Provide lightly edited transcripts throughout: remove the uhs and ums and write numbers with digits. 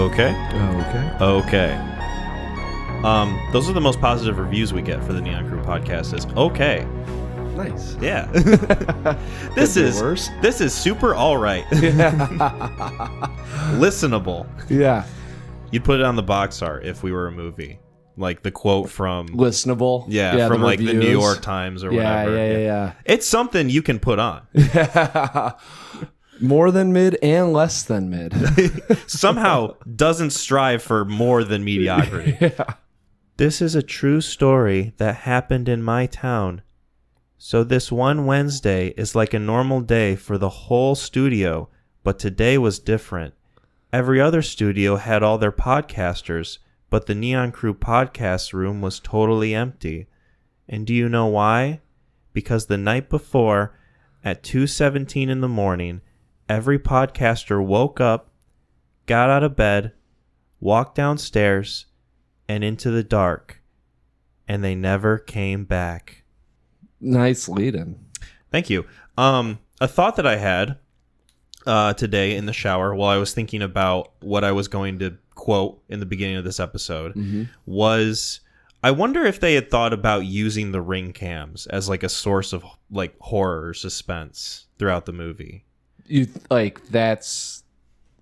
Okay. Okay. Those are the most positive reviews we get for the Neon Crew podcast. Is okay. Nice. Yeah. This is worse. This is super all right. Listenable. Yeah. You'd put it on the box art if we were a movie, like the quote from Listenable. Yeah, from like the New York Times or whatever. Yeah. It's something you can put on. More than mid and less than mid. Somehow doesn't strive for more than mediocrity. Yeah. This is a true story that happened in my town. So this one Wednesday is like a normal day for the whole studio, but today was different. Every other studio had all their podcasters, but the Neon Crew podcast room was totally empty. And do you know why? Because the night before, at 2:17 in the morning, every podcaster woke up, got out of bed, walked downstairs, and into the dark, and they never came back. Nice lead-in. Thank you. A thought that I had today in the shower while I was thinking about what I was going to quote in the beginning of this episode was, I wonder if they had thought about using the ring cams as like a source of like horror or suspense throughout the movie. You like that's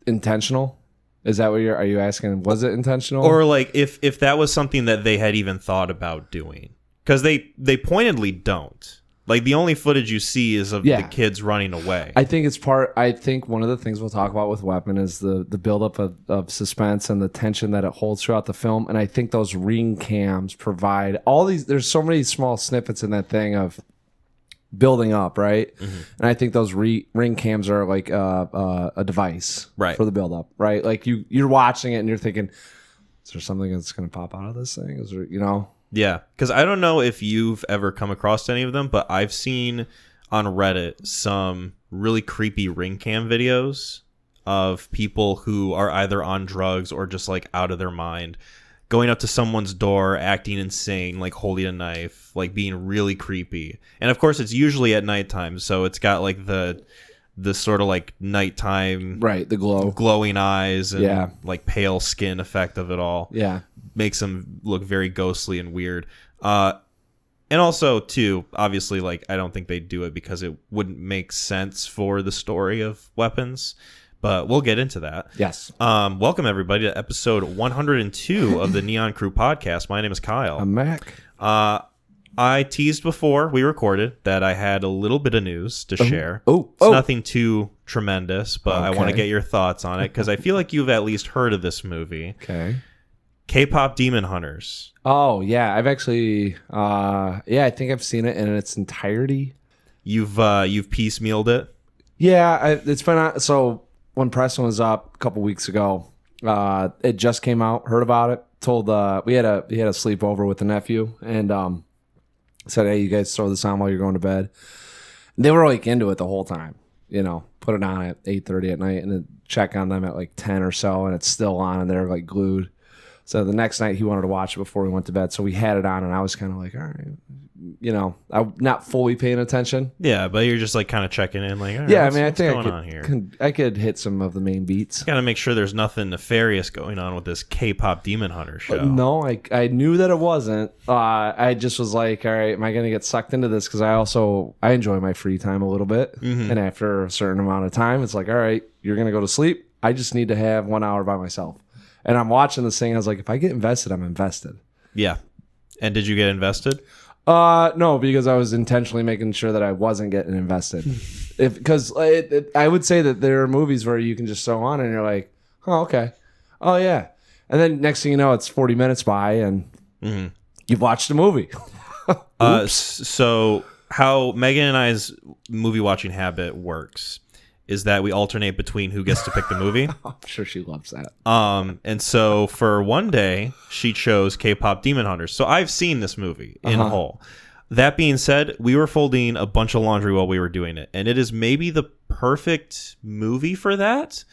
intentional? Is that what are you asking? Was it intentional? Or like if that was something that they had even thought about doing. Because they pointedly don't. Like the only footage you see is of the kids running away. I think one of the things we'll talk about with Weapon is the buildup of suspense and the tension that it holds throughout the film. And I think those ring cams provide all these, there's so many small snippets in that thing of building up, right? And I think those ring cams are like a device for the buildup, right? Like you're watching it and you're thinking, is there something that's going to pop out of this thing? Is there, Yeah, because I don't know if you've ever come across any of them, but I've seen on Reddit some really creepy ring cam videos of people who are either on drugs or just like out of their mind, going up to someone's door, acting insane, like holding a knife, like being really creepy. And of course, it's usually at nighttime, so it's got like the sort of like nighttime, right? The glowing eyes, and like pale skin effect of it all. Yeah, makes them look very ghostly and weird. And also, too, obviously, like I don't think they'd do it because it wouldn't make sense for the story of Weapons. But we'll get into that. Yes. Welcome, everybody, to episode 102 of the Neon Crew podcast. My name is Kyle. I'm Mac. I teased before we recorded that I had a little bit of news to share. It's nothing too tremendous, but I want to get your thoughts on it because I feel like you've at least heard of this movie. Okay. KPop Demon Hunters. Oh, yeah. I've actually, I think I've seen it in its entirety. You've piecemealed it? Yeah, it's been on. So when Preston was up a couple weeks ago, it just came out. Heard about it. Told we had a sleepover with the nephew, and said, "Hey, you guys throw this on while you're going to bed." And they were like into it the whole time. Put it on at 8:30 at night, and then check on them at like 10 or so, and it's still on, and they're like glued. So the next night he wanted to watch it before we went to bed, so we had it on, and I was kind of like, all right, I'm not fully paying attention. Yeah, but you're just like kind of checking in, like, all right, I think I could hit some of the main beats. Got to make sure there's nothing nefarious going on with this K-pop Demon Hunter show. No, I knew that it wasn't. I just was like, all right, am I going to get sucked into this? Because I enjoy my free time a little bit, and after a certain amount of time, it's like, all right, you're going to go to sleep. I just need to have 1 hour by myself. And I'm watching this thing. I was like, if I get invested, I'm invested. Yeah. And did you get invested? No, because I was intentionally making sure that I wasn't getting invested. Because I would say that there are movies where you can just throw on and you're like, oh, okay. Oh, yeah. And then next thing you know, it's 40 minutes by and you've watched a movie. So how Megan and I's movie watching habit works is that we alternate between who gets to pick the movie. I'm sure she loves that. And so for one day, she chose K-pop Demon Hunters. So I've seen this movie in whole. That being said, we were folding a bunch of laundry while we were doing it. And it is maybe the perfect movie for that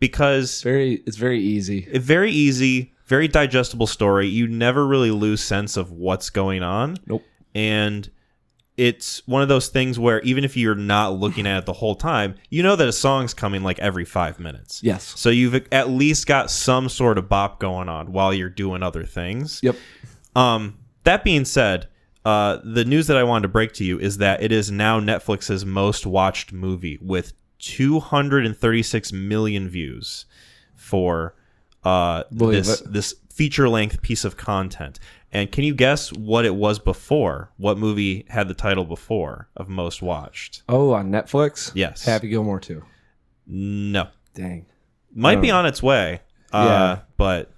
because... It's very easy. Very easy, very digestible story. You never really lose sense of what's going on. Nope. And it's one of those things where even if you're not looking at it the whole time, you know that a song's coming like every 5 minutes. Yes. So you've at least got some sort of bop going on while you're doing other things. Yep. That being said, the news that I wanted to break to you is that it is now Netflix's most watched movie with 236 million views for this feature-length piece of content. And can you guess what it was before? What movie had the title before of most watched? Oh, on Netflix? Yes. Happy Gilmore 2. No. Dang. Might be on its way, but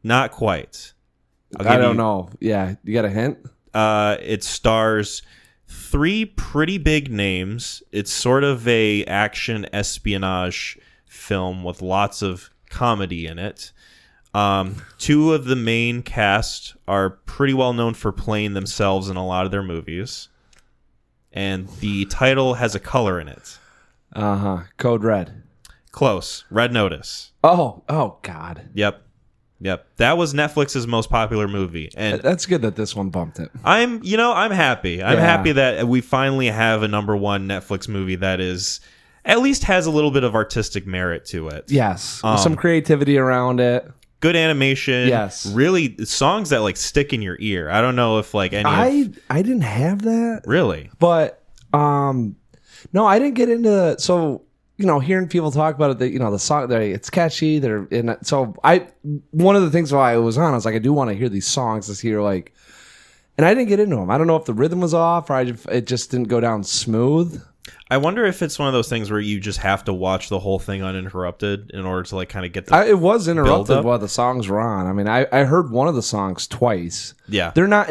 not quite. I don't know. Yeah, you got a hint? It stars 3 pretty big names. It's sort of a action espionage film with lots of comedy in it. 2 of the main cast are pretty well known for playing themselves in a lot of their movies. And the title has a color in it. Code Red. Close. Red Notice. Oh God. Yep. That was Netflix's most popular movie. And that's good that this one bumped it. I'm happy. I'm happy that we finally have a #1 Netflix movie that is at least has a little bit of artistic merit to it. Yes. Some creativity around it. Good animation. Yes. Really songs that like stick in your ear. I don't know if like I didn't have that. Really? But no, I didn't get into hearing people talk about it, that the song, it's catchy. They're in it. So one of the things while I was on, I was like, I do want to hear these songs this year, like, and I didn't get into them. I don't know if the rhythm was off or it just didn't go down smooth. I wonder if it's one of those things where you just have to watch the whole thing uninterrupted in order to like kind of get the it was interrupted while the songs were on. I mean, I heard one of the songs twice. Yeah. They're not,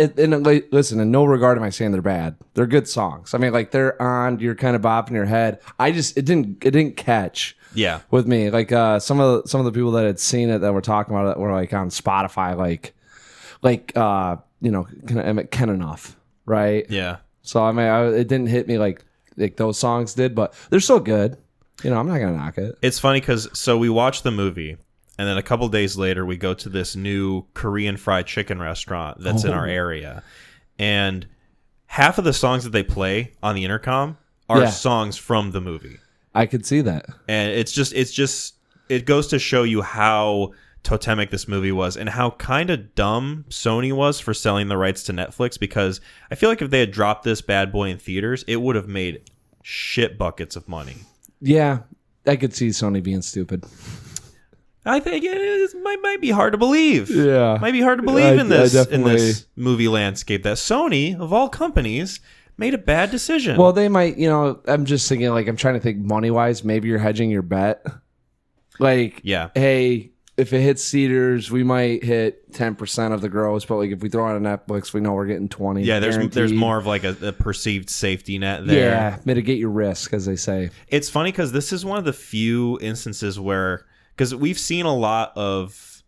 listen, in no regard am I saying they're bad. They're good songs. I mean, like they're on, you're kind of bopping your head. It didn't catch. Yeah. With me. Like some of the people that had seen it that were talking about it were like on Spotify, Ken Enough, right? Yeah. So I mean, it didn't hit me like those songs did, but they're so good. I'm not gonna knock it. It's funny because we watched the movie, and then a couple days later we go to this new Korean fried chicken restaurant that's in our area, and half of the songs that they play on the intercom are songs from the movie. I could see that, and it goes to show you how totemic this movie was and how kind of dumb Sony was for selling the rights to Netflix, because I feel like if they had dropped this bad boy in theaters, it would have made shit buckets of money. Yeah, I could see Sony being stupid. I think it might be hard to believe. Yeah. Might be hard to believe in this movie landscape that Sony, of all companies, made a bad decision. Well, they might, I'm just thinking, like, I'm trying to think money-wise, maybe you're hedging your bet. Like, hey, if it hits theaters, we might hit 10% of the gross, but like if we throw it on Netflix, we know we're getting 20. Yeah, there's more of like a perceived safety net there. Yeah, mitigate your risk, as they say. It's funny because this is one of the few instances where, because we've seen a lot of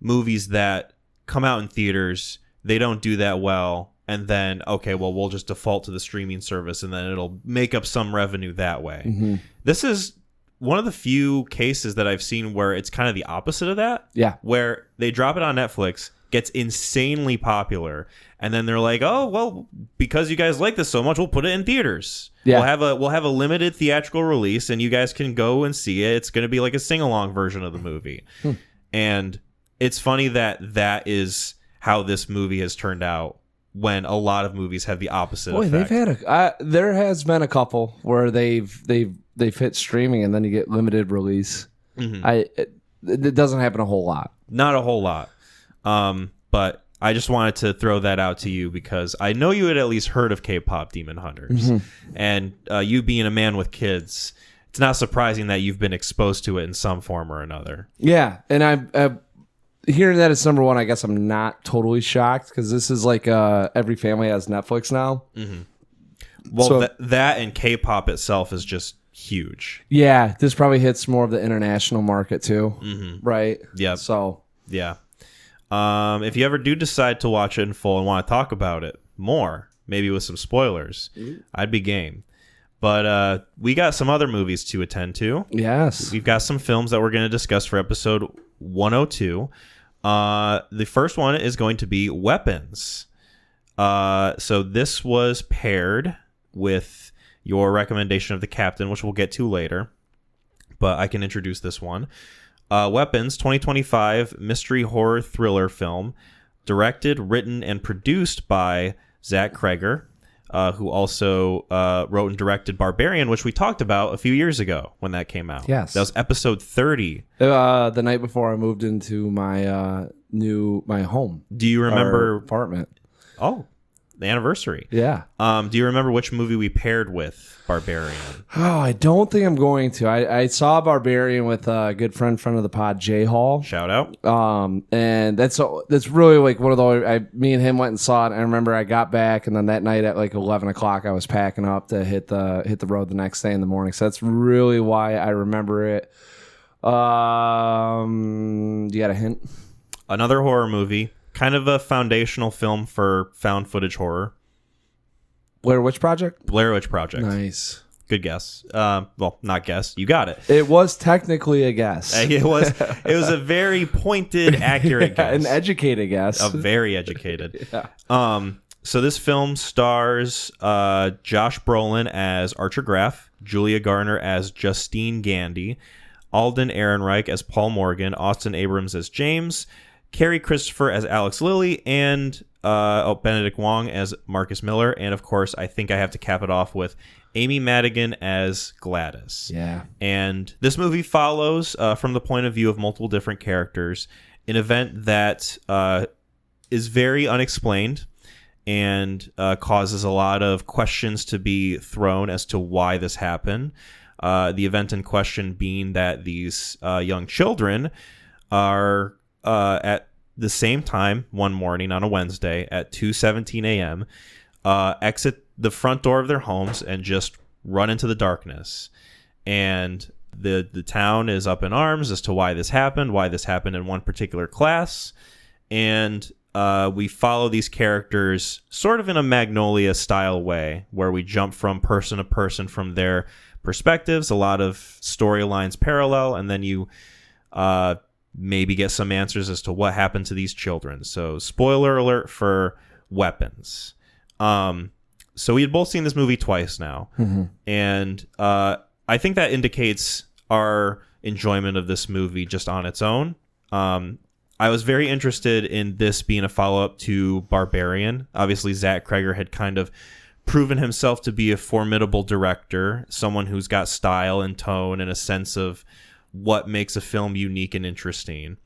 movies that come out in theaters, they don't do that well, and then we'll just default to the streaming service, and then it'll make up some revenue that way. Mm-hmm. This is one of the few cases that I've seen where it's kind of the opposite of that. Yeah. Where they drop it on Netflix, gets insanely popular, and then they're like, oh, well, because you guys like this so much, we'll put it in theaters. Yeah. We'll have a limited theatrical release, and you guys can go and see it. It's going to be like a sing-along version of the movie. And it's funny that is how this movie has turned out, when a lot of movies have the opposite effect. They've had there has been a couple where they've hit streaming and then you get limited release. Mm-hmm. It doesn't happen a whole lot. Not a whole lot. But I just wanted to throw that out to you because I know you had at least heard of K-pop Demon Hunters. Mm-hmm. And you being a man with kids, it's not surprising that you've been exposed to it in some form or another. Yeah, and I'm hearing that it's #1, I guess I'm not totally shocked, because this is like every family has Netflix now. Mm-hmm. Well, so, that and K-pop itself is just huge. Yeah, this probably hits more of the international market too, right? Yeah. So yeah. If you ever do decide to watch it in full and want to talk about it more, maybe with some spoilers, I'd be game. But we got some other movies to attend to. Yes. We've got some films that we're going to discuss for episode 102. The first one is going to be Weapons. So this was paired with your recommendation of The Captain, which we'll get to later, but I can introduce this one. Weapons, 2025 mystery horror thriller film, directed, written, and produced by Zach Kreger, who also wrote and directed Barbarian, which we talked about a few years ago when that came out. Yes. That was episode 30. The night before I moved into my my home. Do you remember... Our apartment. Oh, the anniversary. Yeah. Do you remember which movie we paired with Barbarian? Oh, I don't think I'm going to. I saw Barbarian with a good friend of the pod, Jay Hall. Shout out. And that's really like one of the me and him went and saw it. I remember I got back, and then that night at like 11 o'clock, I was packing up to hit the road the next day in the morning. So that's really why I remember it. Do you got a hint? Another horror movie. Kind of a foundational film for found footage horror. Blair Witch Project? Blair Witch Project. Nice. Good guess. Well, not guess. You got it. It was technically a guess. It was a very pointed, accurate guess. An educated guess. A very educated. Yeah. So this film stars Josh Brolin as Archer Graff, Julia Garner as Justine Gandy, Alden Ehrenreich as Paul Morgan, Austin Abrams as James, Carrie Christopher as Alex Lilly, and Benedict Wong as Marcus Miller. And of course, I think I have to cap it off with Amy Madigan as Gladys. Yeah. And this movie follows, from the point of view of multiple different characters, an event that is very unexplained and causes a lot of questions to be thrown as to why this happened. The event in question being that these young children are at the same time one morning on a Wednesday at 2:17 a.m. Exit the front door of their homes and just run into the darkness. And the town is up in arms as to why this happened in one particular class. And we follow these characters sort of in a Magnolia style way, where we jump from person to person from their perspectives, a lot of storylines parallel, and then you maybe get some answers as to what happened to these children. So spoiler alert for Weapons. So we had both seen this movie twice now. Mm-hmm. And I think that indicates our enjoyment of this movie just on its own. I was very interested in this being a follow-up to Barbarian. Obviously, Zach Kreger had kind of proven himself to be a formidable director, someone who's got style and tone and a sense of what makes a film unique and interesting.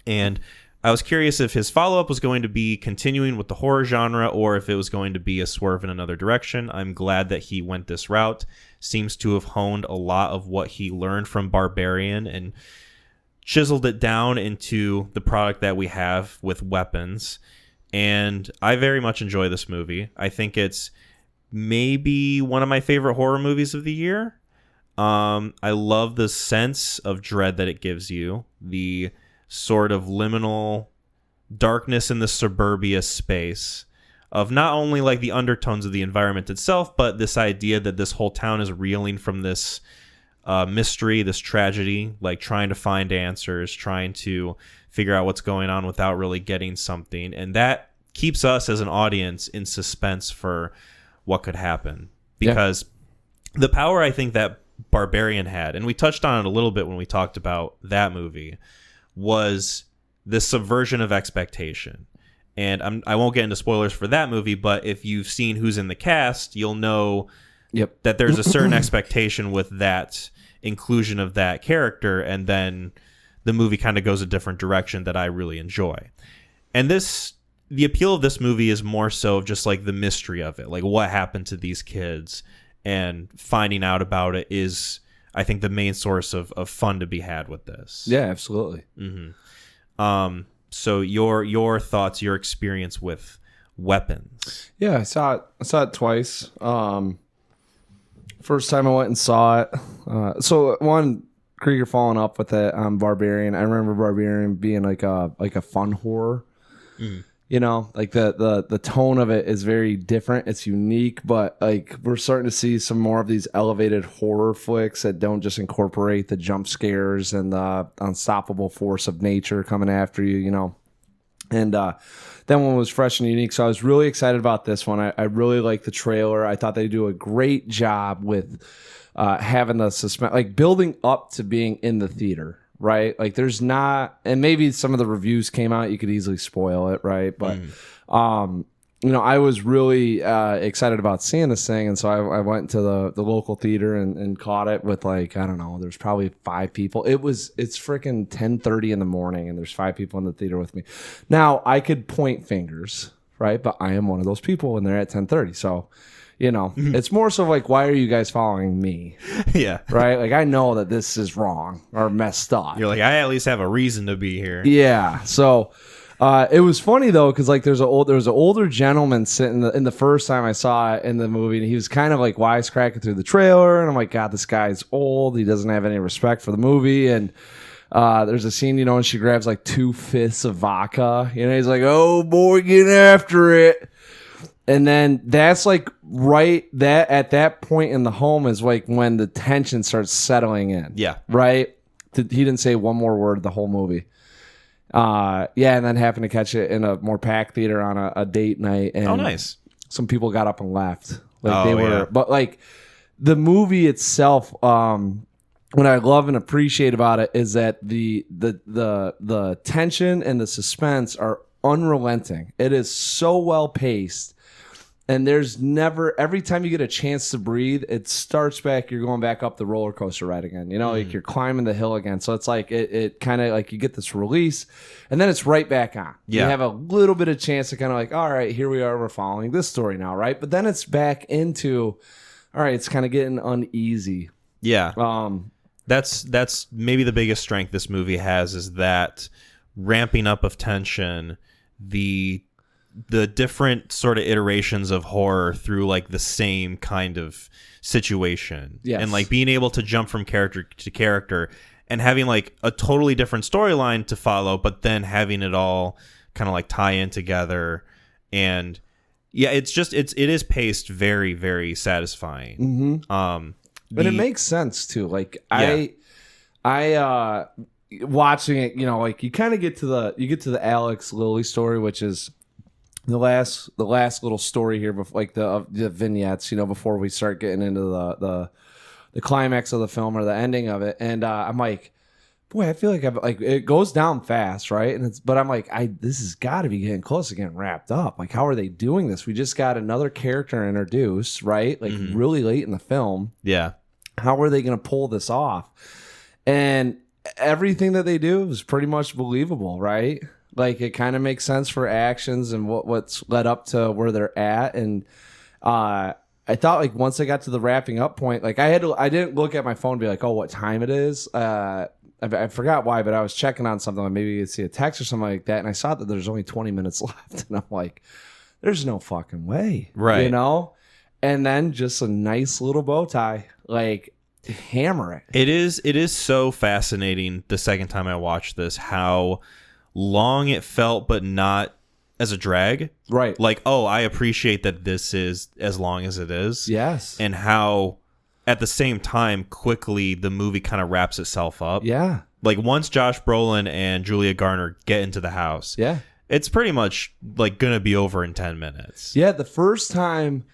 And I was curious if his follow-up was going to be continuing with the horror genre or if it was going to be a swerve in another direction. I'm glad that he went this route. Seems to have honed a lot of what he learned from Barbarian and chiseled it down into the product that we have with Weapons. And I very much enjoy this movie. I think it's maybe one of my favorite horror movies of the year. I love the sense of dread that it gives you, the sort of liminal darkness in the suburbia space of not only like the undertones of the environment itself, but this idea that this whole town is reeling from this mystery, this tragedy, like trying to find answers, trying to figure out what's going on without really getting something. And that keeps us as an audience in suspense for what could happen. Because the power I think that Barbarian had, and we touched on it a little bit when we talked about that movie, was this subversion of expectation. And I won't get into spoilers for that movie, but if you've seen who's in the cast, you'll know that there's a certain expectation with that inclusion of that character, and then the movie kind of goes a different direction that I really enjoy. And the appeal of this movie is more so of just like the mystery of it, like what happened to these kids, and finding out about it is, I think, the main source of fun to be had with this. Yeah, absolutely. Mm-hmm. So your thoughts, your experience with Weapons? Yeah, I saw it twice. First time I went and saw it. So one, Krieger following up with it on Barbarian. I remember Barbarian being like a fun horror. Mm. You know, like the tone of it is very different. It's unique, but like we're starting to see some more of these elevated horror flicks that don't just incorporate the jump scares and the unstoppable force of nature coming after you. You know, And that one was fresh and unique. So I was really excited about this one. I really liked the trailer. I thought they do a great job with having the suspense, like building up to being in the theater, right? Like there's not, and maybe some of the reviews came out, you could easily spoil it, right? But I was really excited about seeing this thing, and so I went to the local theater and caught it with, like, I don't know, there's probably 5 people. It's freaking 10:30 in the morning, and there's 5 people in the theater with me. Now I could point fingers, right? But I am one of those people, and they're at 10:30, so it's more so like, why are you guys following me? Yeah, right. Like I know that this is wrong or messed up. You're like, I at least have a reason to be here. Yeah, so. It was funny though, because like there was an older gentleman sitting in the first time I saw it in the movie, and he was kind of like wisecracking through the trailer, and I'm like, God, this guy's old. He doesn't have any respect for the movie. And there's a scene, and she grabs like 2/5 of vodka. He's like, "Oh boy, get after it." And then that's like at that point in the home is like when the tension starts settling in. Yeah. Right. He didn't say one more word the whole movie. And then happened to catch it in a more packed theater on a date night. And oh, nice. Some people got up and left. Yeah. But like the movie itself, what I love and appreciate about it is that the tension and the suspense are unrelenting. It is so well paced. And there's never, every time you get a chance to breathe, it starts back, you're going back up the roller coaster ride again. Like you're climbing the hill again. So it's like, it kind of like you get this release and then it's right back on. Yeah. You have a little bit of chance to kind of like, all right, here we are, we're following this story now, right? But then it's back into, all right, it's kind of getting uneasy. Yeah. That's maybe the biggest strength this movie has is that ramping up of tension, the different sort of iterations of horror through like the same kind of situation. Yes. And like being able to jump from character to character and having like a totally different storyline to follow, but then having it all kind of like tie in together. And yeah, it is paced very, very satisfying. Mm-hmm. But it makes sense too. Like I watching it, like you kind of get to the Alex Lilly story, which is the last little story here, before, like the vignettes, before we start getting into the climax of the film or the ending of it. And I'm like, boy, I feel like it goes down fast, right? But I'm like, this has got to be getting close to getting wrapped up. Like, how are they doing this? We just got another character introduced, right? Like really late in the film. Yeah. How are they going to pull this off? And everything that they do is pretty much believable, right? Like it kind of makes sense for actions and what's led up to where they're at. And I thought like once I got to the wrapping up point, like I didn't look at my phone and be like, oh, what time it is. I forgot why, but I was checking on something, like maybe you'd see a text or something like that, and I saw that there's only 20 minutes left, and I'm like, there's no fucking way, right? And then just a nice little bow tie, like hammer it. It is so fascinating the second time I watched this how long it felt, but not as a drag. Right. Like, oh, I appreciate that this is as long as it is. Yes. And how at the same time quickly the movie kind of wraps itself up. Yeah. Like once Josh Brolin and Julia Garner get into the house. Yeah. It's pretty much like gonna be over in 10 minutes. Yeah, the first time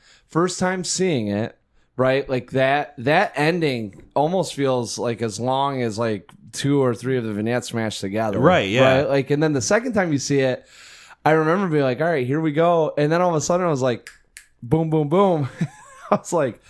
seeing it, right? Like that ending almost feels like as long as like 2 or 3 of the vignettes smashed together. Right, yeah. Right? Like, and then the second time you see it, I remember being like, all right, here we go. And then all of a sudden I was like, boom, boom, boom. I was like,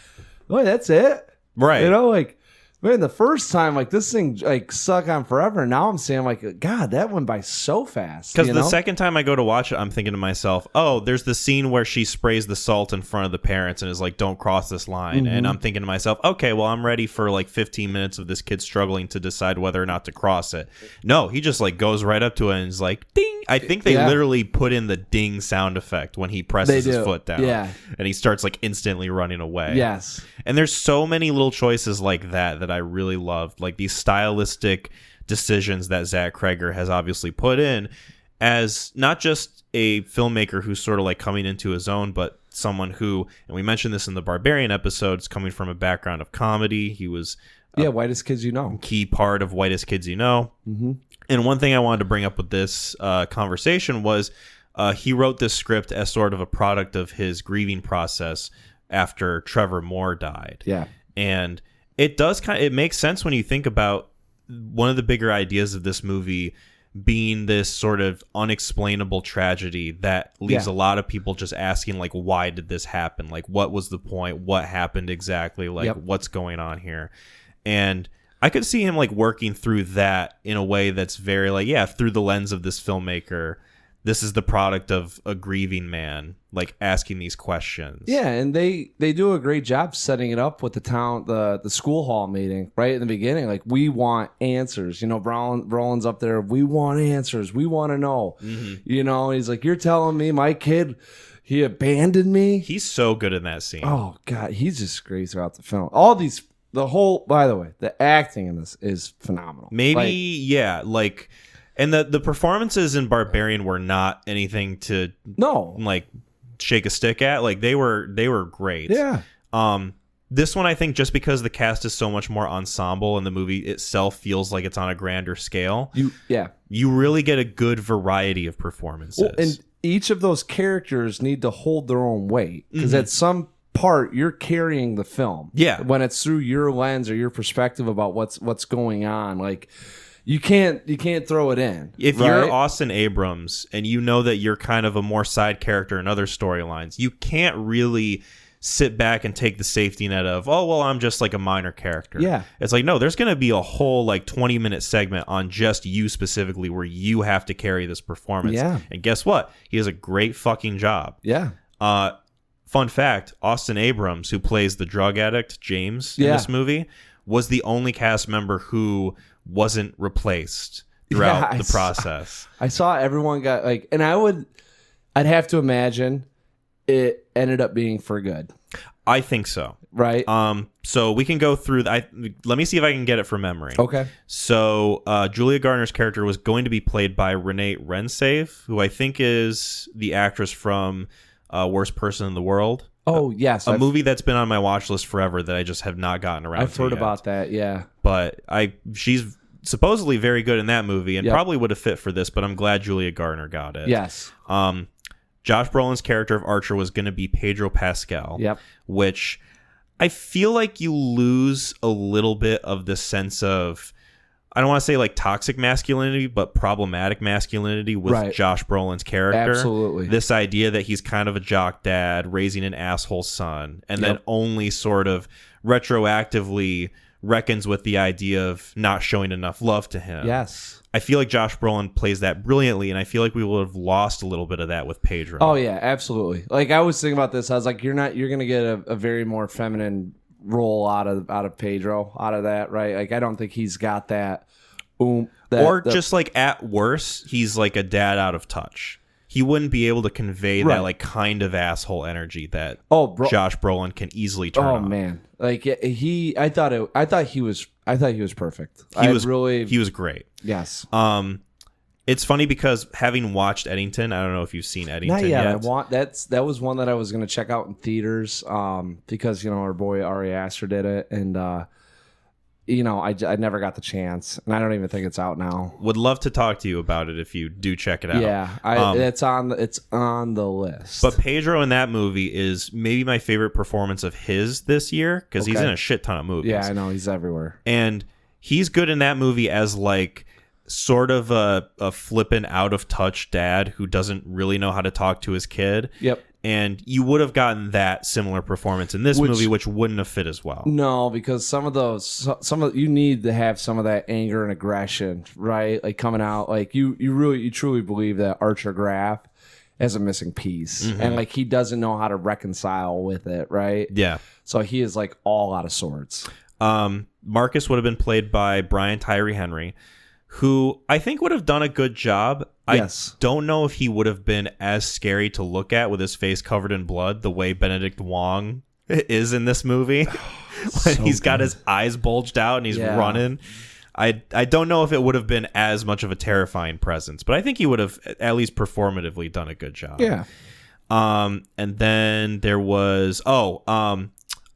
oh, that's it? Right. Like, man, the first time, like, this thing, like, suck on forever. Now I'm saying, like, God, that went by so fast. Because the second time I go to watch it, I'm thinking to myself, oh, there's the scene where she sprays the salt in front of the parents and is like, don't cross this line. Mm-hmm. And I'm thinking to myself, okay, well, I'm ready for, like, 15 minutes of this kid struggling to decide whether or not to cross it. No, he just, like, goes right up to it and is like, ding. I think they literally put in the ding sound effect when he presses his foot down. Yeah. And he starts, like, instantly running away. Yes. And there's so many little choices like that I really loved. Like these stylistic decisions that Zach Cregger has obviously put in as not just a filmmaker who's sort of like coming into his own, but someone who, and we mentioned this in the Barbarian episodes, coming from a background of comedy. He was Whitest Kids You Know. Key part of Whitest Kids You Know. Mm-hmm. And one thing I wanted to bring up with this conversation was he wrote this script as sort of a product of his grieving process after Trevor Moore died. Yeah. And it makes sense when you think about one of the bigger ideas of this movie being this sort of unexplainable tragedy that leaves a lot of people just asking, like, why did this happen? Like, what was the point? What happened exactly? Like, what's going on here? And I could see him like working through that in a way that's very like, through the lens of this filmmaker. This is the product of a grieving man, like asking these questions. Yeah, and they do a great job setting it up with the school hall meeting right in the beginning. Like, we want answers. You know, Brolin's up there. We want answers. We want to know. Mm-hmm. You know, he's like, you're telling me my kid, he abandoned me? He's so good in that scene. Oh, God. He's just great throughout the film. By the way, the acting in this is phenomenal. And the performances in Barbarian were not anything to shake a stick at. Like, they were great. Yeah. This one, I think, just because the cast is so much more ensemble and the movie itself feels like it's on a grander scale. You really get a good variety of performances. Well, and each of those characters need to hold their own weight because at some part you're carrying the film. Yeah. When it's through your lens or your perspective about what's going on, like. You can't throw it in. If you're Austin Abrams and you know that you're kind of a more side character in other storylines, you can't really sit back and take the safety net of, oh, well, I'm just like a minor character. Yeah. It's like, no, there's going to be a whole like 20-minute segment on just you specifically where you have to carry this performance. Yeah. And guess what? He has a great fucking job. Yeah. Fun fact, Austin Abrams, who plays the drug addict James in this movie, was the only cast member who wasn't replaced throughout the process. I saw everyone got like, and I'd have to imagine it ended up being for good. I think so. Right. So we can go through. Let me see if I can get it from memory. Okay. So Julia Garner's character was going to be played by Renee Rensave, who I think is the actress from Worst Person in the World. Oh, yes. A movie that's been on my watch list forever that I just have not gotten around to I've heard yet. about that, yeah. But she's supposedly very good in that movie and probably would have fit for this, but I'm glad Julia Garner got it. Yes. Josh Brolin's character of Archer was going to be Pedro Pascal, which I feel like you lose a little bit of the sense of, I don't want to say like toxic masculinity, but problematic masculinity with Josh Brolin's character. Absolutely. This idea that he's kind of a jock dad raising an asshole son and then only sort of retroactively reckons with the idea of not showing enough love to him. Yes. I feel like Josh Brolin plays that brilliantly, and I feel like we would have lost a little bit of that with Pedro. Oh, yeah, absolutely. Like, I was thinking about this. I was like, you're going to get a very more feminine role out of Pedro, out of that, right? Like, I don't think he's got that. Just like at worst, he's like a dad out of touch. He wouldn't be able to convey that like kind of asshole energy that Josh Brolin can easily turn on. Oh man, like I thought he was perfect. He was great. Yes. It's funny because having watched Eddington, I don't know if you've seen Eddington Not yet. yet. That was one that I was going to check out in theaters because our boy Ari Aster did it, and I never got the chance, and I don't even think it's out now. Would love to talk to you about it if you do check it out. Yeah, it's on the list. But Pedro in that movie is maybe my favorite performance of his this year because he's in a shit ton of movies. Yeah, I know, he's everywhere, and he's good in that movie as like sort of a flippant, out of touch dad who doesn't really know how to talk to his kid. Yep. And you would have gotten that similar performance in this movie, which wouldn't have fit as well. No, because you need to have some of that anger and aggression, right? Like coming out, like you truly believe that Archer Graff is a missing piece, and like he doesn't know how to reconcile with it, right? Yeah. So he is like all out of sorts. Marcus would have been played by Brian Tyree Henry, who I think would have done a good job. Yes. I don't know if he would have been as scary to look at with his face covered in blood the way Benedict Wong is in this movie. When he's got his eyes bulged out and he's running. I don't know if it would have been as much of a terrifying presence, but I think he would have at least performatively done a good job. Yeah. And then there was Alden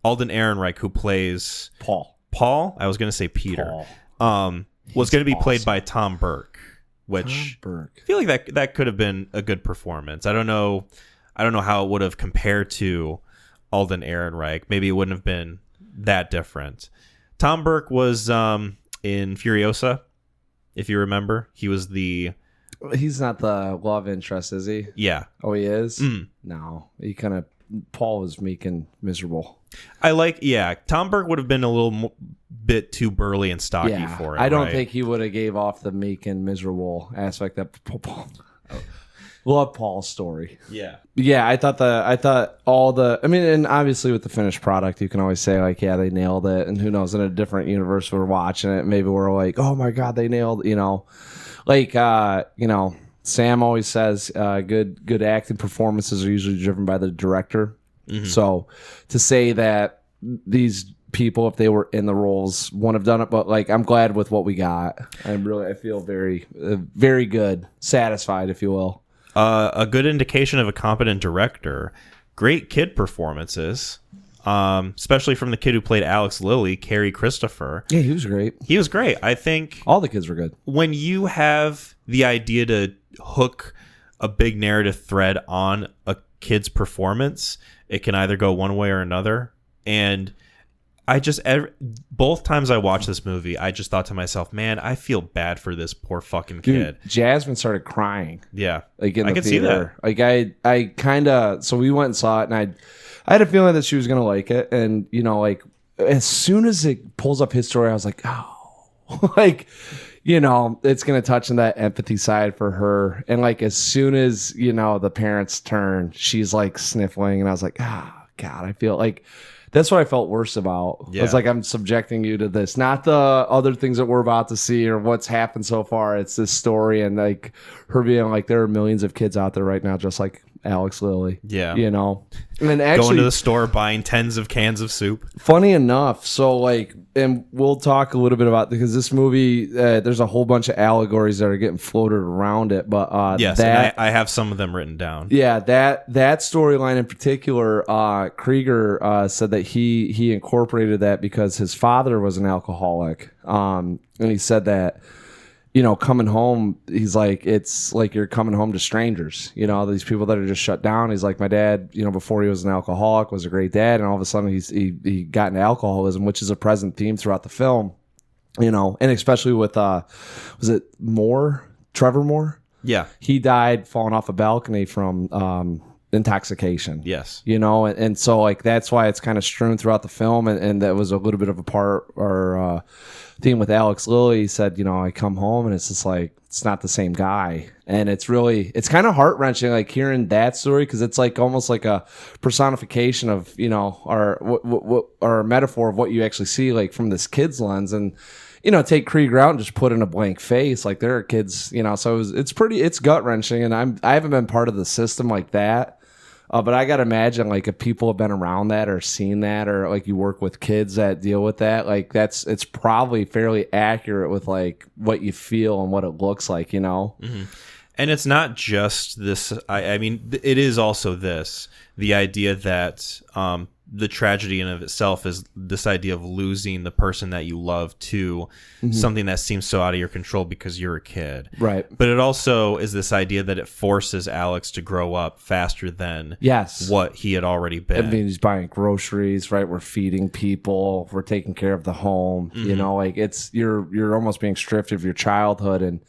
Ehrenreich, who plays Paul. I was going to say Peter. Paul. was going to be played awesome. by Tom Burke, which Tom Burke. I feel like that could have been a good performance. I don't know how it would have compared to Alden Ehrenreich. Maybe it wouldn't have been that different. Tom Burke was in Furiosa, if you remember. He was He's not the love interest, is he? yeah. Oh, he is? Mm. No. He kind of... Paul was meek and miserable. Tom Burke would have been a little bit too burly and stocky for it. I don't right? think he would have gave off the meek and miserable aspect that Paul... Love Paul's story. Yeah. Yeah, I thought I mean, and obviously with the finished product, you can always say like, yeah, they nailed it. And who knows, in a different universe, we're watching it. Maybe we're like, oh my God, they nailed, like, Sam always says, good acting performances are usually driven by the director. Mm-hmm. So to say that these people, if they were in the roles, wouldn't have done it, but like, I'm glad with what we got. I feel very, very good, satisfied, if you will. A good indication of a competent director. Great kid performances, especially from the kid who played Alex Lilly, Kerry Christopher. Yeah, he was great. He was great. I think all the kids were good. When you have the idea to hook a big narrative thread on a kid's performance, it can either go one way or another. And both times I watched this movie, I just thought to myself, man, I feel bad for this poor fucking kid. Dude, Jasmine started crying. Yeah. Like in the could theater. see that. Like I kind of, so we went and saw it, and I had a feeling that she was going to like it. And, like as soon as it pulls up his story, I was like, oh, like, it's going to touch on that empathy side for her. And like, as soon as, the parents turn, she's like sniffling, and I was like, God, I feel like, that's what I felt worse about. Yeah. It's like, I'm subjecting you to this, not the other things that we're about to see or what's happened so far. It's this story, and like her being like, there are millions of kids out there right now, just like Alex Lilly. Yeah. And actually, going to the store, buying tens of cans of soup. Funny enough. So like, and we'll talk a little bit about, because this movie, there's a whole bunch of allegories that are getting floated around it. But yes, and I have some of them written down. Yeah, that storyline in particular, Krieger said that he incorporated that because his father was an alcoholic. And he said that, coming home, he's like, it's like you're coming home to strangers, these people that are just shut down. He's like, my dad, before he was an alcoholic, was a great dad. And all of a sudden he got into alcoholism, which is a present theme throughout the film, and especially with, was it Trevor Moore? Yeah. He died falling off a balcony from, intoxication. Yes. And so like, that's why it's kind of strewn throughout the film. And that was a little bit of a part or, theme with Alex Lilly. He said, I come home and it's just like, it's not the same guy. And it's kind of heart-wrenching, like hearing that story, because it's like almost like a personification of, our metaphor of what you actually see, like from this kid's lens. And, take Krieger out and just put in a blank face. Like there are kids, so it's gut-wrenching. And I haven't been part of the system like that. But I got to imagine, like, if people have been around that or seen that, or like you work with kids that deal with that, like it's probably fairly accurate with like what you feel and what it looks like, Mm-hmm. And it's not just this. I mean, it is also the idea that the tragedy in of itself is this idea of losing the person that you love to something that seems so out of your control because you're a kid. Right. But it also is this idea that it forces Alex to grow up faster than what he had already been. I mean, he's buying groceries, right? We're feeding people. We're taking care of the home. Like you're almost being stripped of your childhood. And,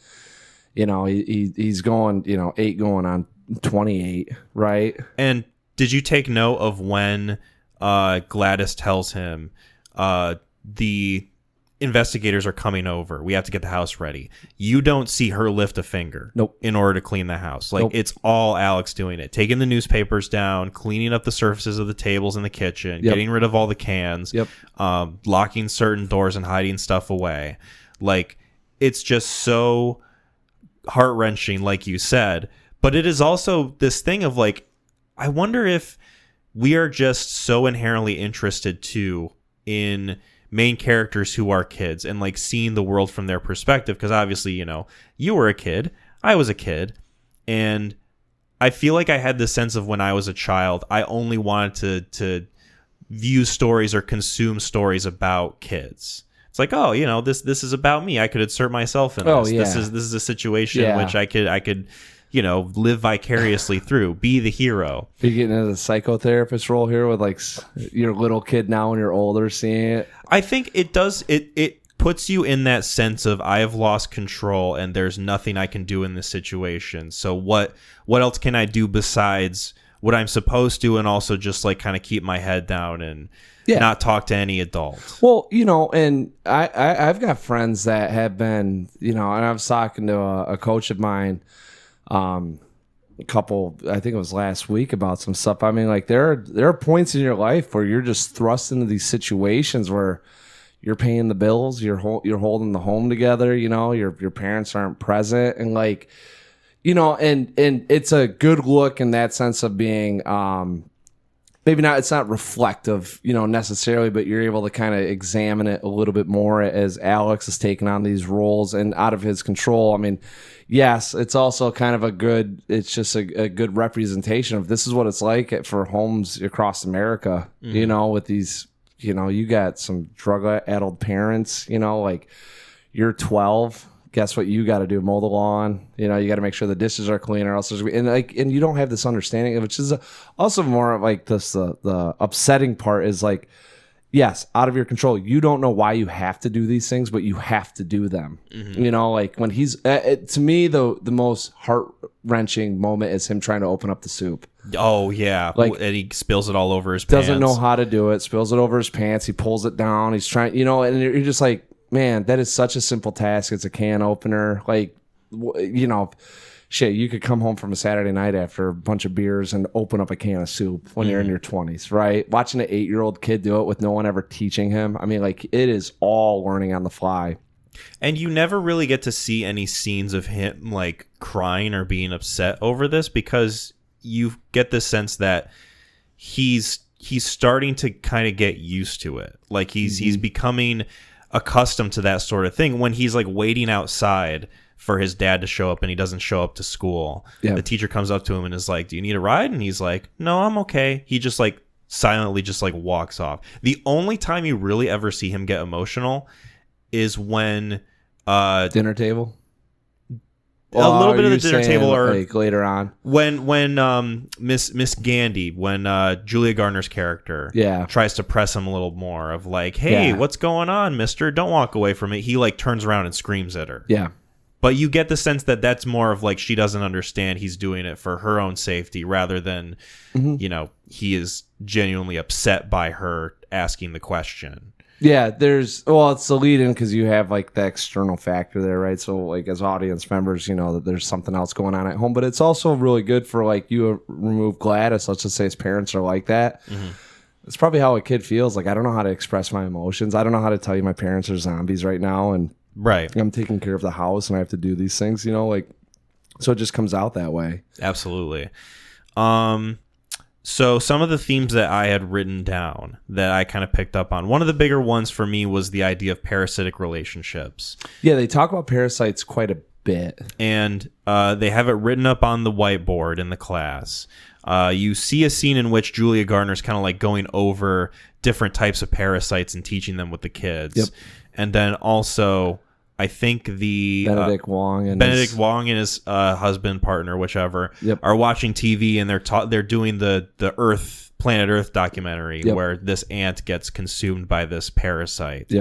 he's going, 8 going on 28, right? And did you take note of when Gladys tells him the investigators are coming over, we have to get the house ready? You don't see her lift a finger. Nope. In order to clean the house. Like, it's all Alex doing it, taking the newspapers down, cleaning up the surfaces of the tables in the kitchen, getting rid of all the cans, locking certain doors and hiding stuff away. Like, it's just so heart-wrenching, like you said. But it is also this thing of like, I wonder if we are just so inherently interested too in main characters who are kids and like seeing the world from their perspective. Because obviously, you were a kid, I was a kid, and I feel like I had this sense of when I was a child, I only wanted to view stories or consume stories about kids. It's like, oh, this is about me. I could insert myself in this. Oh, yeah. This is a situation Yeah. which I could live vicariously through, be the hero. Are you getting into the psychotherapist role here with like your little kid now when you're older seeing it? I think it does. It puts you in that sense of I have lost control and there's nothing I can do in this situation. So what else can I do besides what I'm supposed to, and also just like kind of keep my head down and not talk to any adult. Well, and I've got friends that have been, and I was talking to a coach of mine, a couple, I think it was last week, about some stuff. I mean, like there are points in your life where you're just thrust into these situations where you're paying the bills, you're holding the home together, your parents aren't present, and like, and it's a good look in that sense of being, maybe not, it's not reflective, necessarily, but you're able to kind of examine it a little bit more as Alex is taking on these roles and out of his control. I mean, yes, it's also kind of it's just a good representation of this is what it's like for homes across America, with these, you got some drug-addled parents, like you're 12. Guess what you got to do? Mow the lawn. You got to make sure the dishes are clean, or else and you don't have this understanding, which is also more of like this. The upsetting part is like, yes, out of your control. You don't know why you have to do these things, but you have to do them. Like when he's to me the most heart-wrenching moment is him trying to open up the soup. Oh yeah, like, and he spills it all over his pants. Doesn't know how to do it. Spills it over his pants. He pulls it down. He's trying, and you're just like, man, that is such a simple task. It's a can opener. Like, shit, you could come home from a Saturday night after a bunch of beers and open up a can of soup when you're in your 20s, right? Watching an 8-year-old kid do it with no one ever teaching him. I mean, like, it is all learning on the fly. And you never really get to see any scenes of him, like, crying or being upset over this, because you get the sense that he's starting to kind of get used to it. Like, he's becoming accustomed to that sort of thing. When he's like waiting outside for his dad to show up and he doesn't show up to school, the teacher comes up to him and is like, do you need a ride? And he's like, no, I'm okay. He just like silently just like walks off. The only time you really ever see him get emotional is when dinner table, a little bit of the dinner table, or like later on when Miss Gandy, when Julia Garner's character tries to press him a little more of like, hey, what's going on, mister? Don't walk away from it. He like turns around and screams at her. But you get the sense that that's more of like she doesn't understand he's doing it for her own safety rather than he is genuinely upset by her asking the question. Yeah, it's the lead in because you have like the external factor there, right? So like as audience members, that there's something else going on at home, but it's also really good for like you remove Gladys. Let's just say his parents are like that. It's probably how a kid feels. Like, I don't know how to express my emotions. I don't know how to tell you my parents are zombies right now, and I'm taking care of the house and I have to do these things, like, so it just comes out that way. Absolutely. So some of the themes that I had written down that I kind of picked up on, one of the bigger ones for me was the idea of parasitic relationships. Yeah, they talk about parasites quite a bit. And they have it written up on the whiteboard in the class. You see a scene in which Julia Garner's kind of like going over different types of parasites and teaching them with the kids. And then also, I think the Benedict Wong and his husband, partner, whichever, are watching TV, and they're doing the Planet Earth documentary where this ant gets consumed by this parasite.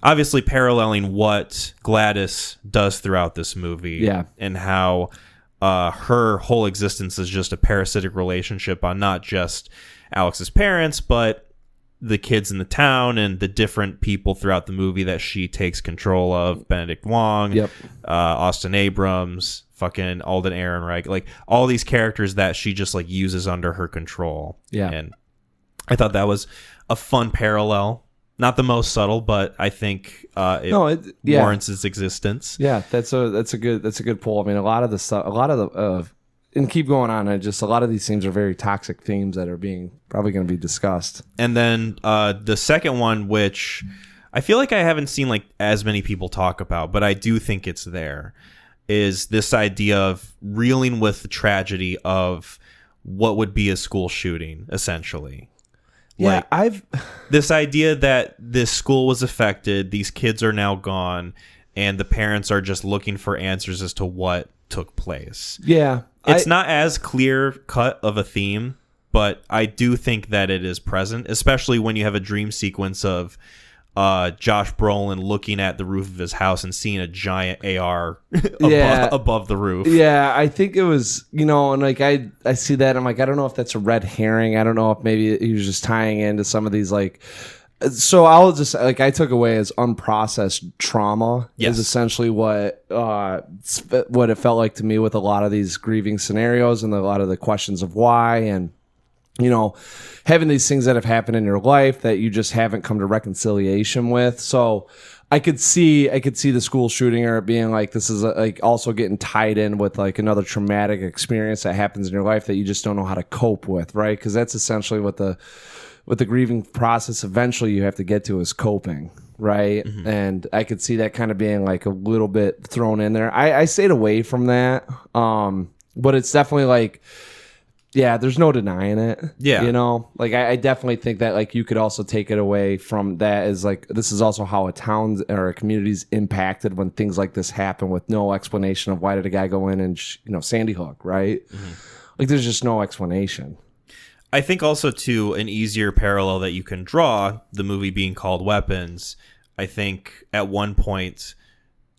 Obviously paralleling what Gladys does throughout this movie, and how her whole existence is just a parasitic relationship on not just Alex's parents, but the kids in the town and the different people throughout the movie that she takes control of. Benedict Wong, Austin Abrams, fucking Alden Ehrenreich, like all these characters that she just like uses under her control. And I thought that was a fun parallel. Not the most subtle, but I think it warrants its existence. Yeah, that's a good pull. I mean, a lot of the and keep going on. A lot of these themes are very toxic themes that are probably going to be discussed. And then the second one, which I feel like I haven't seen like as many people talk about, but I do think it's there, is this idea of reeling with the tragedy of what would be a school shooting, essentially. Yeah, Like, this idea that this school was affected, these kids are now gone, and the parents are just looking for answers as to what took place. Yeah. It's not as clear cut of a theme, but I do think that it is present, especially when you have a dream sequence of Josh Brolin looking at the roof of his house and seeing a giant AR above the roof. Yeah, I think it was, and like I see that. I'm like, I don't know if that's a red herring. I don't know if maybe he was just tying into some of these like. So I'll just like I took away as unprocessed trauma is essentially what it felt like to me with a lot of these grieving scenarios and a lot of the questions of why and having these things that have happened in your life that you just haven't come to reconciliation with. So I could see the school shooting or it being like this is like also getting tied in with like another traumatic experience that happens in your life that you just don't know how to cope with, right? Because that's essentially what the grieving process eventually you have to get to is coping, right? Mm-hmm. And I could see that kind of being like a little bit thrown in there. I stayed away from that, but it's definitely like, yeah, there's no denying it. Yeah. Like I definitely think that like you could also take it away from that as like this is also how a town or a community's impacted when things like this happen with no explanation of why did a guy go in and Sandy Hook, right? Mm-hmm. Like there's just no explanation. I think also too an easier parallel that you can draw, the movie being called Weapons. I think at one point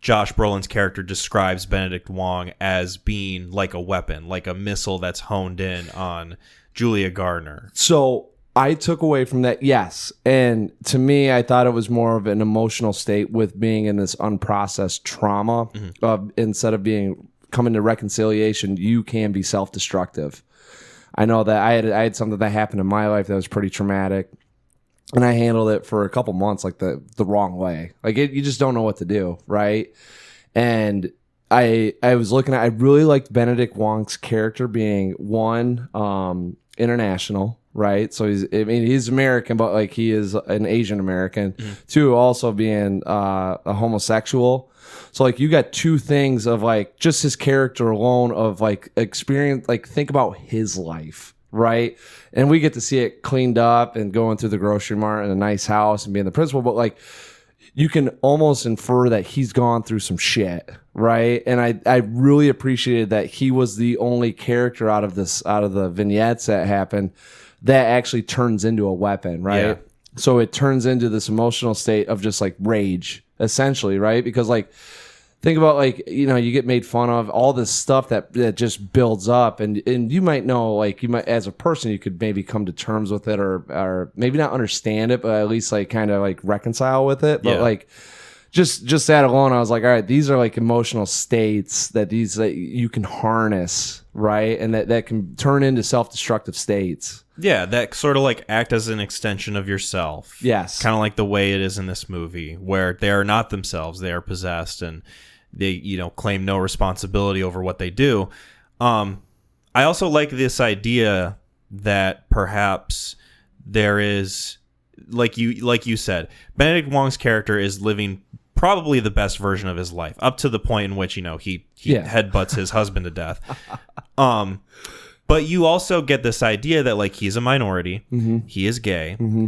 Josh Brolin's character describes Benedict Wong as being like a weapon, like a missile that's honed in on Julia Garner. So I took away from that, yes. And to me, I thought it was more of an emotional state with being in this unprocessed trauma. Mm-hmm. Instead of coming to reconciliation, you can be self-destructive. I know that I had something that happened in my life that was pretty traumatic. And I handled it for a couple months like the wrong way. Like you just don't know what to do, right? And I was looking at I really liked Benedict Wong's character being one international, right? So he's American, but like he is an Asian American. Mm-hmm. Two, also being a homosexual. So like you got two things of like just his character alone of like experience, like think about his life. Right. And we get to see it cleaned up and going through the grocery mart in a nice house and being the principal. But like you can almost infer that he's gone through some shit. Right. And I really appreciated that he was the only character out of the vignettes that happened that actually turns into a weapon. Right. Yeah. So it turns into this emotional state of just like rage, essentially. Right. Because like think about like, you get made fun of all this stuff that just builds up and you might know like you might as a person you could maybe come to terms with it or maybe not understand it, but at least like kind of like reconcile with it. But like just that alone, I was like, all right, these are like emotional states that you can harness, right? And that can turn into self-destructive states. Yeah, that sort of like act as an extension of yourself. Yes. Kind of like the way it is in this movie where they are not themselves, they are possessed and they, claim no responsibility over what they do. I also like this idea that perhaps there is, like you said, Benedict Wong's character is living probably the best version of his life up to the point in which, he headbutts his husband to death. But you also get this idea that like he's a minority, mm-hmm. he is gay. Mm-hmm.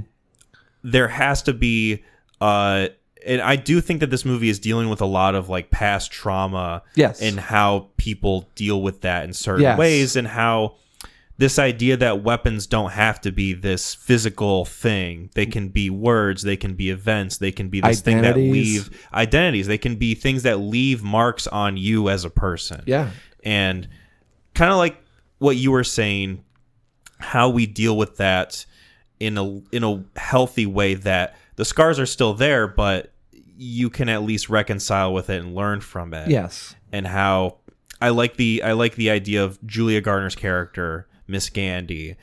There has to be and I do think that this movie is dealing with a lot of like past trauma, yes. and how people deal with that in certain ways, and how this idea that weapons don't have to be this physical thing. They can be words, they can be events, they can be this thing that leave identities. They can be things that leave marks on you as a person. Yeah. And kind of like what you were saying, how we deal with that in a healthy way, that the scars are still there, but you can at least reconcile with it and learn from it. Yes. And how I like the idea of Julia Garner's character, Miss Gandy.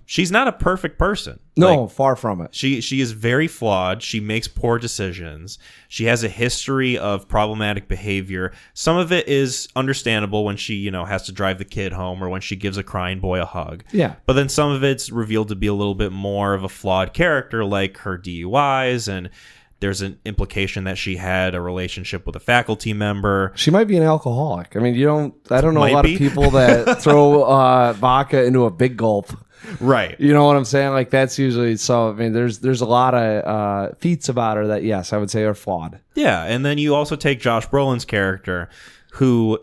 She's not a perfect person. No, far from it. She is very flawed. She makes poor decisions. She has a history of problematic behavior. Some of it is understandable when she, has to drive the kid home or when she gives a crying boy a hug. Yeah. But then some of it's revealed to be a little bit more of a flawed character, like her DUIs and there's an implication that she had a relationship with a faculty member. She might be an alcoholic. I mean, I don't know Might a lot be. of people that throw vodka into a big gulp. Right. You know what I'm saying? Like that's usually so. I mean, there's a lot of feats about her that yes, I would say are flawed. Yeah, and then you also take Josh Brolin's character, who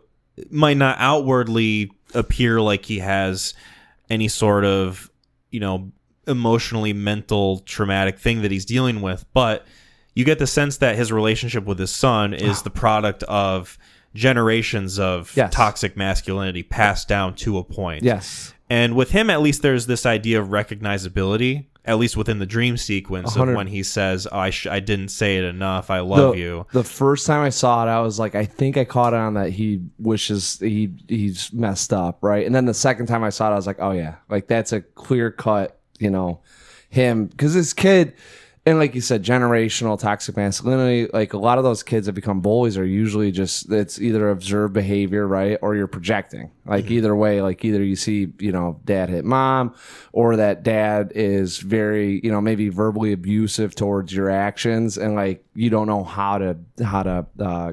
might not outwardly appear like he has any sort of, emotionally mental traumatic thing that he's dealing with, but you get the sense that his relationship with his son is the product of generations of toxic masculinity passed down to a point. Yes. And with him, at least, there's this idea of recognizability, at least within the dream sequence 100. of when he says, oh, I didn't say it enough. I love you. The first time I saw it, I was like, I think I caught on that he wishes he's messed up, right? And then the second time I saw it, I was like, oh yeah, like that's a clear cut, him, because this kid. And like you said, generational toxic masculinity, like a lot of those kids that become bullies are usually just, it's either observed behavior, right? Or you're projecting. Like either way, like either you see, dad hit mom, or that dad is very, maybe verbally abusive towards your actions, and like you don't know how to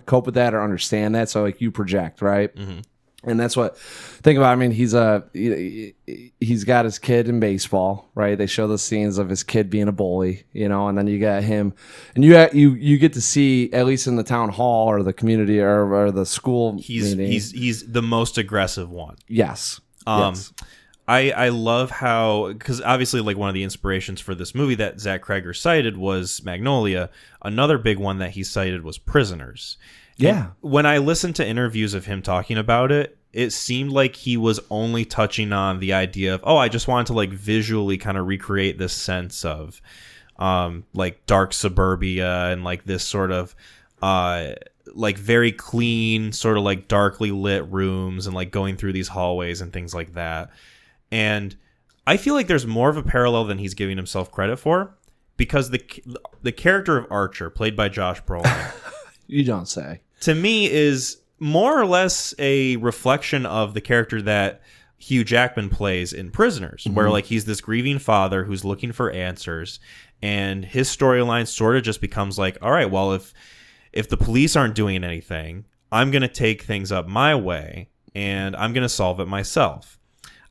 cope with that or understand that. So like you project, right? Mm-hmm. And that's what think about. I mean, he's got his kid in baseball, right? They show the scenes of his kid being a bully, and then you got him, and you get to see, at least in the town hall or the community or the school meeting, he's the most aggressive one. Yes. Yes. I love how, because obviously like one of the inspirations for this movie that Zach Kreger cited was Magnolia. Another big one that he cited was Prisoners. Yeah. And when I listened to interviews of him talking about it, it seemed like he was only touching on the idea of, I just wanted to like visually kind of recreate this sense of like dark suburbia and like this sort of like very clean, sort of like darkly lit rooms and like going through these hallways and things like that. And I feel like there's more of a parallel than he's giving himself credit for, because the character of Archer, played by Josh Brolin, you don't say, to me is more or less a reflection of the character that Hugh Jackman plays in Prisoners, where like he's this grieving father who's looking for answers, and his storyline sort of just becomes like, all right, well, if the police aren't doing anything, I'm going to take things up my way and I'm going to solve it myself.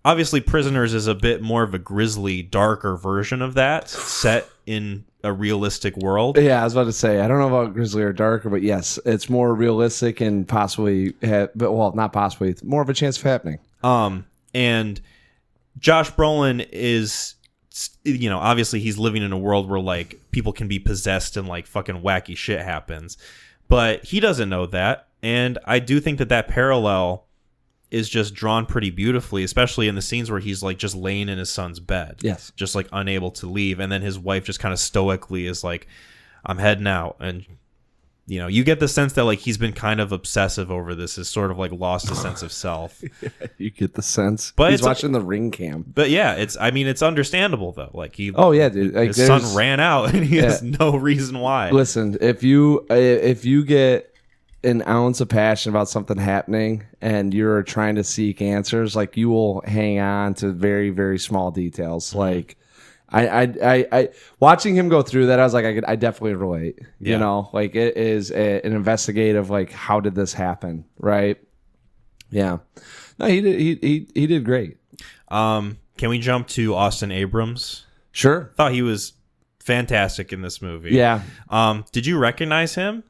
Obviously, Prisoners is a bit more of a grisly, darker version of that, set in a realistic world. Yeah, I was about to say, I don't know about grisly or darker, but yes, it's more realistic and possibly, not possibly, it's more of a chance of happening. And Josh Brolin is, obviously he's living in a world where like people can be possessed and like fucking wacky shit happens, but he doesn't know that. And I do think that parallel is just drawn pretty beautifully, especially in the scenes where he's like just laying in his son's bed. Yes. Just like unable to leave. And then his wife just kind of stoically is like, I'm heading out. And, you get the sense that like he's been kind of obsessive over this, is sort of like lost a sense of self. You get the sense. But he's watching the Ring Cam. But yeah, it's understandable though. Like dude. Like his son ran out and he has no reason why. Listen, if you get an ounce of passion about something happening and you're trying to seek answers, like you will hang on to very, very small details. Mm-hmm. Like I watching him go through that, I was like, I definitely relate. Yeah. Like it is an investigative, like, how did this happen? Right. Yeah. No, he did great. Can we jump to Austin Abrams? Sure. Thought he was fantastic in this movie. Yeah. Did you recognize him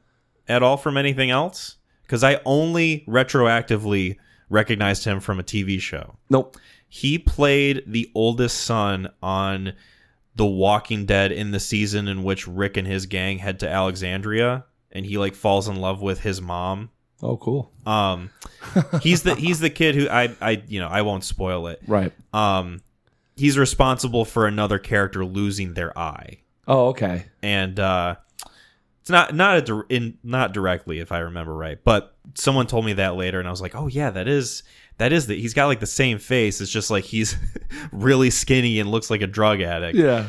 at all from anything else? Because I only retroactively recognized him from a TV show. Nope. He played the oldest son on The Walking Dead in the season in which Rick and his gang head to Alexandria, and he like falls in love with his mom. Oh, cool. He's the kid who I won't spoil it. Right. He's responsible for another character losing their eye. Oh, okay. And it's not directly, if I remember right, but someone told me that later, and I was like, oh yeah, that is he's got like the same face. It's just like he's really skinny and looks like a drug addict. Yeah.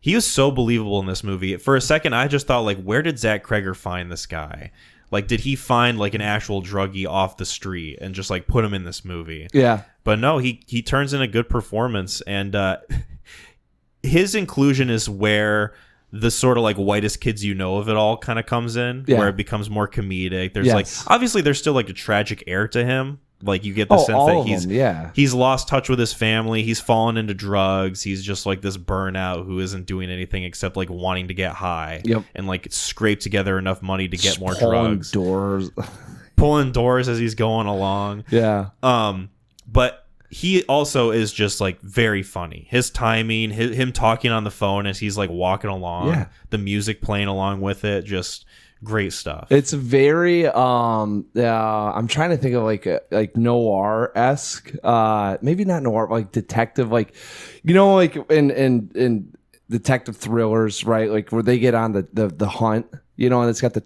He was so believable in this movie. For a second, I just thought, like, where did Zach Kreger find this guy? Like, did he find like an actual druggie off the street and just like put him in this movie? Yeah. But no, he turns in a good performance, and his inclusion is where the sort of like whitest kids you know of it all kind of comes in, where it becomes more comedic. There's like, obviously there's still like a tragic air to him. Like you get the sense that he's lost touch with his family. He's fallen into drugs. He's just like this burnout who isn't doing anything except like wanting to get high and like scrape together enough money to get more drugs. Pulling doors as he's going along. Yeah. But he also is just like very funny. His timing, him talking on the phone as he's like walking along, the music playing along with it, just great stuff. It's very I'm trying to think of like noir-esque, maybe not noir, like detective, like like in detective thrillers, right? Like where they get on the hunt, and it's got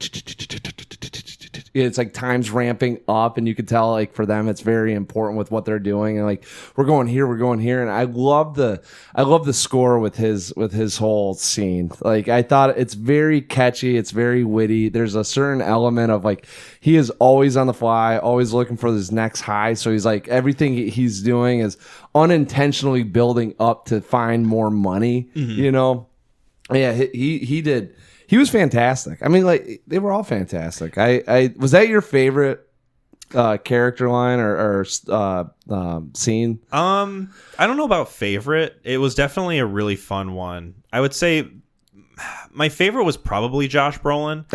it's like time's ramping up, and you can tell like for them it's very important with what they're doing, and like we're going here, and I love the score with his whole scene. Like I thought it's very catchy, it's very witty. There's a certain element of like he is always on the fly, always looking for his next high. So he's like everything he's doing is unintentionally building up to find more money. Yeah, he did. He was fantastic. I mean, like they were all fantastic. I was that your favorite character line or scene? I don't know about favorite. It was definitely a really fun one. I would say my favorite was probably Josh Brolin.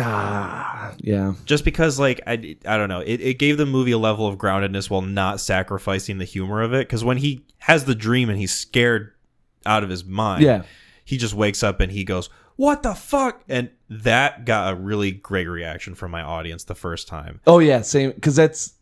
Yeah. Just because, like, I don't know. It gave the movie a level of groundedness while not sacrificing the humor of it. Because when he has the dream and he's scared out of his mind, he just wakes up and he goes, "What the fuck?" And that got a really great reaction from my audience the first time. Oh, yeah. Same. Because that's,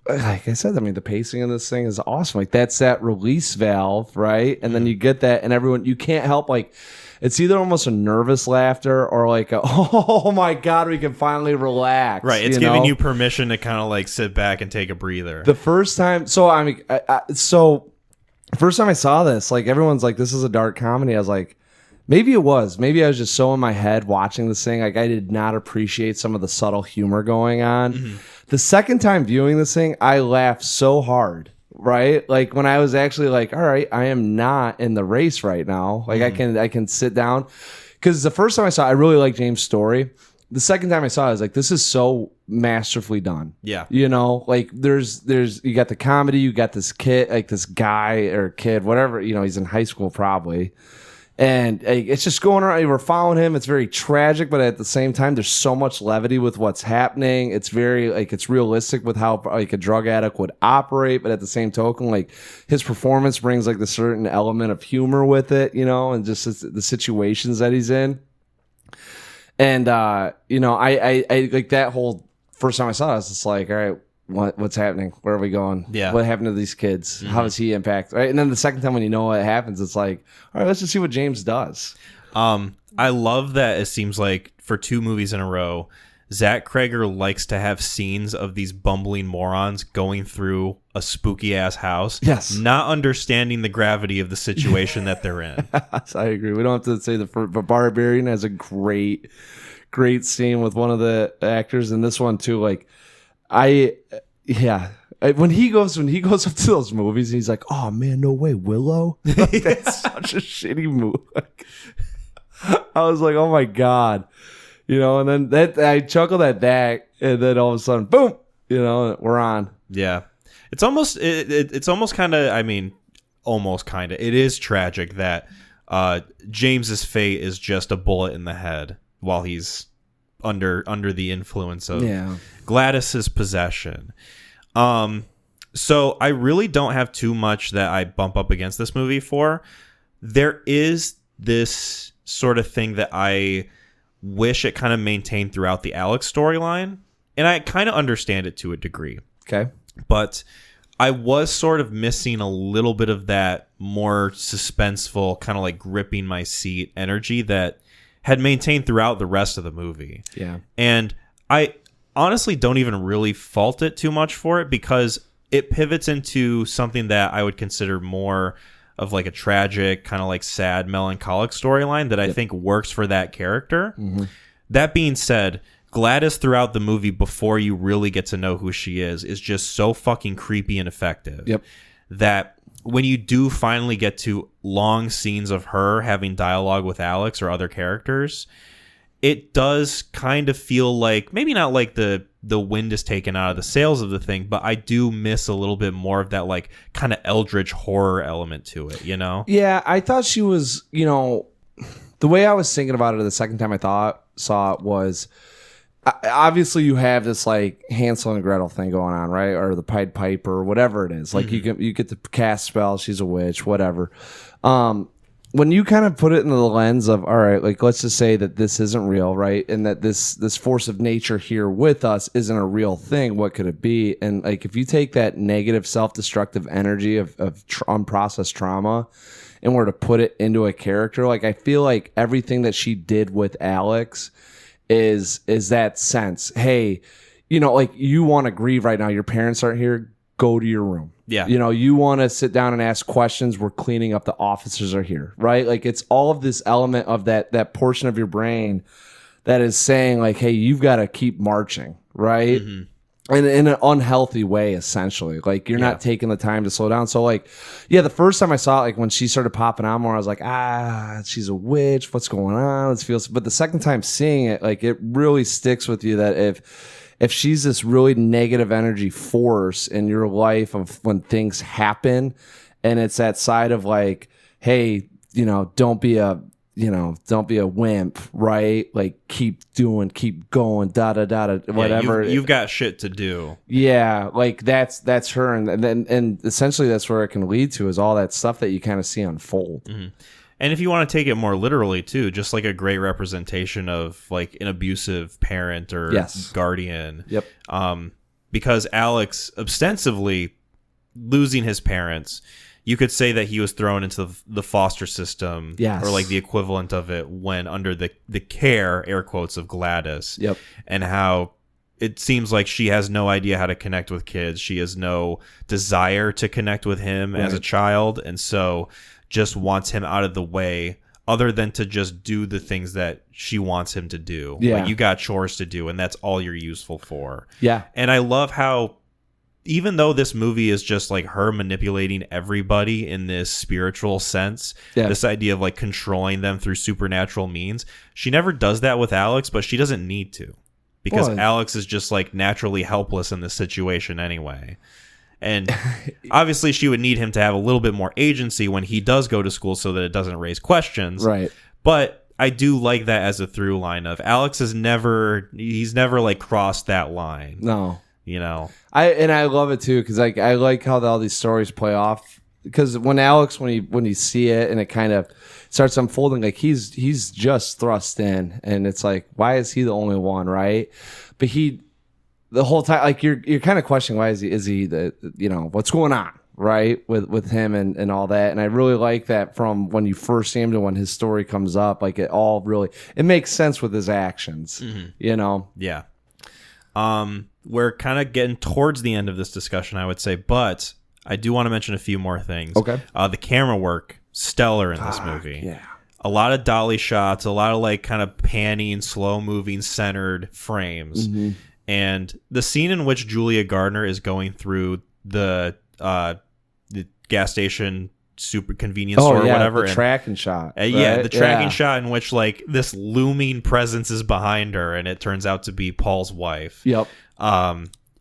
like I said, I mean, the pacing of this thing is awesome. Like, that's that release valve, right? And then you get that, and everyone, you can't help, like, it's either almost a nervous laughter or like, oh my God, we can finally relax. Right. It's giving you permission to kind of like sit back and take a breather. The first time, so I mean, first time I saw this, like, everyone's like, this is a dark comedy. I was like, maybe it was. Maybe I was just so in my head watching this thing. Like, I did not appreciate some of the subtle humor going on. Mm-hmm. The second time viewing this thing, I laughed so hard, right? Like, when I was actually like, all right, I am not in the race right now. Like, I can sit down. Because the first time I saw it, I really liked James' story. The second time I saw it, I was like, this is so masterfully done. Yeah. Like, there's you got the comedy, you got this kid, like this guy or kid, whatever, he's in high school probably. And it's just going around. We're following him. It's very tragic, but at the same time, there's so much levity with what's happening. It's very it's realistic with how like a drug addict would operate. But at the same token, like his performance brings like the certain element of humor with it, and just the situations that he's in. And I like that whole first time I saw it, I was just like, all right, what's happening? Where are we going? Yeah. What happened to these kids? Mm-hmm. How does he impact? Right. And then the second time when you know what happens, it's like, all right, let's just see what James does. I love that it seems like for 2 movies in a row, Zach Cregger likes to have scenes of these bumbling morons going through a spooky ass house. Yes. Not understanding the gravity of the situation that they're in. I agree. We don't have to say but Barbarian has a great scene with one of the actors, and this one too. Like, when he goes up to those movies, he's like, "Oh man, no way, Willow." That's such a shitty movie. I was like, "Oh my God," and then that I chuckled at that, and then all of a sudden, boom, we're on. Yeah, it's almost it's almost kind of. I mean, almost kind of. It is tragic that James's fate is just a bullet in the head while he's under the influence of Gladys's possession. So I really don't have too much that I bump up against this movie for. There is this sort of thing that I wish it kind of maintained throughout the Alex storyline, and I kind of understand it to a degree. Okay. But I was sort of missing a little bit of that more suspenseful, kind of like gripping my seat energy that had maintained throughout the rest of the movie. Yeah. And I honestly don't even really fault it too much for it, because it pivots into something that I would consider more of like a tragic, kind of like sad, melancholic storyline that I think works for that character. Mm-hmm. That being said, Gladys throughout the movie, before you really get to know who she is just so fucking creepy and effective. Yep. That when you do finally get to long scenes of her having dialogue with Alex or other characters, it does kind of feel like, maybe not like the wind is taken out of the sails of the thing, but I do miss a little bit more of that like kind of eldritch horror element to it, you know? Yeah, I thought she was, you know, the way I was thinking about it the second time I saw it was, obviously you have this like Hansel and Gretel thing going on, right? Or the Pied Piper or whatever it is. Like you get the cast spell, she's a witch, whatever. When you kind of put it in the lens of, all right, like let's just say that this isn't real, right? And that this force of nature here with us isn't a real thing. What could it be? And like if you take that negative self-destructive energy of unprocessed trauma and were to put it into a character, like I feel like everything that she did with Alex is that sense. Hey, you know, like you want to grieve right now. Your parents aren't here. Go to your room. Yeah. You know, you want to sit down and ask questions. We're cleaning up. The officers are here, right? Like it's all of this element of that portion of your brain that is saying like, hey, you've got to keep marching, right? And in an unhealthy way, essentially. Like you're not taking the time to slow down. So like, yeah, the first time I saw it, like when she started popping out more, I was like, she's a witch. What's going on? Let's feel. But the second time seeing it, like it really sticks with you that if she's this really negative energy force in your life of when things happen, and it's that side of like, hey, you know, don't be a wimp, right? Like keep going, whatever. You've got shit to do. Yeah, like that's her, and essentially that's where it can lead to is all that stuff that you kind of see unfold. And if you want to take it more literally too, just like a great representation of like an abusive parent or guardian. Yep. Because Alex ostensibly losing his parents, you could say that he was thrown into the foster system, or like the equivalent of it when under the care, air quotes, of Gladys. Yep. And how it seems like she has no idea how to connect with kids. She has no desire to connect with him as a child. And so just wants him out of the way other than to just do the things that she wants him to do. Yeah. Like you got chores to do and that's all you're useful for. Yeah. And I love how even though this movie is just like her manipulating everybody in this spiritual sense, this idea of like controlling them through supernatural means, she never does that with Alex, but she doesn't need to because Alex is just like naturally helpless in this situation anyway. And obviously she would need him to have a little bit more agency when he does go to school so that it doesn't raise questions. Right. But I do like that as a through line of Alex he's never like crossed that line. No. You know. I love it too because like I like how all these stories play off because when you see it and it kind of starts unfolding, like he's just thrust in and it's like, why is he the only one, right? But the whole time, like you're kind of questioning why is he the, you know, what's going on, right, with him and all that. And I really like that from when you first see him to when his story comes up, like it makes sense with his actions, you know. Yeah. We're kind of getting towards the end of this discussion, I would say, but I do want to mention a few more things. Okay. The camera work, stellar in this movie. Yeah. A lot of dolly shots, a lot of like kind of panning, slow moving, centered frames. And the scene in which Julia Gardner is going through the gas station super convenience store or whatever. The tracking shot. Right? Yeah, the tracking shot in which like this looming presence is behind her and it turns out to be Paul's wife. Yep.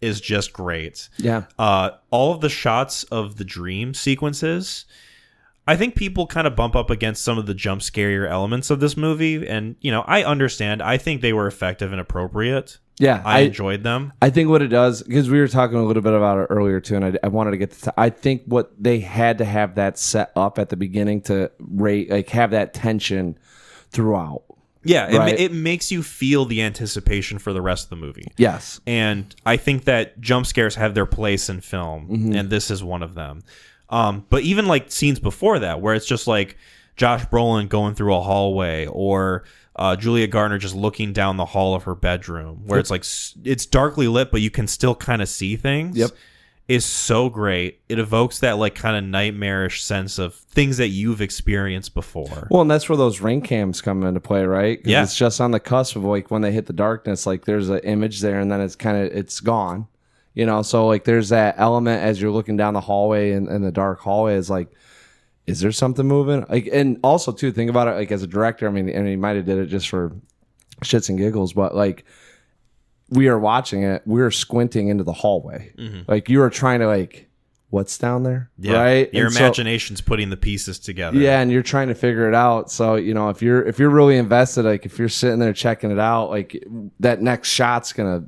Is just great. Yeah. All of the shots of the dream sequences, I think people kind of bump up against some of the jump scarier elements of this movie. And, you know, I understand. I think they were effective and appropriate. Yeah. I enjoyed them. I think what it does, because we were talking a little bit about it earlier too, and I wanted to get to, I think what they had to have that set up at the beginning to have that tension throughout. Yeah, right? it makes you feel the anticipation for the rest of the movie. Yes. And I think that jump scares have their place in film, and this is one of them. But even like scenes before that, where it's just like Josh Brolin going through a hallway, or Julia Gardner just looking down the hall of her bedroom, where it's like it's darkly lit, but you can still kind of see things. Yep. Is so great. It evokes that like kind of nightmarish sense of things that you've experienced before. Well, and that's where those ring cams come into play, right? 'Cause yeah. It's just on the cusp of like when they hit the darkness, like there's an image there and then it's gone. You know, so like there's that element as you're looking down the hallway and the dark hallway is like, is there something moving? Like, and also too, think about it like as a director. I mean, and he might have did it just for shits and giggles, but like we are watching it, we are squinting into the hallway. Like you are trying to like, what's down there, right? Your And imagination's putting the pieces together. yeah, and you're trying to figure it out. So you know, if you're really invested, like if you're sitting there checking it out, like that next shot's gonna,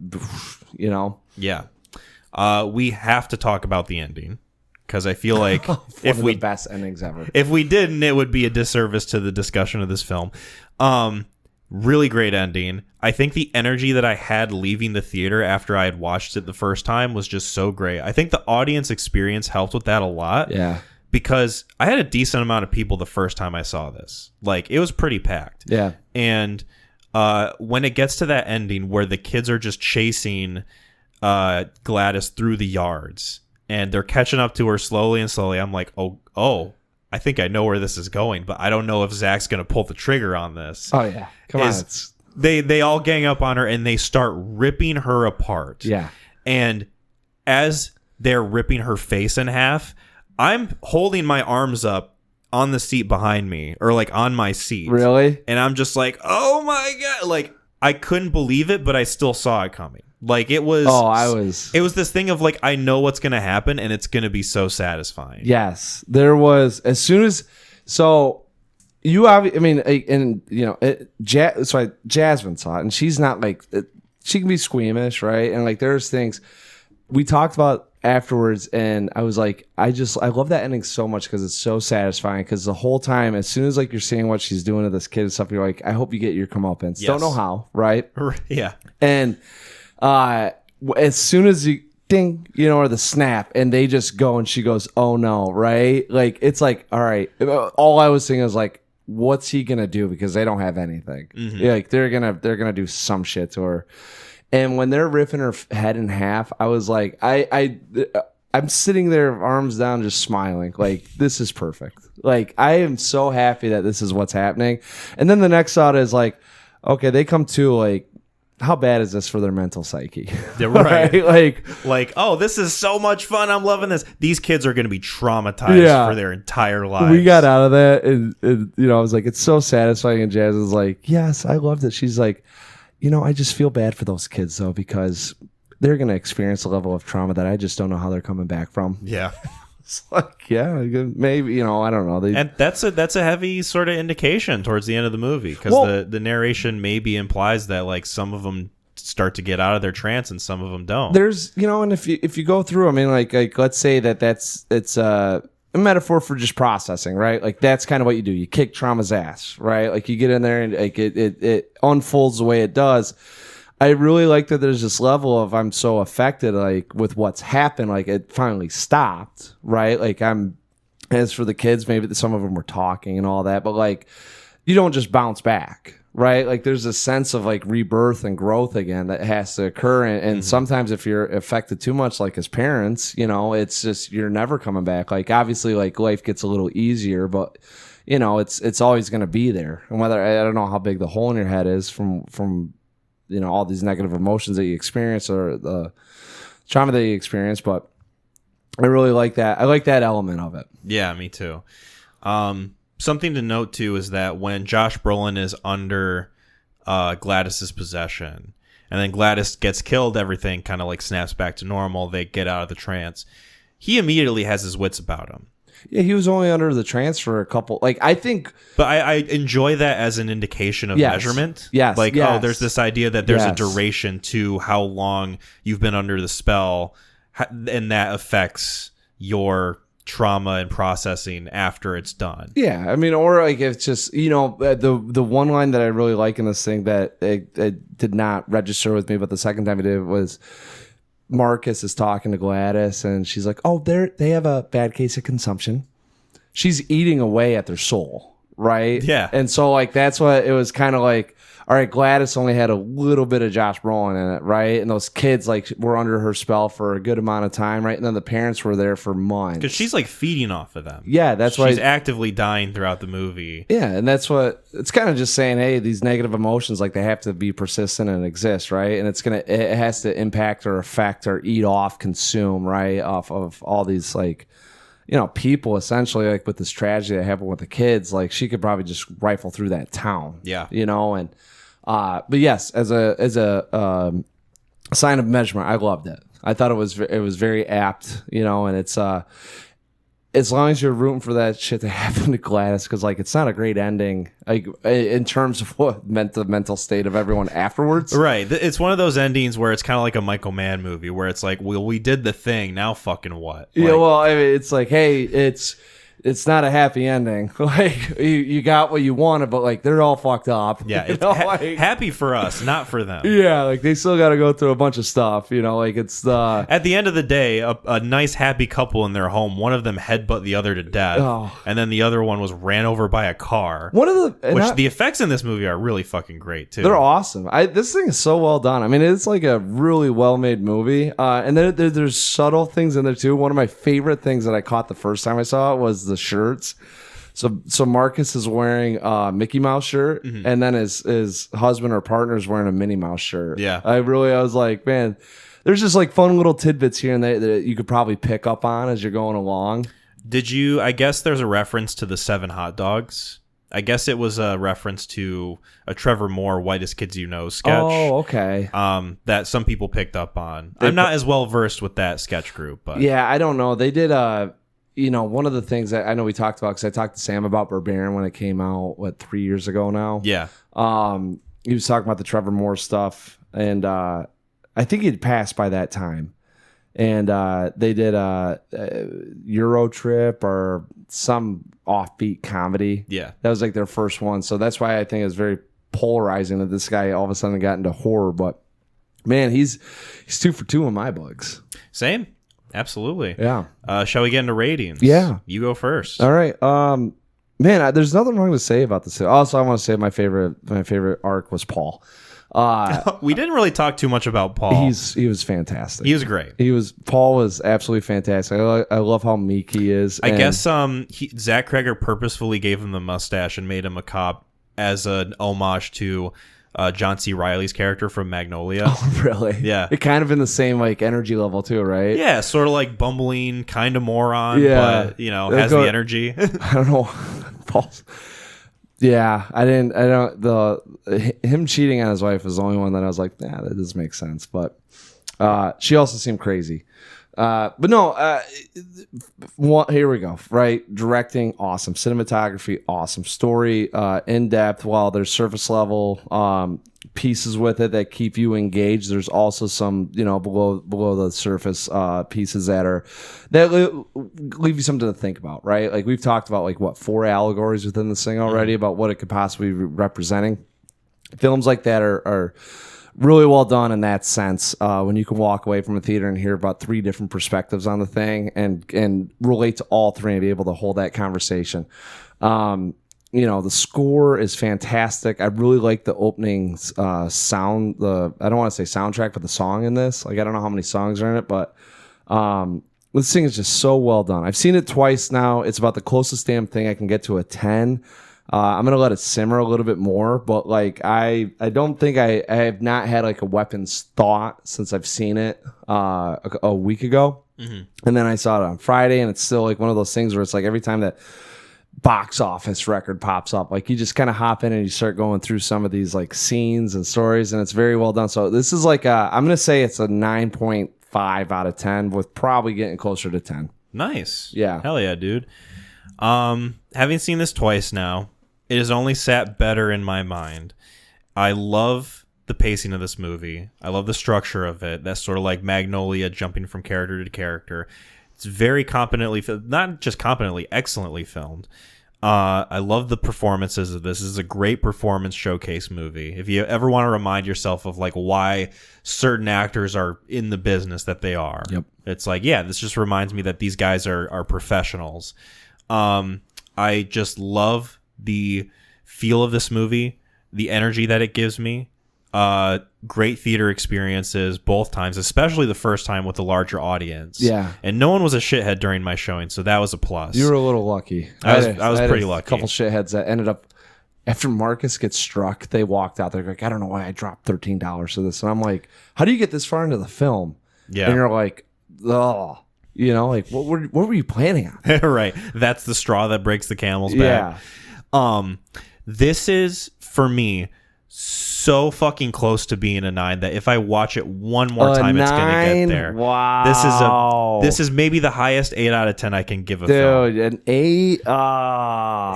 you know. Yeah. We have to talk about the ending because I feel like One of the best endings ever. if we didn't, it would be a disservice to the discussion of this film. Really great ending. I think the energy that I had leaving the theater after I had watched it the first time was just so great. I think the audience experience helped with that a lot. Yeah. Because I had a decent amount of people the first time I saw this. Like, it was pretty packed. Yeah. And when it gets to that ending where the kids are just chasing Gladys through the yards and they're catching up to her slowly and slowly, I'm like, oh, I think I know where this is going, but I don't know if Zach's going to pull the trigger on this. Oh, yeah. Come on. They all gang up on her and they start ripping her apart. Yeah. And as they're ripping her face in half, I'm holding my arms up on the seat behind me or like on my seat. Really? And I'm just like, oh my God. Like, I couldn't believe it, but I still saw it coming. Like, it was. It was this thing of like, I know what's going to happen and it's going to be so satisfying. Yes. There was, as soon as, so you, I mean, and you know, Jasmine saw it and she's not like, she can be squeamish, right? And like, there's things we talked about afterwards and I was like, I love that ending so much because it's so satisfying because the whole time, as soon as like you're seeing what she's doing to this kid and stuff, you're like, I hope you get your comeuppance. Yes. Don't know how, right? Yeah. And as soon as you ding, you know, or the snap and they just go and she goes, oh no, right? Like, it's like, all right. All I was thinking was like, what's he going to do? Because they don't have anything. Yeah, like they're going to do some shit to her. And when they're ripping her head in half, I was like, I'm sitting there, arms down, just smiling. Like, this is perfect. Like, I am so happy that this is what's happening. And then the next thought is like, okay, they come to like, how bad is this for their mental psyche? Yeah, right. Right? Like, oh, this is so much fun. I'm loving this. These kids are going to be traumatized for their entire lives. We got out of that, and you know, I was like, it's so satisfying. And Jazz is like, yes, I loved it. She's like, you know, I just feel bad for those kids though because they're going to experience a level of trauma that I just don't know how they're coming back from. Yeah. It's like, yeah, maybe, you know, I don't know. And that's a heavy sort of indication towards the end of the movie because the narration maybe implies that like some of them start to get out of their trance and some of them don't. There's, you know, and if you go through, I mean, like let's say it's a metaphor for just processing, right? Like that's kind of what you do. You kick trauma's ass, right? Like you get in there and like it unfolds the way it does. I really like that there's this level of I'm so affected like with what's happened, like it finally stopped, right? Like as for the kids, maybe some of them were talking and all that, but like you don't just bounce back, right? Like there's a sense of like rebirth and growth again that has to occur. And sometimes if you're affected too much, like as parents, you know, it's just, you're never coming back. Like obviously like life gets a little easier, but you know, it's always going to be there. And whether, I don't know how big the hole in your head is from, you know, all these negative emotions that you experience or the trauma that you experience, but I really like that. I like that element of it. Yeah, me too. Something to note too is that when Josh Brolin is under Gladys's possession, and then Gladys gets killed, everything kind of like snaps back to normal. They get out of the trance. He immediately has his wits about him. Yeah, he was only under the trance for a couple. Like I think, but I enjoy that as an indication of measurement. Yes, like oh, there's this idea that there's a duration to how long you've been under the spell, and that affects your trauma and processing after it's done. Yeah, I mean, or like it's just, you know, the one line that I really like in this thing that it did not register with me, but the second time it did was Marcus is talking to Gladys and she's like, oh, they have a bad case of consumption. She's eating away at their soul, right? Yeah. And so like that's what it was kind of like, all right, Gladys only had a little bit of Josh Brolin in it, right? And those kids like were under her spell for a good amount of time, right? And then the parents were there for months. Because she's like feeding off of them. Yeah, that's why she's actively dying throughout the movie. Yeah, and that's what it's kind of just saying. Hey, these negative emotions, like they have to be persistent and exist, right? And it has to impact or affect or eat off, consume, right, off of all these like, people essentially, like with this tragedy that happened with the kids. Like she could probably just rifle through that town, yeah, and but yes, as a sign of measurement, I loved it. I thought it was very apt, and it's as long as you're rooting for that shit to happen to Gladys, because like it's not a great ending, like in terms of what meant the mental state of everyone afterwards. Right. It's one of those endings where it's kind of like a Michael Mann movie, where it's like, well, we did the thing, now fucking what? Yeah. Well, I mean, it's like, hey, it's not a happy ending. Like you got what you wanted, but like they're all fucked up. Yeah, it's like, happy for us, not for them. Yeah, like they still got to go through a bunch of stuff. Like it's the at the end of the day, a nice happy couple in their home. One of them headbutt the other to death, and then the other one was ran over by a car. The effects in this movie are really fucking great too. They're awesome. This thing is so well done. I mean, it's like a really well made movie. And then there's subtle things in there too. One of my favorite things that I caught the first time I saw it was the shirts. So Marcus is wearing a Mickey Mouse shirt, and then his husband or partner is wearing a Minnie Mouse shirt. Yeah, I was like, man, there's just like fun little tidbits here and there that you could probably pick up on as you're going along. I guess there's a reference to the 7 hot dogs. I guess it was a reference to a Trevor Moore Whitest Kids You Know sketch. Oh, okay. That some people picked up on. I'm not as well versed with that sketch group, but yeah, I don't know. They did one of the things that I know we talked about, because I talked to Sam about Barbarian when it came out, 3 years ago now? Yeah. He was talking about the Trevor Moore stuff, and I think he'd passed by that time. And they did a Euro Trip or some offbeat comedy. Yeah. That was like their first one. So that's why I think it's very polarizing that this guy all of a sudden got into horror. But, man, he's 2 for 2 in my books. Same. Absolutely. Yeah. Shall we get into ratings? Yeah. You go first. All right. Man, there's nothing wrong to say about this. Also, I want to say my favorite arc was Paul. We didn't really talk too much about Paul. He was fantastic. He was great. Paul was absolutely fantastic. I love how meek he is. I guess Zach Cregger purposefully gave him the mustache and made him a cop as an homage to John C. Reilly's character from Magnolia. Oh, really? Yeah. It kind of in the same like energy level too, right? Yeah, sort of like bumbling, kind of moron, yeah. but has the energy. I don't know. Paul's. Yeah, him cheating on his wife was the only one that I was like, nah, that doesn't make sense. But she also seemed crazy. But no, here we go. Right, directing, awesome. Cinematography, awesome. Story, in depth. While there's surface level pieces with it that keep you engaged, there's also some below the surface pieces that leave you something to think about. Right, like we've talked about 4 allegories within this thing already about what it could possibly be representing. Films like that are really well done in that sense, when you can walk away from a theater and hear about 3 different perspectives on the thing and relate to all 3 and be able to hold that conversation. The score is fantastic. I really like the opening sound. I don't want to say soundtrack, but the song in this. Like, I don't know how many songs are in it, but this thing is just so well done. I've seen it twice now. It's about the closest damn thing I can get to a 10. I'm gonna let it simmer a little bit more, but I don't think I have not had a weapons thought since I've seen it a week ago, and then I saw it on Friday, and it's still one of those things where it's every time that box office record pops up, you just kind of hop in and you start going through some of these scenes and stories, and it's very well done. So this is I'm gonna say it's a 9.5 out of 10, with probably getting closer to 10. Nice. Yeah. Hell yeah, dude. Having seen this twice now, it has only sat better in my mind. I love the pacing of this movie. I love the structure of it. That's sort of like Magnolia, jumping from character to character. It's very competently, not just competently, excellently filmed. I love the performances of this. This is a great performance showcase movie. If you ever want to remind yourself of why certain actors are in the business that they are, yep. It's this just reminds me that these guys are professionals. I just love the feel of this movie. the energy that it gives me. Great theater experiences both times, especially the first time with a larger audience. Yeah. And no one was a shithead during my showing, so that was a plus. You were a little lucky. I was pretty lucky. A couple shitheads that ended up, after Marcus gets struck, they walked out. They're like, I don't know why I dropped $13 for this. And I'm like, how do you get this far into the film? Yeah. And you're like, oh, you know, like what were you planning on? Right. That's the straw that breaks the camel's back. Yeah. This is, for me, so fucking close to being a 9 that if I watch it one more time, it's gonna get there. Wow. This is maybe the highest 8 out of 10 I can give a Dude, film. an 8.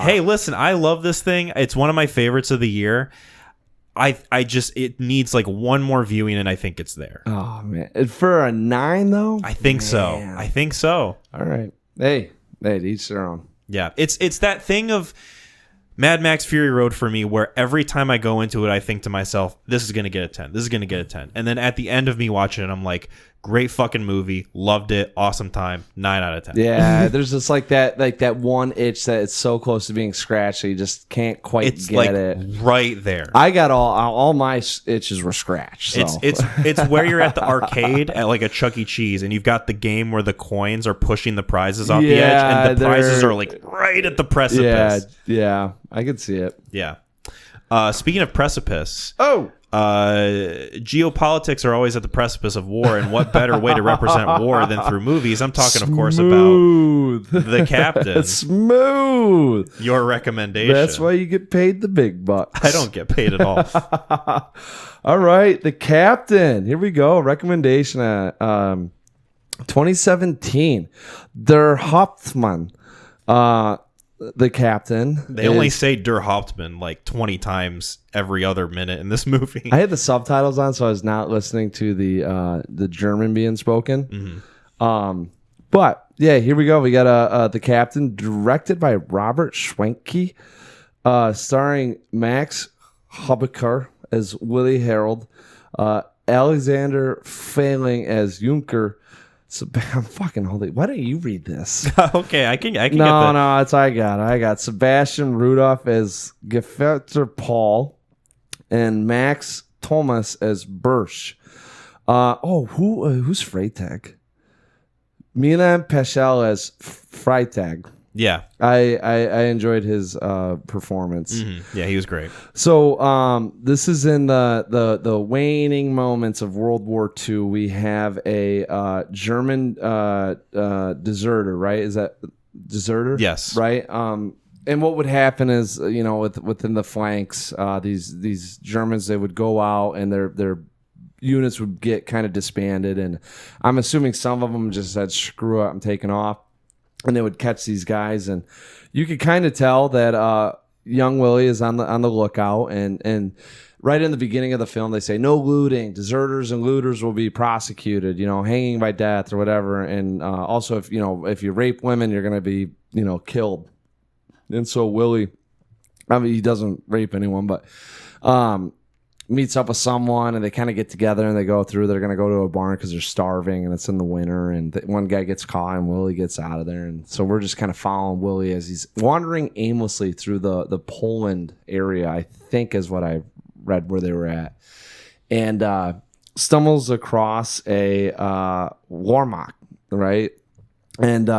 Hey, listen, I love this thing. It's one of my favorites of the year. I just, it needs like one more viewing and I think it's there. Oh man. For a 9 though? I think so. I think so. All right. Hey, each their own. Yeah. It's that thing of Mad Max Fury Road for me, where every time I go into it, I think to myself, this is going to get a 10. This is going to get a 10. And then at the end of me watching it, I'm like, great fucking movie. Loved it. Awesome time. 9 out of 10. Yeah, there's just like that one itch that it's so close to being scratched that you just can't quite It's get like it. right there. I got all my itches were scratched. So. It's where you're at the arcade at like a Chuck E. Cheese, and you've got the game where the coins are pushing the prizes off the edge, and the prizes are like right at the precipice. Yeah, I could see it. Yeah. Speaking of precipice, geopolitics are always at the precipice of war, and what better way to represent war than through movies? I'm talking, of course, about The Captain. Smooth. Your recommendation. That's why you get paid the big bucks. I don't get paid at all. All right, The Captain. Here we go. Recommendation. 2017. Der Hauptmann. The Captain. They only say Der Hauptmann like 20 times every other minute in this movie. I had the subtitles on, so I was not listening to the German being spoken. Mm-hmm. But yeah, here we go. We got The Captain, directed by Robert Schwenke, starring Max Hubacker as Willie Harold, Alexander Failing as Junker. So I'm fucking holding. Why don't you read this? Okay, I can get that. No, it's I got Sebastian Rudolph as Gefechter Paul and Max Thomas as Birsch. Who's Freytag? Milan Peschel as Freytag. Yeah, I enjoyed his performance. Mm-hmm. Yeah, he was great. So this is in the waning moments of World War II. We have a German deserter, right? Is that deserter? Yes. Right. And what would happen is, within the flanks, these Germans, they would go out and their units would get kind of disbanded, and I'm assuming some of them just said, "Screw it, I'm taking off." And they would catch these guys, and you could kind of tell that young Willie is on the lookout. And right in the beginning of the film, they say no looting. Deserters and looters will be prosecuted, hanging by death or whatever. And also, if you rape women, you're going to be killed. And so Willie, I mean, he doesn't rape anyone, but meets up with someone, and they kind of get together and they go through. They're going to go to a barn because they're starving and it's in the winter, and one guy gets caught and Willie gets out of there. And so we're just kind of following Willie as he's wandering aimlessly through the Poland area, I think is what I read where they were at, and stumbles across a Wehrmacht, right? And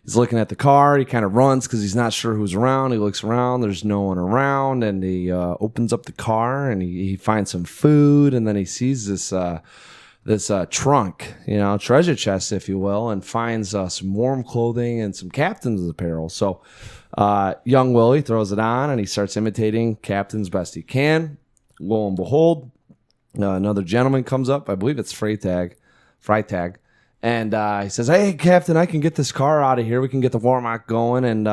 he's looking at the car. He kind of runs because he's not sure who's around. He looks around. There's no one around. And he opens up the car and he finds some food. And then he sees this trunk, treasure chest, if you will, and finds some warm clothing and some captain's apparel. So young Willie throws it on and he starts imitating captain's best he can. Lo and behold, another gentleman comes up. I believe it's Freytag. And he says, "Hey, Captain, I can get this car out of here. We can get the Wehrmacht going, and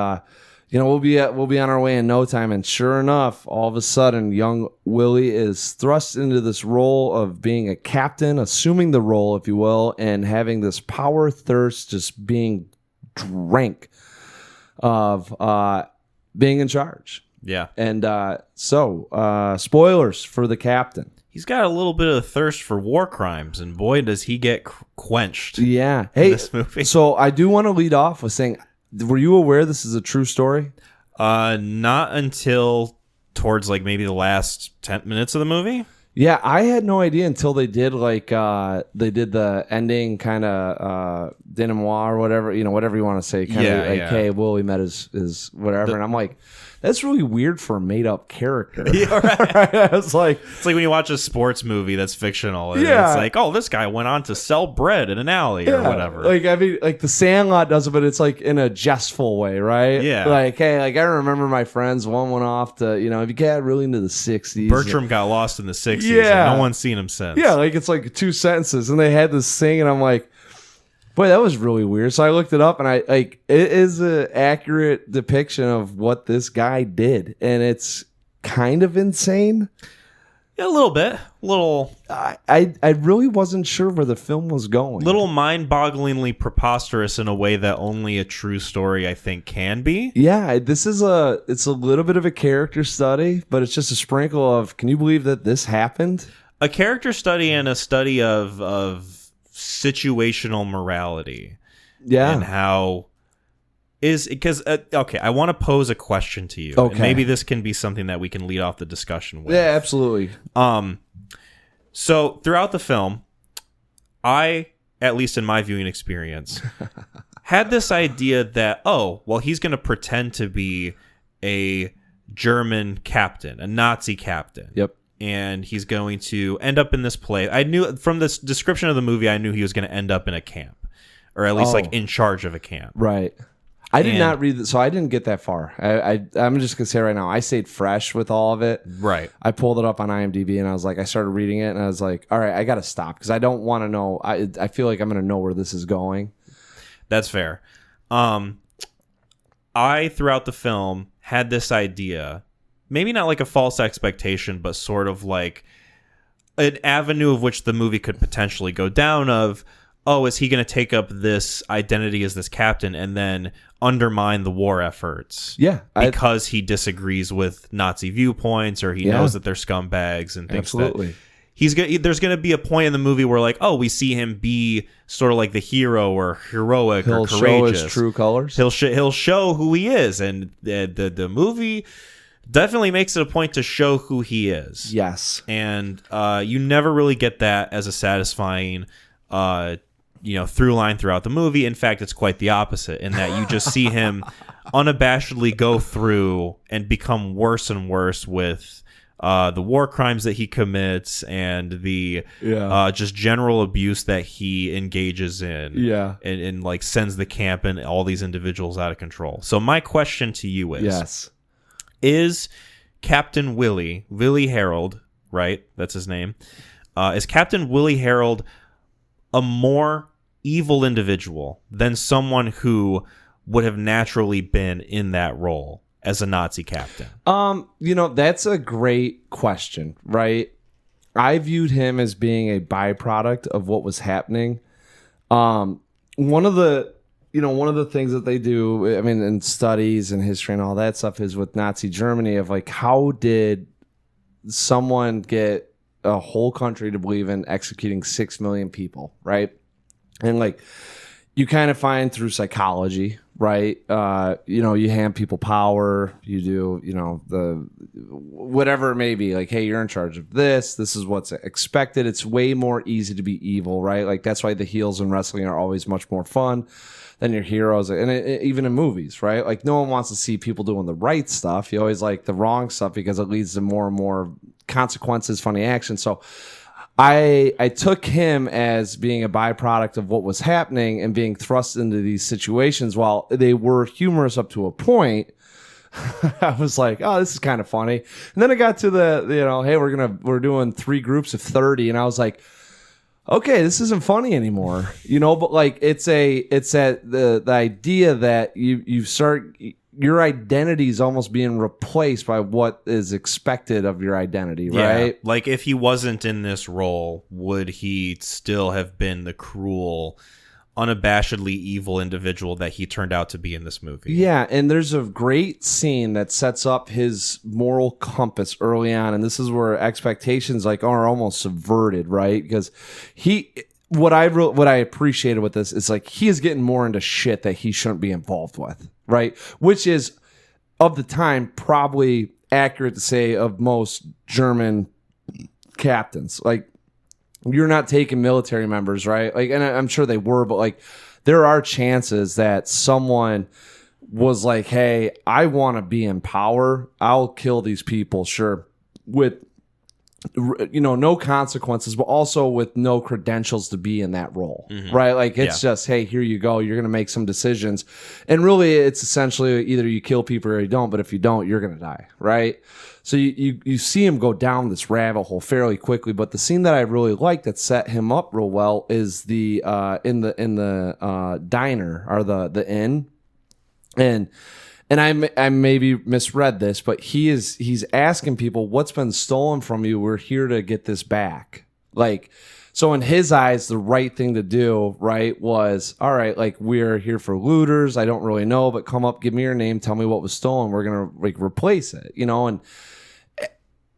we'll be on our way in no time." And sure enough, all of a sudden, young Willie is thrust into this role of being a captain, assuming the role, if you will, and having this power thirst, just being drank of being in charge. Yeah. And so spoilers for the captain. He's got a little bit of thirst for war crimes, and boy, does he get quenched. Yeah. In this movie. So I do want to lead off with saying, were you aware this is a true story? Not until towards like maybe the last 10 minutes of the movie. Yeah, I had no idea until they did the ending kind of denouement or whatever, whatever you want to say. Kind of hey, Willie met his whatever. And I'm like, that's really weird for a made up character. Yeah, right. It's like when you watch a sports movie that's fictional. And it's like, oh, this guy went on to sell bread in an alley or whatever. Like, I mean, like The Sandlot does it, but it's like in a jestful way, right? Yeah. Like, hey, like I remember my friends, one went off to, if you get really into the 60s. Bertram got lost in the 60s. Yeah. And no one's seen him since. Yeah, like it's like 2 sentences, and they had this thing, and I'm like, boy, that was really weird. So I looked it up, and it is an accurate depiction of what this guy did, and it's kind of insane. Yeah, a little bit. I really wasn't sure where the film was going. Little mind-bogglingly preposterous in a way that only a true story, I think, can be. Yeah, it's a little bit of a character study, but it's just a sprinkle of, can you believe that this happened? A character study and a study of situational morality. Yeah. And how is because okay, I want to pose a question to you. Okay. And maybe this can be something that we can lead off the discussion with. Yeah, absolutely. So throughout the film, I, at least in my viewing experience, had this idea that, oh, well, he's going to pretend to be a German captain, a Nazi captain. Yep. And he's going to end up in this place. I knew from this description of the movie, I knew he was going to end up in a camp, or at least like in charge of a camp. Right. I did not read it, so I didn't get that far. I'm just going to say right now, I stayed fresh with all of it. Right. I pulled it up on IMDb, and I was like, I started reading it, and I was like, all right, I got to stop, because I don't want to know. I feel like I'm going to know where this is going. That's fair. I, throughout the film, had this idea, maybe not like a false expectation, but sort of like an avenue of which the movie could potentially go down of, oh, is he going to take up this identity as this captain and then undermine the war efforts? Yeah. Because he disagrees with Nazi viewpoints, or he knows that they're scumbags and things. Absolutely. There's going to be a point in the movie where, like, oh, we see him be sort of like the hero or heroic or courageous. He'll show his true colors. He'll show who he is, and the movie definitely makes it a point to show who he is. Yes. And you never really get that as a satisfying through line throughout the movie. In fact, it's quite the opposite, in that you just see him unabashedly go through and become worse and worse with the war crimes that he commits and the just general abuse that he engages in. Yeah. And like sends the camp and all these individuals out of control. So my question to you is Captain Willie Harold, right? That's his name. Is Captain Willie Harold a more evil individual than someone who would have naturally been in that role as a Nazi captain? That's a great question, right? I viewed him as being a byproduct of what was happening. One of the things that they do, I mean, in studies and history and all that stuff, is with Nazi Germany, of like, how did someone get a whole country to believe in executing 6 million people, right? And like, you kind of find through psychology, right? You hand people power, you do, the whatever it may be, like, hey, you're in charge of this is what's expected. It's way more easy to be evil, right? Like, that's why the heels in wrestling are always much more fun than your heroes. And even in movies, right? Like, no one wants to see people doing the right stuff. You always like the wrong stuff because it leads to more and more consequences, funny action. So I took him as being a byproduct of what was happening and being thrust into these situations. While they were humorous up to a point, I was like, oh, this is kind of funny. And then it got to the, hey, we're doing 3 groups of 30. And I was like, okay, this isn't funny anymore, but like, it's the idea that you start, your identity is almost being replaced by what is expected of your identity, right? Yeah. Like, if he wasn't in this role, would he still have been the cruel, unabashedly evil individual that he turned out to be in this movie? Yeah, and there's a great scene that sets up his moral compass early on, and this is where expectations are almost subverted, right? Because what I appreciated with this is, like, he is getting more into shit that he shouldn't be involved with, right? Which is, of the time, probably accurate to say of most German captains. Like, you're not taking military members, right? Like, and I'm sure they were, but like, there are chances that someone was like, hey, I want to be in power. I'll kill these people, sure, with, you know, no consequences, but also with no credentials to be in that role, right? Like, it's just, hey, here you go. You're going to make some decisions. And really, it's essentially either you kill people or you don't, but if you don't, you're going to die, right? So you see him go down this rabbit hole fairly quickly. But the scene that I really like that set him up real well is the in the diner or the inn. And I maybe misread this, but he's asking people, what's been stolen from you? We're here to get this back. Like, so in his eyes, the right thing to do, right, was, all right, like, we're here for looters. I don't really know, but come up, give me your name, tell me what was stolen. We're going to like replace it, you know? And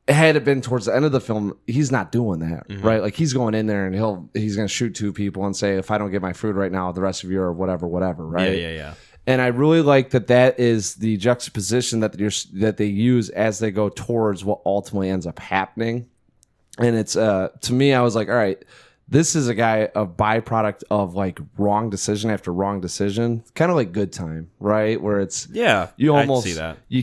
had it been towards the end of the film, he's not doing that, right? Like, he's going in there and he's going to shoot two people and say, if I don't get my food right now, the rest of you are whatever, right? Yeah. And I really like that is the juxtaposition that they use as they go towards what ultimately ends up happening. And it's to me, I was like, all right, this is a guy, a byproduct of like wrong decision after wrong decision, kind of like Good Time, right? Where it's you almost I see that. you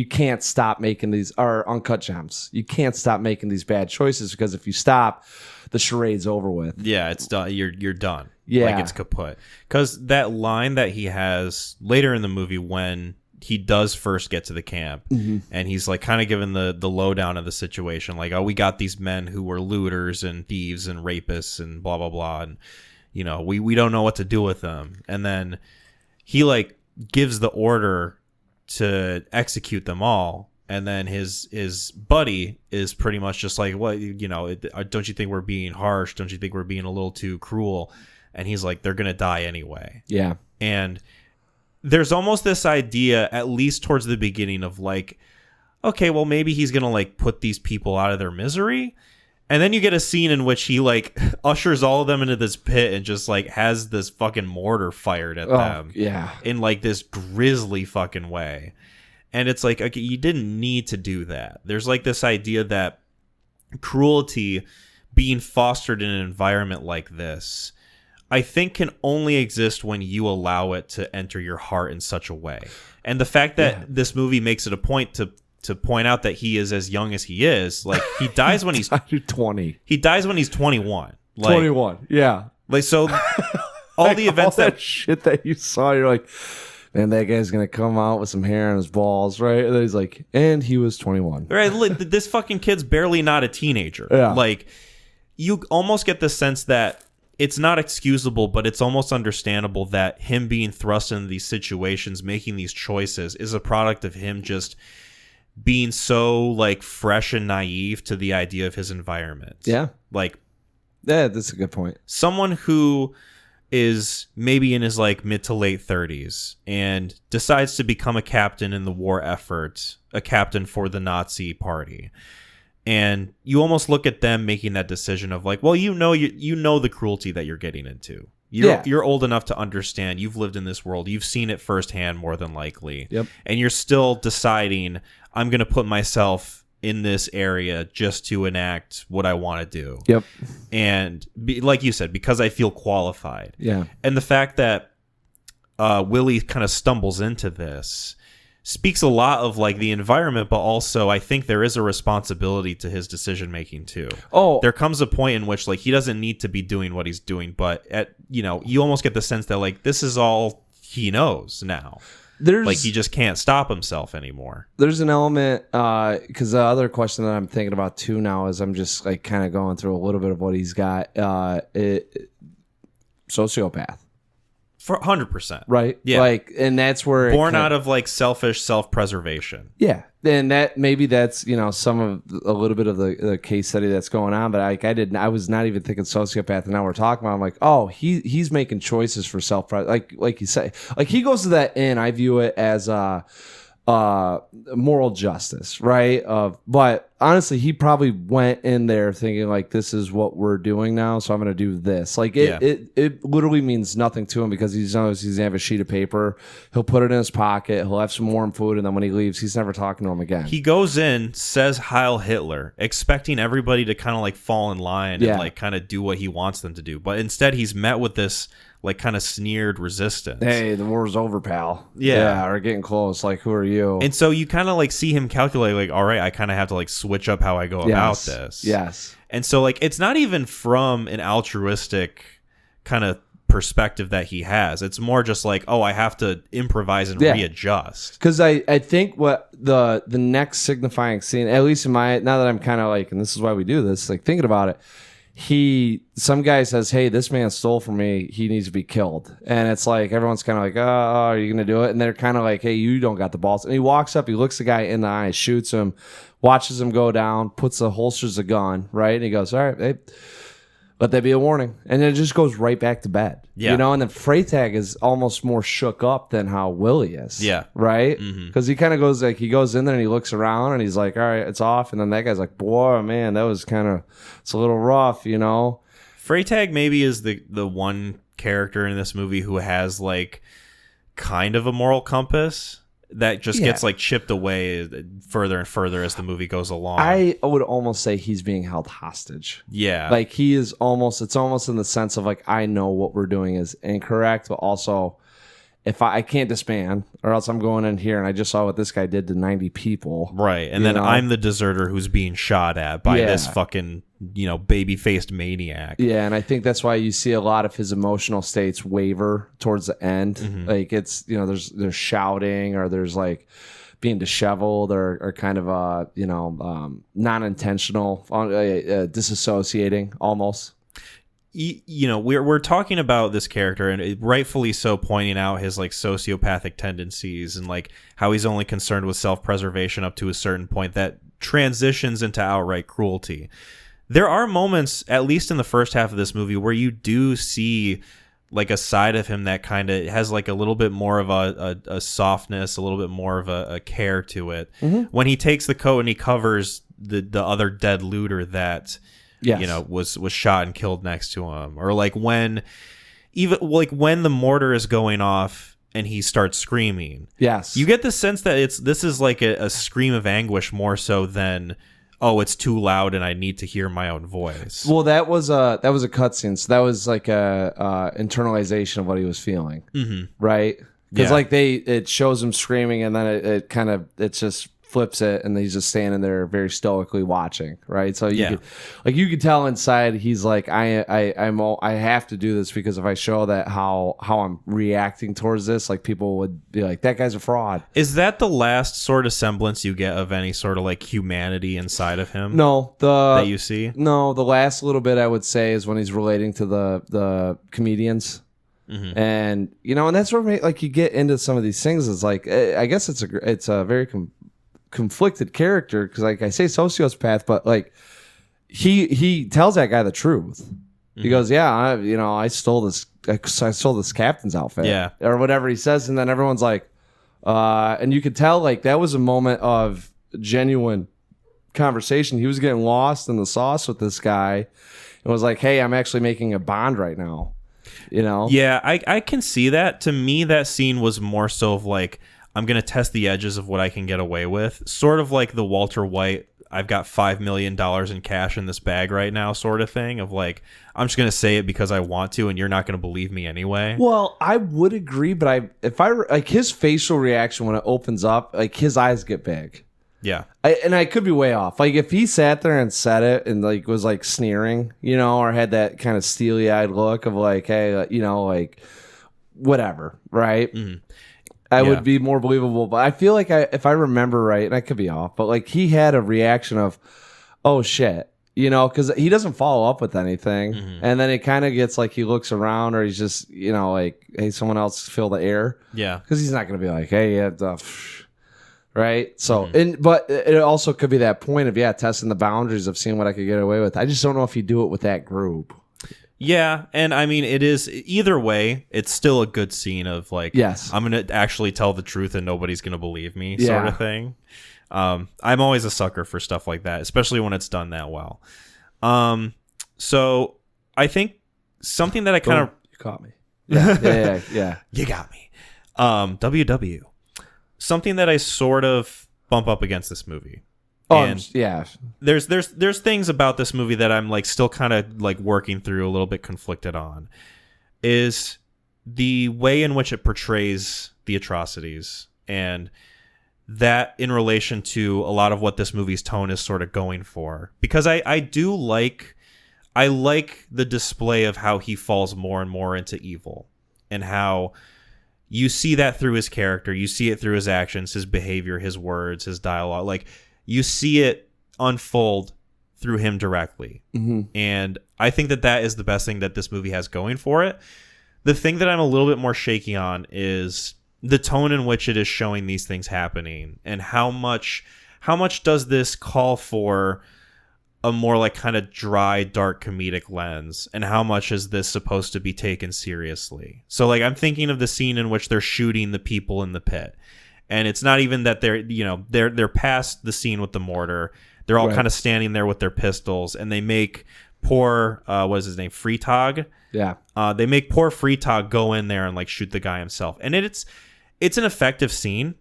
can't stop making these, or Uncut Gems. You can't stop making these bad choices, because if you stop, the charade's over with. Yeah, it's done. You're done. Yeah. Like, it's kaput. Because that line that he has later in the movie when he does first get to the camp and he's like kind of given the lowdown of the situation, like, oh, we got these men who were looters and thieves and rapists and blah, blah, blah. And, you know, we don't know what to do with them. And then he like gives the order to execute them all. And then his buddy is pretty much just like, well, you know, don't you think we're being harsh? Don't you think we're being a little too cruel? And he's like, they're going to die anyway. Yeah. And there's almost this idea, at least towards the beginning, of like, okay, well, maybe he's going to like put these people out of their misery. And then you get a scene in which he like ushers all of them into this pit and just like has this fucking mortar fired at them. Yeah. In like this grisly fucking way. And it's like, okay, you didn't need to do that. There's like this idea that cruelty being fostered in an environment like this, I think, can only exist when you allow it to enter your heart in such a way. And the fact that this movie makes it a point to point out that he is as young as he is, like, he dies when he's 20. He dies when he's 21. Like, 21. Yeah. Like, so all like, the events all that shit that you saw, you're like, man, that guy's gonna come out with some hair on his balls, right? And then he's like, and he was 21. Right, this fucking kid's barely not a teenager. Yeah. Like, you almost get the sense that it's not excusable, but it's almost understandable that him being thrust into these situations, making these choices, is a product of him just being so like fresh and naive to the idea of his environment. Yeah. Like, yeah, that's a good point. Someone who is maybe in his like mid to late 30s and decides to become a captain in the war effort, a captain for the Nazi party. And you almost look at them making that decision of like, well, you know the cruelty that you're getting into. You're old enough to understand. You've lived in this world. You've seen it firsthand more than likely. Yep. And you're still deciding, I'm going to put myself in this area just to enact what I want to do. Yep. And like you said, because I feel qualified. Yeah. And the fact that Willie kind of stumbles into this speaks a lot of like the environment, but also I think there is a responsibility to his decision making too. Oh, there comes a point in which like he doesn't need to be doing what he's doing, but you almost get the sense that like this is all he knows now. Like he just can't stop himself anymore. There's an element, because the other question that I'm thinking about too now is I'm just like kind of going through a little bit of what he's got. Sociopath. For 100%. Right? Yeah. Like, and that's where born out of like selfish self-preservation. Yeah. And that's some of a little bit of the case study that's going on, but I was not even thinking sociopath, and now we're talking about, I'm like, oh, he's making choices for self-preservation. Like you say, like he goes to that inn, I view it as moral justice, right? But honestly, he probably went in there thinking like, this is what we're doing now, so I'm going to do this. Like it literally means nothing to him because he knows he's going to have a sheet of paper. He'll put it in his pocket. He'll have some warm food, and then when he leaves, he's never talking to him again. He goes in, says Heil Hitler, expecting everybody to kind of like fall in line and like kind of do what he wants them to do. But instead, he's met with this like kind of sneered resistance. Hey, the war's over, pal. Yeah, we're getting close. Like, who are you? And so you kind of like see him calculate like, all right, I kind of have to like switch up how I go about this. Yes. And so like it's not even from an altruistic kind of perspective that he has. It's more just like, oh, I have to improvise and readjust. Because I think what the next signifying scene, at least in my, now that I'm kind of like, and this is why we do this, like thinking about it, some guy says, hey, this man stole from me, he needs to be killed. And it's like everyone's kind of like, oh, are you gonna do it? And they're kind of like, hey, you don't got the balls. And he walks up, he looks the guy in the eye, shoots him, watches him go down, puts the holsters a gun, right? And he goes, all right, hey, let that be a warning. And then it just goes right back to bed. Yeah. You know, and then Freytag is almost more shook up than how Willie is. Yeah. Right? Because he kind of goes like, he goes in there and he looks around and he's like, all right, it's off. And then that guy's like, boy, man, that was kind of, it's a little rough, you know? Freytag maybe is the one character in this movie who has like kind of a moral compass that just gets like chipped away further and further as the movie goes along. I would almost say he's being held hostage. Yeah. Like he is almost, it's almost in the sense of like, I know what we're doing is incorrect, but also if I can't disband or else I'm going in here and I just saw what this guy did to 90 people. Right. And then I'm the deserter who's being shot at by this fucking, baby-faced maniac. Yeah, and I think that's why you see a lot of his emotional states waver towards the end. Like it's, there's shouting or there's like being disheveled or kind of non-intentional, disassociating almost. We're talking about this character and rightfully so pointing out his like sociopathic tendencies and like how he's only concerned with self-preservation up to a certain point that transitions into outright cruelty. There are moments, at least in the first half of this movie, where you do see like a side of him that kind of has like a little bit more of a softness, a little bit more of a care to it. When he takes the coat and he covers the other dead looter that was shot and killed next to him, or like when the mortar is going off and he starts screaming. Yes, you get the sense that this is like a scream of anguish more so than, oh, it's too loud and I need to hear my own voice. Well, that was a cutscene, so that was like a internalization of what he was feeling, right? Because it shows him screaming and then it just flips it and he's just standing there very stoically watching, right? So you could tell inside he's like, I have to do this because if I show that how I'm reacting towards this, like people would be like, that guy's a fraud. Is that the last sort of semblance you get of any sort of like humanity inside of him? No, that you see. No, the last little bit I would say is when he's relating to the comedians. And and that's where like you get into some of these things. It's like I guess it's a very conflicted character because like I say sociopath, but like he tells that guy the truth. He goes, yeah, I stole this captain's outfit, or whatever he says, and then everyone's like, and you could tell like that was a moment of genuine conversation. He was getting lost in the sauce with this guy and was like, hey, I'm actually making a bond right now. Yeah, I can see that. To me, that scene was more so of like, I'm going to test the edges of what I can get away with. Sort of like the Walter White, I've got $5 million in cash in this bag right now sort of thing of like, I'm just going to say it because I want to and you're not going to believe me anyway. Well, I would agree, but if I like his facial reaction when it opens up, like his eyes get big. Yeah. I could be way off. Like if he sat there and said it and like was like sneering, or had that kind of steely-eyed look of like, hey, like whatever, right? I would be more believable. But I feel like if I remember right, and I could be off, but like he had a reaction of, oh shit, because he doesn't follow up with anything. And then it kind of gets like he looks around or he's just, like, hey, someone else fill the air. Yeah. Because he's not going to be like, hey, right? So, but it also could be that point of, testing the boundaries of seeing what I could get away with. I just don't know if you do it with that group. Yeah, and I mean, it is either way. It's still a good scene of like, yes, I'm gonna actually tell the truth and nobody's gonna believe me, sort of thing. I'm always a sucker for stuff like that, especially when it's done that well. So I think something that I kind of... You caught me. Yeah. You got me. WW. Something that I sort of bump up against this movie. Yeah. There's things about this movie that I'm like still kind of like working through, a little bit conflicted on, is the way in which it portrays the atrocities, and that in relation to a lot of what this movie's tone is sort of going for. Because I like the display of how he falls more and more into evil, and how you see that through his character, you see it through his actions, his behavior, his words, his dialogue. Like, you see it unfold through him directly. Mm-hmm. And I think that is the best thing that this movie has going for it. The thing that I'm a little bit more shaky on is the tone in which it is showing these things happening, and how much does this call for a more like kind of dry, dark comedic lens, and how much is this supposed to be taken seriously? So like, I'm thinking of the scene in which they're shooting the people in the pit, and it's not even that they're past the scene with the mortar. They're all kind of standing there with their pistols, and they make poor what is his name, Freetag? Yeah. They make poor Freetag go in there and like shoot the guy himself, and it's an effective scene.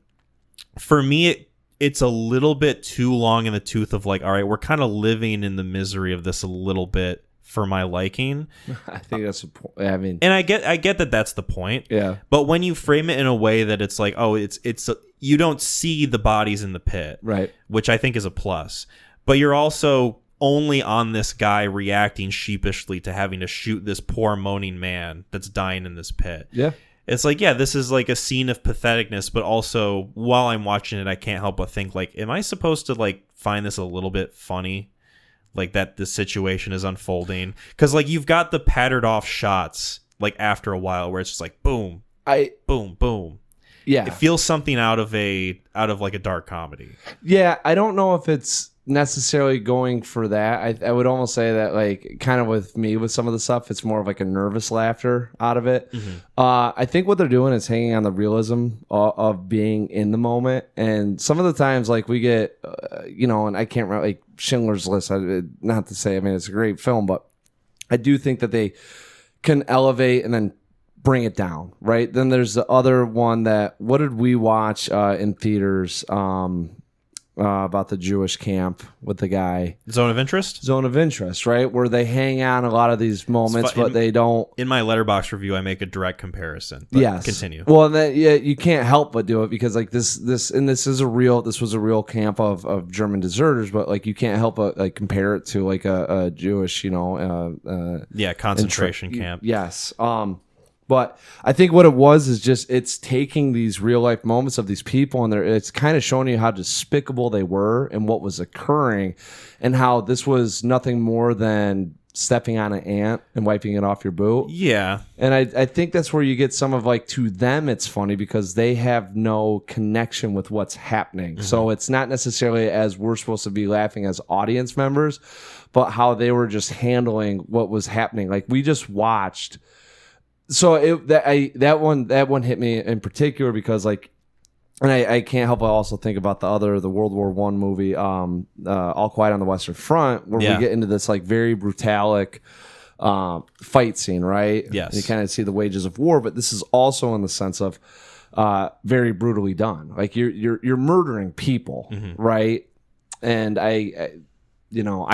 For me, it's a little bit too long in the tooth of like, all right, we're kind of living in the misery of this a little bit for my liking. I think that's the point. I mean, and I get that that's the point. Yeah. But when you frame it in a way that it's like, oh, it's you don't see the bodies in the pit, right? Which I think is a plus. But you're also only on this guy reacting sheepishly to having to shoot this poor moaning man that's dying in this pit. Yeah. It's like, yeah, this is like a scene of patheticness, but also while I'm watching it, I can't help but think like, am I supposed to like find this a little bit funny? Like that the situation is unfolding? Because like you've got the pattered off shots like after a while where it's just like boom, boom, boom. Yeah. It feels something out of like a dark comedy. Yeah, I don't know if it's necessarily going for that. I would almost say that like kind of with me with some of the stuff, it's more of like a nervous laughter out of it. Mm-hmm. I think what they're doing is hanging on the realism of being in the moment, and some of the times like we get and I can't remember like Schindler's List, not to say, I mean, it's a great film, but I do think that they can elevate and then bring it down, right? Then there's the other one that, what did we watch in theaters about the Jewish camp with the guy? Zone of Interest, right? Where they hang on a lot of these moments, but they don't. In my Letterboxd review, I make a direct comparison. But yes. Continue. Well, you can't help but do it because like this was a real camp of German deserters, but like you can't help but like compare it to like a Jewish, concentration camp. Yes. But I think what it was is just it's taking these real life moments of these people, and it's kind of showing you how despicable they were and what was occurring, and how this was nothing more than stepping on an ant and wiping it off your boot. Yeah. And I think that's where you get some of like, to them it's funny because they have no connection with what's happening. Mm-hmm. So it's not necessarily as we're supposed to be laughing as audience members, but how they were just handling what was happening. Like we just watched. So that one hit me in particular because like, and I can't help but also think about the World War I movie, All Quiet on the Western Front, where we get into this like very brutalic fight scene, right? Yes. And you kind of see the wages of war, but this is also in the sense of very brutally done. Like you're murdering people, mm-hmm. right? And I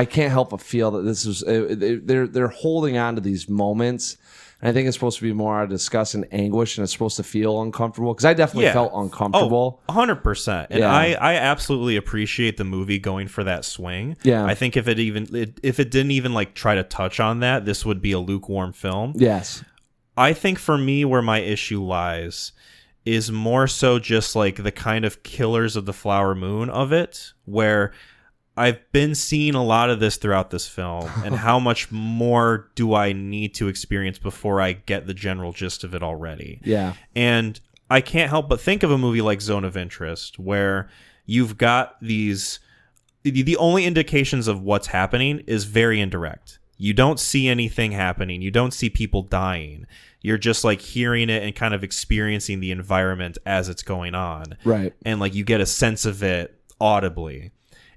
can't help but feel that this is they're holding on to these moments. And I think it's supposed to be more out of disgust and anguish, and it's supposed to feel uncomfortable because I definitely felt uncomfortable. 100%. And I absolutely appreciate the movie going for that swing. Yeah. I think if it didn't even like try to touch on that, this would be a lukewarm film. Yes. I think for me, where my issue lies is more so just like the kind of Killers of the Flower Moon of it, where I've been seeing a lot of this throughout this film, and how much more do I need to experience before I get the general gist of it already? Yeah. And I can't help but think of a movie like Zone of Interest, where you've got these... The only indications of what's happening is very indirect. You don't see anything happening. You don't see people dying. You're just like hearing it and kind of experiencing the environment as it's going on. Right. And like you get a sense of it audibly.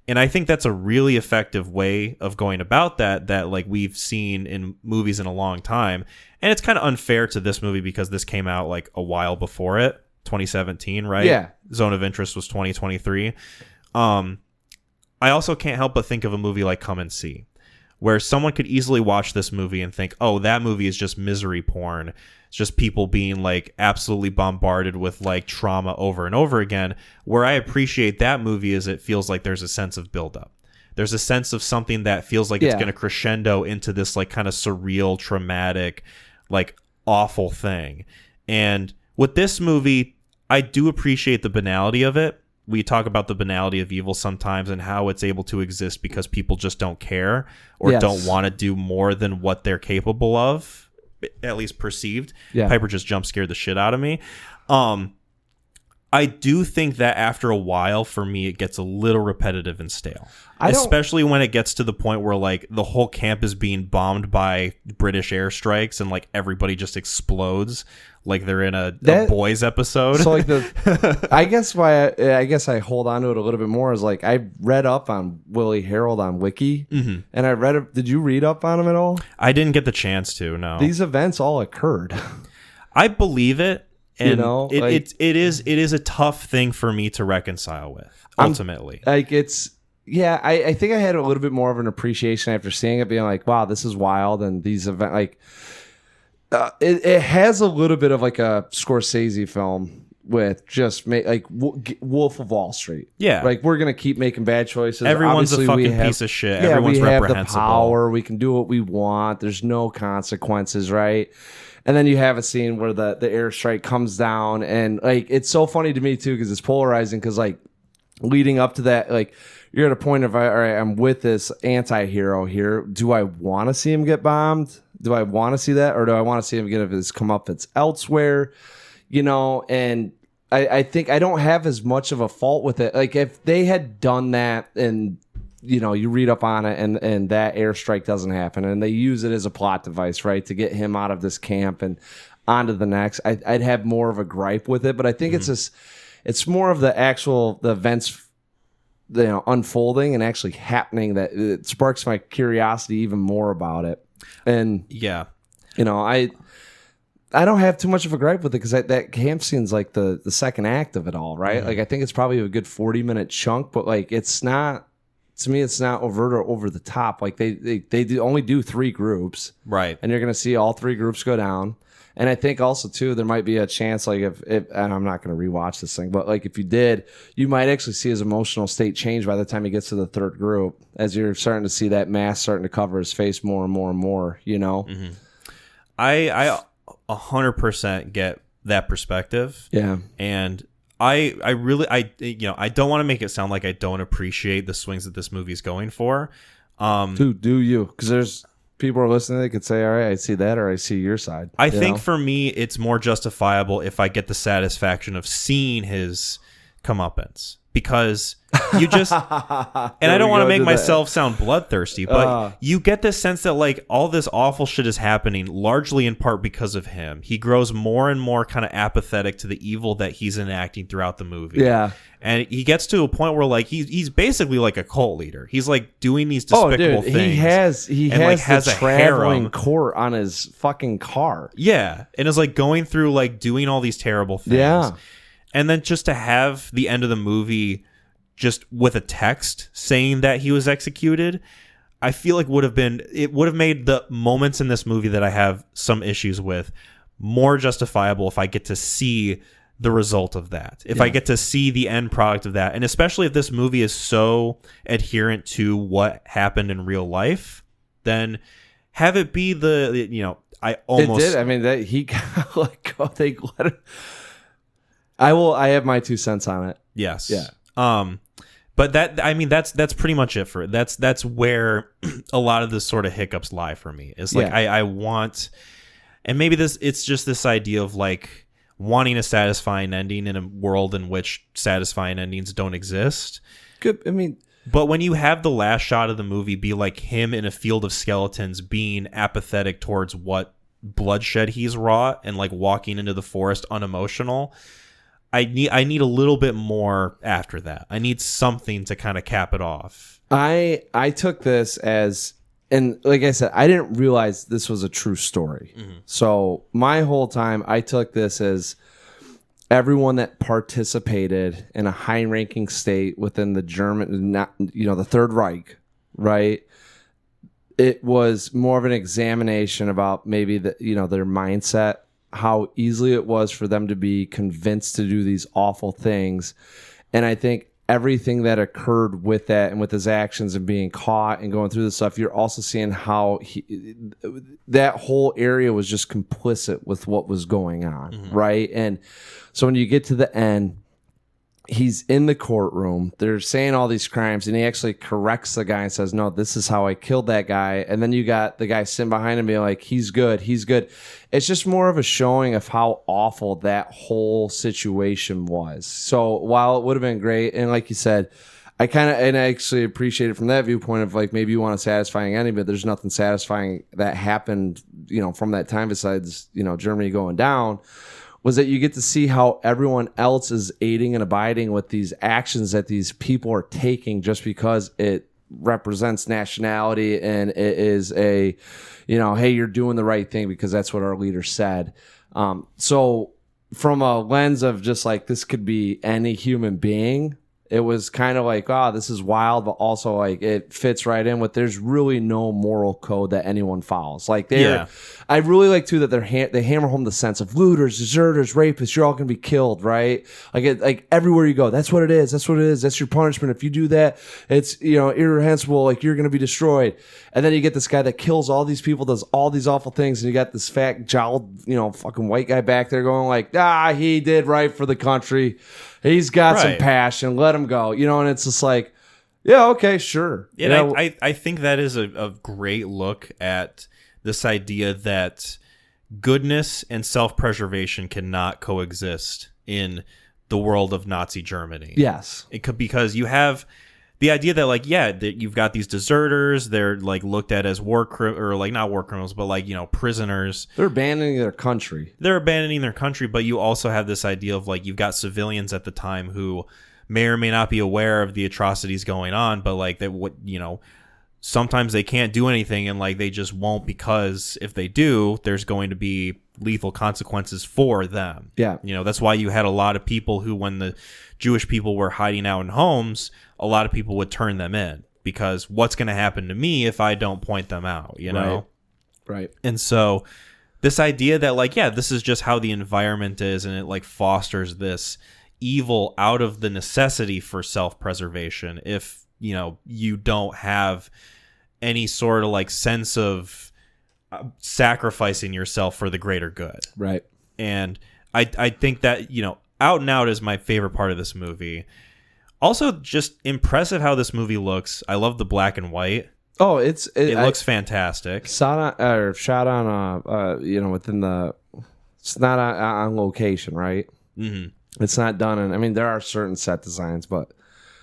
And I think that's a really effective way of going about that like we've seen in movies in a long time. And it's kind of unfair to this movie because this came out like a while before it, 2017, right? Yeah. Zone of Interest was 2023. I also can't help but think of a movie like Come and See, where someone could easily watch this movie and think, oh, that movie is just misery porn. It's just people being like absolutely bombarded with like trauma over and over again. Where I appreciate that movie is it feels like there's a sense of buildup. There's a sense of something that feels like it's going to crescendo into this like kind of surreal, traumatic, like awful thing. And with this movie, I do appreciate the banality of it. We talk about the banality of evil sometimes and how it's able to exist because people just don't care or don't want to do more than what they're capable of, at least perceived. Piper just jump scared the shit out of me. I do think that after a while, for me, it gets a little repetitive and stale. Especially when it gets to the point where like the whole camp is being bombed by British airstrikes and like everybody just explodes like they're in a Boys episode. So like I guess I hold on to it a little bit more is like I read up on Willie Harold on Wiki, and I read it. Did you read up on him at all? I didn't get the chance to. No, these events all occurred. I believe it. And you know, it is a tough thing for me to reconcile with, ultimately. I think I had a little bit more of an appreciation after seeing it, being like, wow, this is wild. And these events, like, it has a little bit of like a Scorsese film with just like Wolf of Wall Street. Yeah. Like, we're going to keep making bad choices. Everyone's a fucking piece of shit. Everyone's reprehensible. We have the power. We can do what we want. There's no consequences, right? And then you have a scene where the airstrike comes down, and like it's so funny to me too because it's polarizing. Because like leading up to that, like you're at a point of all right, I'm with this anti-hero here. Do I want to see him get bombed? Do I want to see that, or do I want to see him get his comeuppance elsewhere? You know, and I think I don't have as much of a fault with it. Like if they had done that and you know, you read up on it and that airstrike doesn't happen and they use it as a plot device, right, to get him out of this camp and onto the next. I'd have more of a gripe with it, but I think it's more of the events, you know, unfolding and actually happening that it sparks my curiosity even more about it. And you know, I don't have too much of a gripe with it because that camp scene's like the second act of it all, right? Like I think it's probably a good 40-minute chunk, but like it's not. To me, it's not overt or over the top. Like they only do 3 groups, right? And you're going to see all 3 groups go down. And I think also too, there might be a chance, like if and I'm not going to rewatch this thing, but like if you did, you might actually see his emotional state change by the time he gets to the 3rd group, as you're starting to see that mask starting to cover his face more and more and more. You know, I 100% get that perspective. Yeah, and I don't want to make it sound like I don't appreciate the swings that this movie's going for. Do you? Because there's people are listening. They could say, all right, I see that, or I see your side. I think for me, it's more justifiable if I get the satisfaction of seeing his comeuppance. Because you just, and I don't want to make myself sound bloodthirsty, but you get this sense that like all this awful shit is happening largely in part because of him. He grows more and more kind of apathetic to the evil that he's enacting throughout the movie. Yeah. And he gets to a point where like he's basically like a cult leader. He's like doing these despicable things. He has a traveling court on his fucking car. Yeah. And is like going through like doing all these terrible things. Yeah. And then just to have the end of the movie just with a text saying that he was executed, I feel like would have made the moments in this movie that I have some issues with more justifiable if I get to see the result of that. If I get to see the end product of that. And especially if this movie is so adherent to what happened in real life, then have it be I almost... It did. I mean, he got like, they let it... I have my 2 cents on it. Yes. Yeah. But that's pretty much it for it. That's where a lot of the sort of hiccups lie for me. It's like I want, and maybe it's just this idea of like wanting a satisfying ending in a world in which satisfying endings don't exist. Good. I mean, but when you have the last shot of the movie be like him in a field of skeletons being apathetic towards what bloodshed he's wrought and like walking into the forest unemotional, I need a little bit more after that. I need something to kind of cap it off. I took this as, and like I said, I didn't realize this was a true story. So my whole time, I took this as everyone that participated in a high-ranking state within the German, not, the Third Reich, right? It was more of an examination about maybe their mindset, how easily it was for them to be convinced to do these awful things. And I think everything that occurred with that and with his actions and being caught and going through this stuff, you're also seeing how that whole area was just complicit with what was going on, right? And so when you get to the end, he's in the courtroom. They're saying all these crimes, and he actually corrects the guy and says, no, this is how I killed that guy. And then you got the guy sitting behind him being like, he's good, he's good. It's just more of a showing of how awful that whole situation was. So while it would have been great, and like you said, I actually appreciate it from that viewpoint of like, maybe you want a satisfying ending, but there's nothing satisfying that happened, from that time besides, Germany going down. Was that you get to see how everyone else is aiding and abiding with these actions that these people are taking just because it represents nationality and it is a, hey, you're doing the right thing because that's what our leader said. So from a lens of just like this could be any human being, it was kind of like, this is wild, but also like it fits right in with there's really no moral code that anyone follows. Like I really like too that they hammer home the sense of looters, deserters, rapists. You're all gonna be killed, right? Like everywhere you go, that's what it is. That's what it is. That's your punishment. If you do that, it's irreprehensible. Like you're gonna be destroyed. And then you get this guy that kills all these people, does all these awful things, and you got this fat jowled, fucking white guy back there going like, he did right for the country. He's got some passion. Let him go. And it's just like, yeah, okay, sure. And I think that is a great look at this idea that goodness and self-preservation cannot coexist in the world of Nazi Germany. Yes. Because you have the idea that that you've got these deserters, they're like looked at as not war criminals, but prisoners. They're abandoning their country. But you also have this idea of you've got civilians at the time who may or may not be aware of the atrocities going on, but sometimes they can't do anything and they just won't, because if they do, there's going to be lethal consequences for them. Yeah. That's why you had a lot of people who, when the Jewish people were hiding out in homes, a lot of people would turn them in, because what's going to happen to me if I don't point them out, know? Right. And so this idea that this is just how the environment is, and it fosters this evil out of the necessity for self-preservation if, you don't have any sort of sense of sacrificing yourself for the greater good. Right. And I think that, out and out is my favorite part of this movie. Also, just impressive how this movie looks. I love the black and white. Oh, it looks fantastic. Shot on, within the. It's not on location, right? Mm-hmm. It's not done, and there are certain set designs, but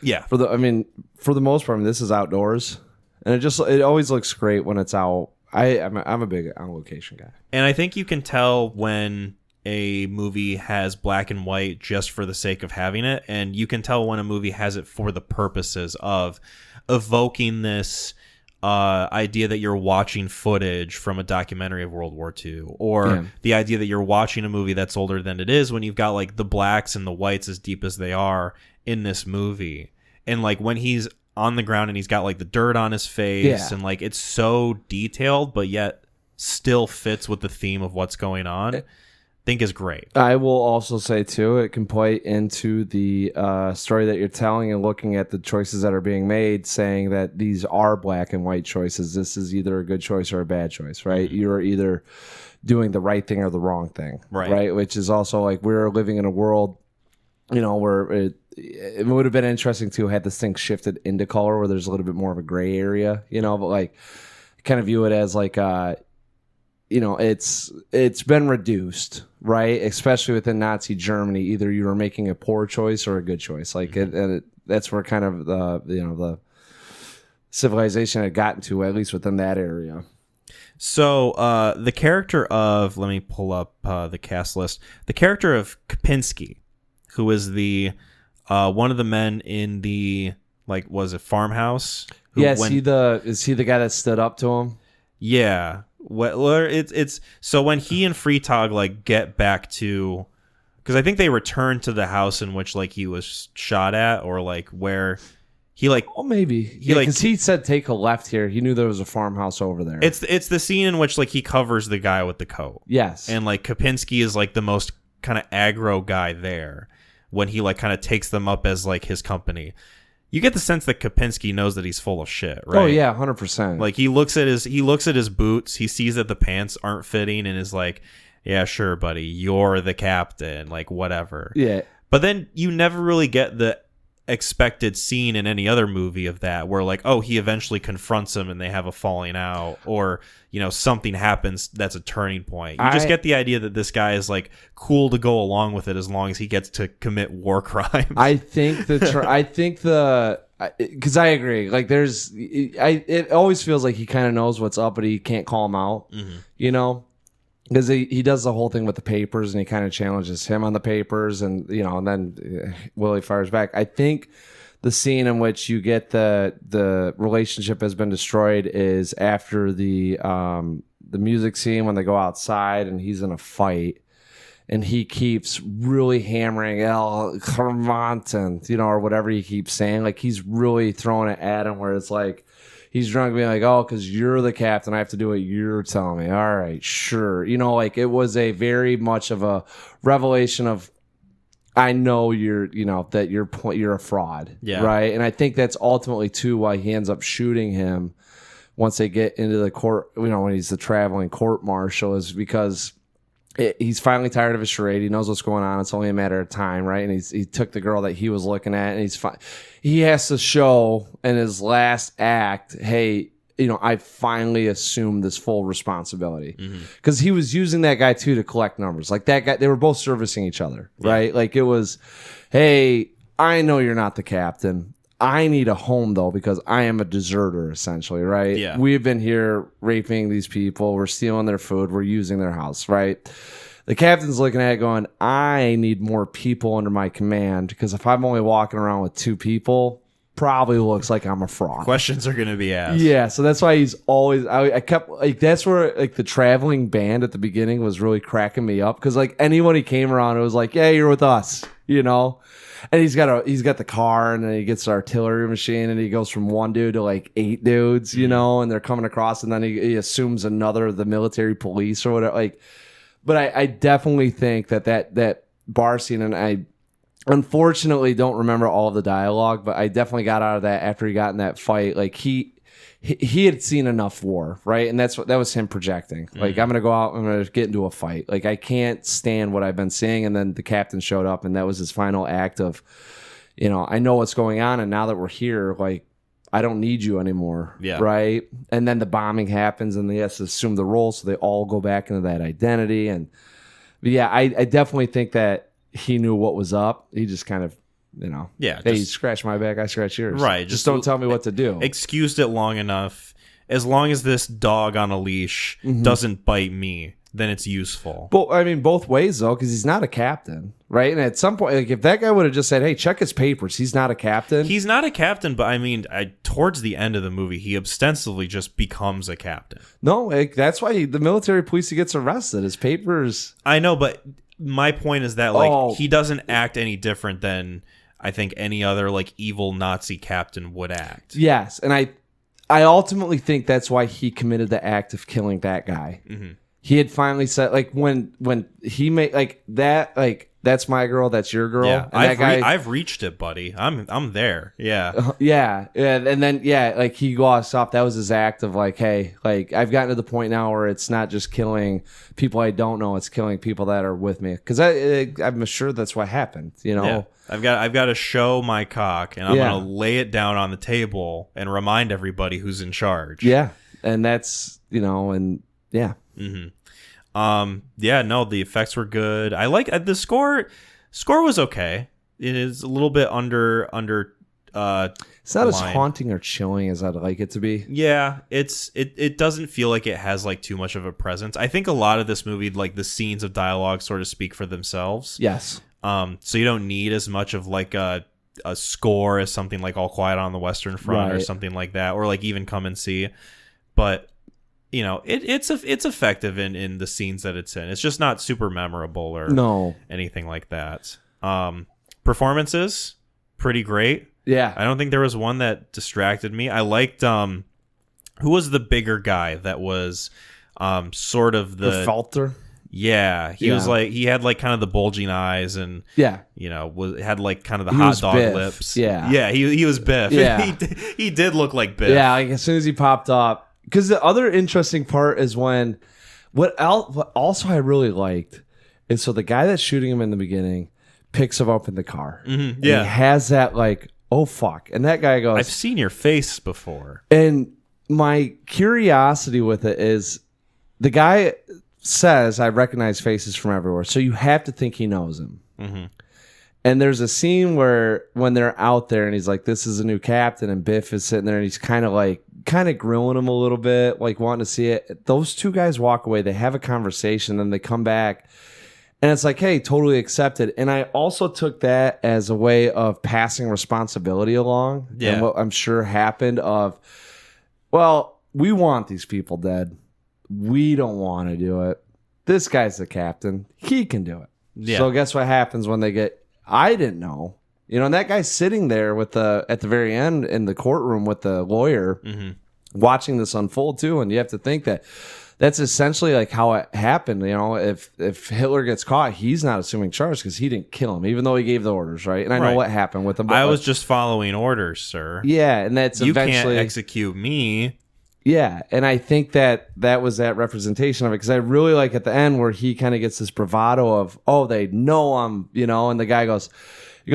yeah, for the most part, this is outdoors, and it always looks great when it's out. I'm a big on location guy, and I think you can tell when a movie has black and white just for the sake of having it, and you can tell when a movie has it for the purposes of evoking this idea that you're watching footage from a documentary of World War II, or the idea that you're watching a movie that's older than it is, when you've got the blacks and the whites as deep as they are in this movie. And when he's on the ground and he's got the dirt on his face, and it's so detailed but yet still fits with the theme of what's going on, think is great. I will also say too, it can play into the story that you're telling and looking at the choices that are being made, saying that these are black and white choices. This is either a good choice or a bad choice, right? Mm-hmm. You're either doing the right thing or the wrong thing, right? Which is also we're living in a world, where it would have been interesting to had this thing shifted into color, where there's a little bit more of a gray area, but kind of view it as it's been reduced, right? Especially within Nazi Germany, either you were making a poor choice or a good choice. That's where kind of the civilization had gotten to, at least within that area. So the character of, let me pull up the cast list. The character of Kapinski who is the one of the men in the was it farmhouse? Who, Yeah, is he the guy that stood up to him? Yeah. It's so when he and Freetog get back to, because I think they return to the house in which he was shot at, or where he oh, maybe because he said take a left here. He knew there was a farmhouse over there. It's the scene in which he covers the guy with the coat. Yes, and Kopinski is the most kind of aggro guy there when he kind of takes them up as his company. You get the sense that Kopinski knows that he's full of shit, right? Oh yeah, 100%. He looks at his boots, he sees that the pants aren't fitting, and is like, "Yeah, sure, buddy, you're the captain." Whatever. Yeah. But then you never really get the expected scene in any other movie of that, where he eventually confronts him and they have a falling out, or something happens that's a turning point. You just get the idea that this guy is cool to go along with it as long as he gets to commit war crimes. I think because I agree. It always feels like he kind of knows what's up, but he can't call him out. Mm-hmm. Because he does the whole thing with the papers, and he kind of challenges him on the papers, and and then Willie fires back. I think the scene in which you get the relationship has been destroyed is after the music scene, when they go outside and he's in a fight, and he keeps really hammering El Clermont, or whatever he keeps saying. He's really throwing it at him, where it's he's drunk, being oh, because you're the captain, I have to do what you're telling me. All right, sure. It was a very much of a revelation of, I know you're, that you're a fraud. Yeah. Right. And I think that's ultimately too why he ends up shooting him once they get into the court, when he's the traveling court marshal, is because he's finally tired of his charade. He knows what's going on. It's only a matter of time, right? And he took the girl that he was looking at, and he's fine. He has to show in his last act, hey, I finally assumed this full responsibility, because he was using that guy too to collect numbers. That guy, they were both servicing each other, right? It was, hey, I know you're not the captain. I need a home, though, because I am a deserter, essentially, right? Yeah. We've been here raping these people. We're stealing their food. We're using their house, right? The captain's looking at it going, I need more people under my command, because if I'm only walking around with 2 people, probably looks like I'm a fraud. Questions are going to be asked. Yeah, so that's why he's always, I kept, that's where, the traveling band at the beginning was really cracking me up, because, anyone he came around, it was yeah, you're with us, And he's got the car, and then he gets the artillery machine, and he goes from 1 dude to 8 dudes, and they're coming across, and then he assumes another of the military police or whatever. But I definitely think that bar scene, and I unfortunately don't remember all of the dialogue, but I definitely got out of that after he got in that fight. He had seen enough war, right? And that was him projecting. I'm gonna go out, I'm gonna get into a fight. I can't stand what I've been seeing. And then the captain showed up, and that was his final act of, I know what's going on, and now that we're here, I don't need you anymore. Yeah. Right. And then the bombing happens, and he has to assume the role, so they all go back into that identity. But yeah, I definitely think that he knew what was up. He just kind of, yeah, hey, scratch my back, I scratch yours. Right. Just don't tell me what to do. Excused it long enough. As long as this dog on a leash doesn't bite me, then it's useful. But I mean, both ways though, because he's not a captain, right? And at some point, if that guy would have just said, "Hey, check his papers," he's not a captain. He's not a captain, but I mean, towards the end of the movie, he ostensibly just becomes a captain. No, that's why the military police he gets arrested. His papers. I know, but my point is that he doesn't act any different than I think any other evil Nazi captain would act. Yes, and I ultimately think that's why he committed the act of killing that guy. Mm-hmm. He had finally said, when he made that, that's my girl, that's your girl. Yeah, and I've reached it, buddy. I'm there. Yeah. Yeah, and then he glossed off. That was his act of hey, I've gotten to the point now where it's not just killing people I don't know, it's killing people that are with me. Because I'm sure that's what happened. Yeah. I've got to show my cock, and I'm gonna lay it down on the table and remind everybody who's in charge. Yeah, and that's and yeah. Mm-hmm. Yeah, no, the effects were good. I like the score. Score was okay. It is a little bit under. It's not as haunting or chilling as I'd like it to be. Yeah, it doesn't feel like it has too much of a presence. I think a lot of this movie, the scenes of dialogue, sort of speak for themselves. Yes. So you don't need as much of like a score as something like All Quiet on the Western Front or something like that, or like even Come and See. But you know, it's effective in the scenes that it's in. It's just not super memorable or anything like that. Performances, pretty great. Yeah. I don't think there was one that distracted me. I liked who was the bigger guy that was sort of the Felter. Yeah, he was like, he had like kind of the bulging eyes and you know, had like kind of the hot dog Biff. lips. Yeah, he was Biff. Yeah, he did look like Biff. Yeah, like as soon as he popped up. Because the other interesting part is when what also I really liked is so the guy that's shooting him in the beginning picks him up in the car. Mm-hmm. Yeah, he has that like, oh fuck, and that guy goes, I've seen your face before. And my curiosity with it is the guy says, I recognize faces from everywhere. So you have to think he knows him. Mm-hmm. And there's a scene where when they're out there and he's like, this is a new captain. And Biff is sitting there and he's kind of grilling him a little bit, like wanting to see it. Those two guys walk away. They have a conversation. Then they come back. And it's like, hey, totally accepted. And I also took that as a way of passing responsibility along. Yeah. And what I'm sure happened of, well, we want these people dead. We don't want to do it. This guy's the captain. He can do it. Yeah. So guess what happens when they get... I didn't know. You know, and that guy's sitting there with at the very end in the courtroom with the lawyer watching this unfold too. And you have to think that that's essentially like how it happened. You know, if Hitler gets caught, he's not assuming charge because he didn't kill him, even though he gave the orders, right? And I know what happened with him. I was just following orders, sir. Yeah, and that's you eventually... can't execute me. Yeah, and I think that was that representation of it because I really like at the end where he kind of gets this bravado of, oh, they know I'm, you know, and the guy goes,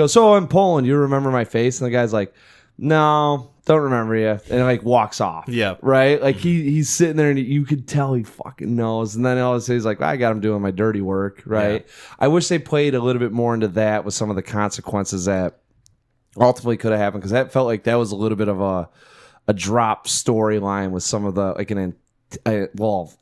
so I'm Poland, you remember my face? And the guy's like, no, don't remember you, and like walks off. Yeah, right. Like he's sitting there and you could tell he fucking knows, and then all of a sudden he's like, I got him doing my dirty work, right? Yeah. I wish they played a little bit more into that with some of the consequences that ultimately could have happened because that felt like that was a little bit of a drop storyline with some of the like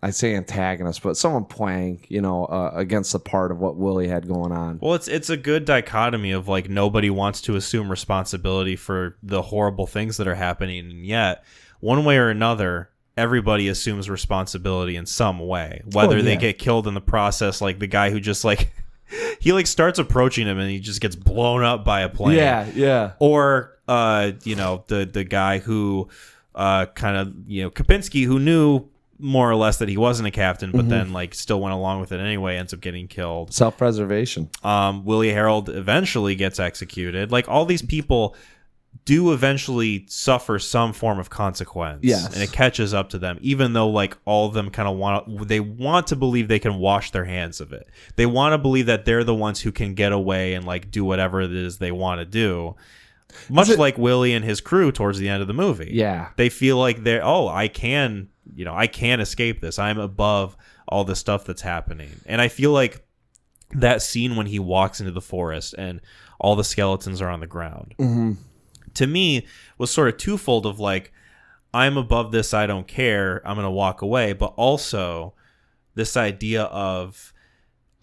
I say antagonist, but someone playing, you know, against the part of what Willie had going on. Well, it's a good dichotomy of like nobody wants to assume responsibility for the horrible things that are happening, and yet one way or another, everybody assumes responsibility in some way, whether they get killed in the process, like the guy who just like he like starts approaching him and he just gets blown up by a plane. Yeah. Or you know, the guy who kind of, you know, Kapinski, who knew more or less that he wasn't a captain, but then like still went along with it anyway, ends up getting killed. Self-preservation. Willie Harold eventually gets executed. Like all these people do eventually suffer some form of consequence. Yes. And it catches up to them, even though like all of them kind of want to believe they can wash their hands of it. They want to believe that they're the ones who can get away and like do whatever it is they want to do. Much like Willie and his crew towards the end of the movie. Yeah. They feel like I can escape this. I'm above all the stuff that's happening. And I feel like that scene when he walks into the forest and all the skeletons are on the ground, to me, was sort of twofold of like, I'm above this, I don't care, I'm going to walk away. But also this idea of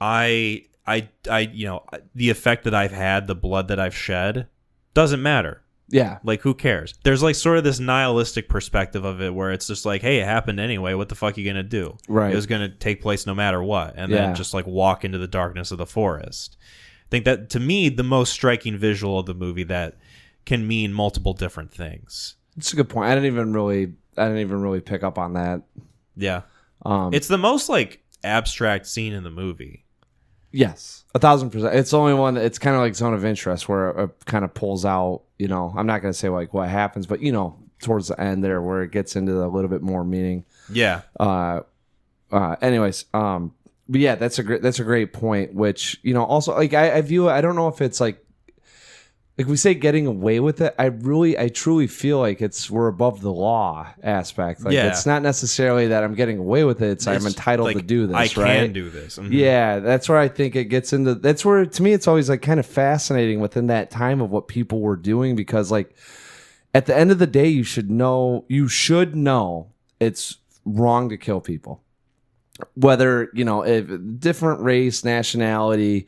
I, you know, the effect that I've had, the blood that I've shed, doesn't matter. Yeah. Like, who cares? There's like sort of this nihilistic perspective of it where it's just like, hey, it happened anyway. What the fuck are you going to do? Right. It was going to take place no matter what. And then just like walk into the darkness of the forest. I think that, to me, the most striking visual of the movie that can mean multiple different things. It's a good point. I didn't even really pick up on that. Yeah. It's the most like abstract scene in the movie. Yes, 1,000%. It's the only one that it's kind of like zone of interest where it kind of pulls out, you know, I'm not going to say like what happens, but you know, towards the end there where it gets into a little bit more meaning. Yeah. Anyways, but yeah, that's a great point, which, you know, also like I view it, I don't know if it's like we say getting away with it. I truly feel like we're above the law aspect. Like it's not necessarily that I'm getting away with it. It's I'm entitled to do this. I can do this. Mm-hmm. Yeah, that's where I think it gets into. That's where to me it's always like kind of fascinating within that time of what people were doing, because like at the end of the day, you should know it's wrong to kill people, whether, you know, if different race, nationality,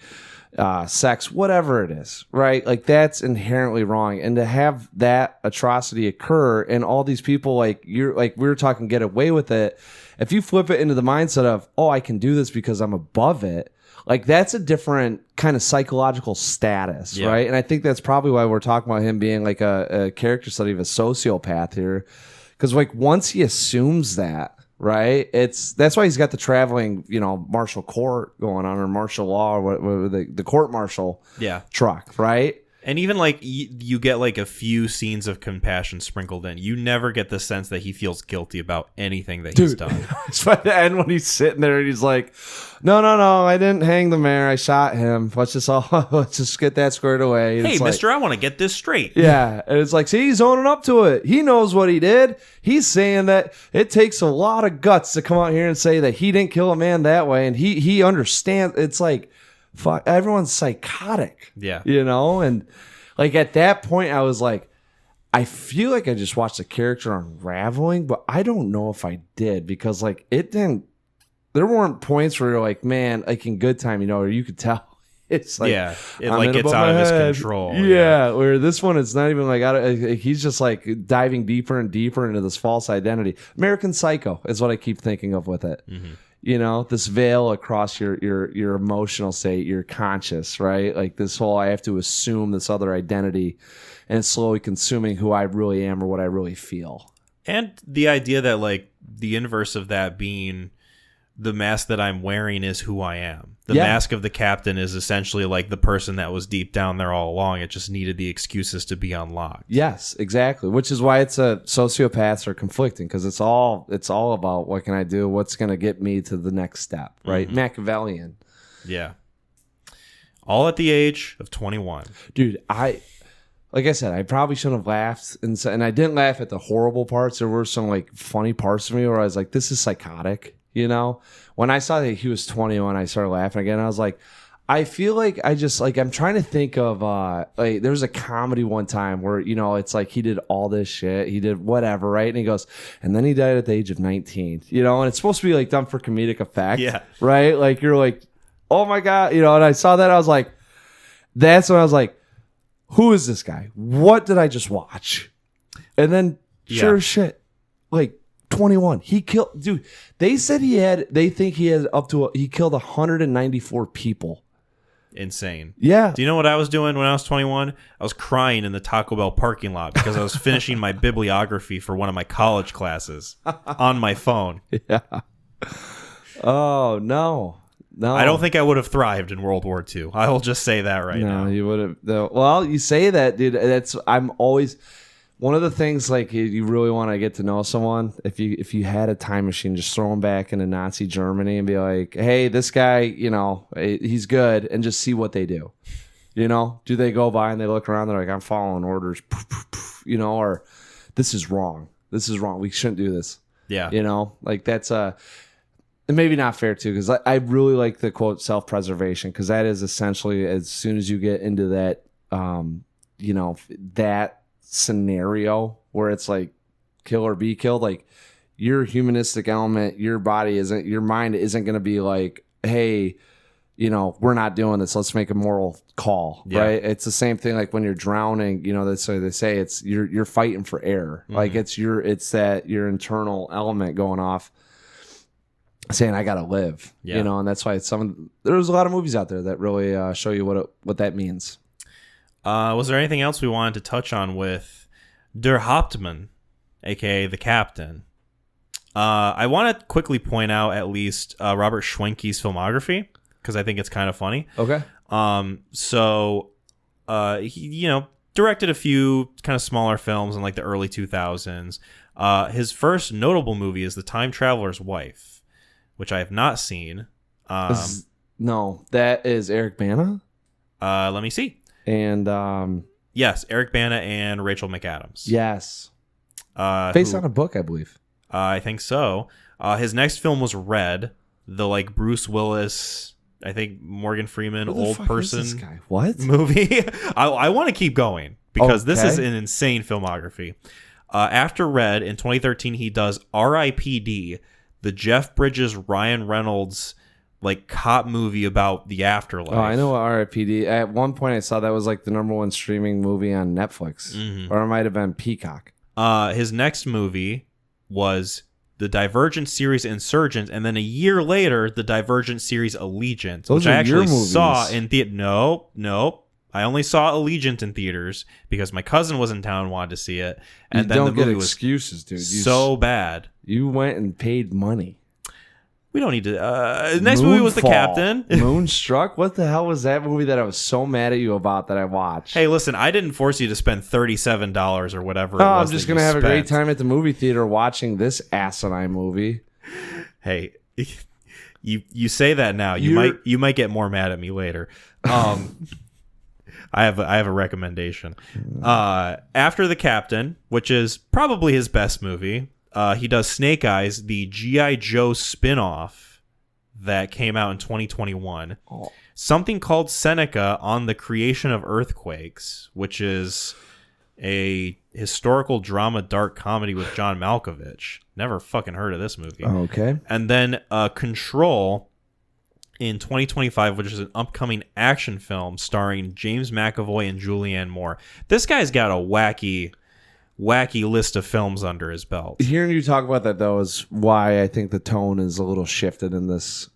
sex, whatever it is, right? Like that's inherently wrong. And to have that atrocity occur and all these people like you're like we were talking get away with it. If you flip it into the mindset of, oh, I can do this because I'm above it, like that's a different kind of psychological status, right? And I think that's probably why we're talking about him being like a character study of a sociopath here. Because like once he assumes that, right? That's why he's got the traveling, martial court going on, or martial law, or the court martial truck, right? And even like you get like a few scenes of compassion sprinkled in. You never get the sense that he feels guilty about anything that he's done. It's by the end when he's sitting there and he's like, no, I didn't hang the mayor. I shot him. Let's just get that squared away. And hey, mister, I want to get this straight. Yeah. And it's like, see, he's owning up to it. He knows what he did. He's saying that it takes a lot of guts to come out here and say that he didn't kill a man that way. And he understands. It's like, fuck, everyone's psychotic. Yeah. And like at that point, I was like, I feel like I just watched a character unraveling, but I don't know if I did because like it didn't. There weren't points where you're like, man, like in Good Time, or you could tell it's like, it like gets out of his control. Yeah, where this one, it's not even like he's just like diving deeper and deeper into this false identity. American Psycho is what I keep thinking of with it. Mm-hmm. This veil across your emotional state, your conscious, right? Like this whole, I have to assume this other identity, and it's slowly consuming who I really am or what I really feel. And the idea that like the inverse of that being the mask that I'm wearing is who I am. The mask of the captain is essentially like the person that was deep down there all along. It just needed the excuses to be unlocked. Yes, exactly. Which is why sociopaths are conflicting, because it's all about what can I do? What's going to get me to the next step, right? Mm-hmm. Machiavellian. Yeah. All at the age of 21. Dude, like I said, I probably shouldn't have laughed, and I didn't laugh at the horrible parts. There were some like funny parts of me where I was like, this is psychotic. When I saw that he was 21, I started laughing again. I was like, I feel like I just like, I'm trying to think of like there was a comedy one time where, it's like he did all this shit. He did whatever, right? And he goes, and then he died at the age of 19, and it's supposed to be like done for comedic effect. Yeah. Right? Like you're like, oh my God, and I saw that. I was like, that's when I was like, who is this guy? What did I just watch? And then sure as shit, like 21. He killed, dude. They said they think he killed 194 people. Insane. Yeah. Do you know what I was doing when I was 21? I was crying in the Taco Bell parking lot because I was finishing my bibliography for one of my college classes on my phone. Yeah. Oh, no. I don't think I would have thrived in World War II. I will just say that right now. No, you would have. Well, you say that, dude. I'm always... One of the things, like, you really want to get to know someone, if you had a time machine, just throw him back into Nazi Germany and be like, hey, this guy, he's good, and just see what they do. Do they go by and they look around, they're like, I'm following orders, or this is wrong. This is wrong. We shouldn't do this. Yeah. Like that's maybe not fair too, because I really like the quote self-preservation, because that is essentially, as soon as you get into that, that scenario where it's like kill or be killed, like your humanistic element, your mind isn't going to be like, hey, we're not doing this, let's make a moral call. Right? It's the same thing like when you're drowning, that's why they say it's you're fighting for air. Mm-hmm. Like it's your internal element going off saying I gotta live. And that's why there's a lot of movies out there that really show you what that means. Was there anything else we wanted to touch on with Der Hauptmann, a.k.a. the captain? I want to quickly point out at least Robert Schwenke's filmography, because I think it's kind of funny. Okay. He, directed a few kind of smaller films in like the early 2000s. His first notable movie is The Time Traveler's Wife, which I have not seen. No, that is Eric Bana? Let me see. And yes, Eric Bana and Rachel McAdams. Yes. Based on a book, I believe. I think so. His next film was Red, the like Bruce Willis, I think Morgan Freeman, old person is this guy? What? Movie. I want to keep going because this is an insane filmography. After Red, in 2013, he does R.I.P.D., the Jeff Bridges, Ryan Reynolds like cop movie about the afterlife. Oh, I know what RIPD. At one point, I saw that was like the #1 streaming movie on Netflix, or it might have been Peacock. His next movie was the Divergent series Insurgent, and then a year later, the Divergent series Allegiant, Those which I are your actually movies. saw in theater. Nope. I only saw Allegiant in theaters because my cousin was in town and wanted to see it, and You then don't the get movie was excuses, dude. so bad. You went and paid money. We don't need to. The next movie was The Moonfall. Captain. Moonstruck? What the hell was that movie that I was so mad at you about that I watched? Hey, listen, I didn't force you to spend $37 or whatever. Oh, it I'm was just that going to you have a great spent. time at the movie theater watching this asinine movie. Hey, you say that now. You might get more mad at me later. I have a recommendation. After The Captain, which is probably his best movie, he does Snake Eyes, the G.I. Joe spinoff that came out in 2021. Oh. Something called Seneca on the Creation of Earthquakes, which is a historical drama dark comedy with John Malkovich. Never fucking heard of this movie. Okay. And then Control in 2025, which is an upcoming action film starring James McAvoy and Julianne Moore. This guy's got a wacky list of films under his belt. Hearing you talk about that, though, is why I think the tone is a little shifted in this.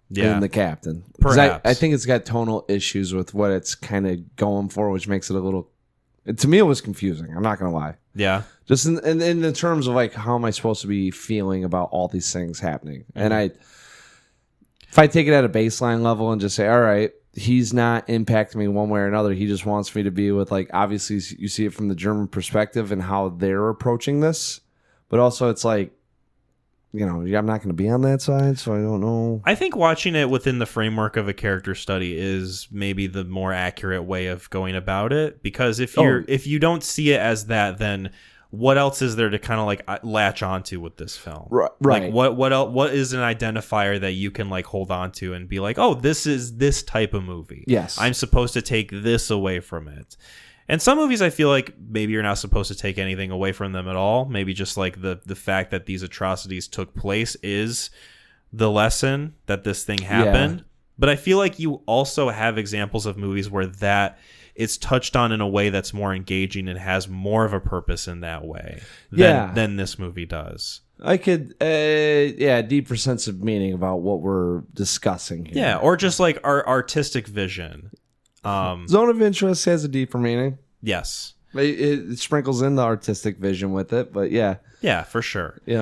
Yeah. In The Captain. 'Cause Perhaps. I think it's got tonal issues with what it's kind of going for, which makes it a little... To me, it was confusing. I'm not going to lie. Yeah. Just in the terms of like, how am I supposed to be feeling about all these things happening? And if I take it at a baseline level and just say, all right, he's not impacting me one way or another. He just wants me to be with, like, obviously you see it from the German perspective and how they're approaching this. But also it's like, you know, I'm not going to be on that side, so I don't know. I think watching it within the framework of a character study is maybe the more accurate way of going about it, because if you don't see it as that, then what else is there to kind of like latch onto with this film? Right. Like what is an identifier that you can like hold on to and be like, oh, this is this type of movie. Yes. I'm supposed to take this away from it. And some movies, I feel like maybe you're not supposed to take anything away from them at all. Maybe just like the fact that these atrocities took place is the lesson that this thing happened. Yeah. But I feel like you also have examples of movies where that it's touched on in a way that's more engaging and has more of a purpose in that way than this movie does. I could, a deeper sense of meaning about what we're discussing here. Yeah, or just like our artistic vision. Zone of Interest has a deeper meaning. Yes. It sprinkles in the artistic vision with it, but yeah. Yeah, for sure. You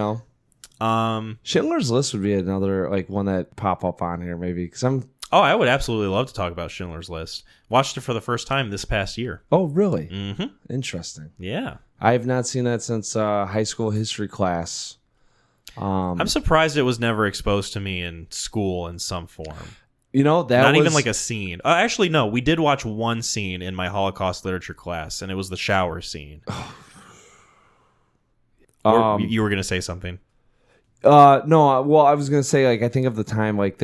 know, Schindler's List would be another like one that pop up on here maybe because I would absolutely love to talk about Schindler's List. Watched it for the first time this past year. Oh, really? Mm-hmm. Interesting. Yeah. I have not seen that since high school history class. I'm surprised it was never exposed to me in school in some form. You know, that not was... even like a scene. Actually, no. We did watch one scene in my Holocaust literature class, and it was the shower scene. You were going to say something. No, well, I was going to say, like, I think of the time, like,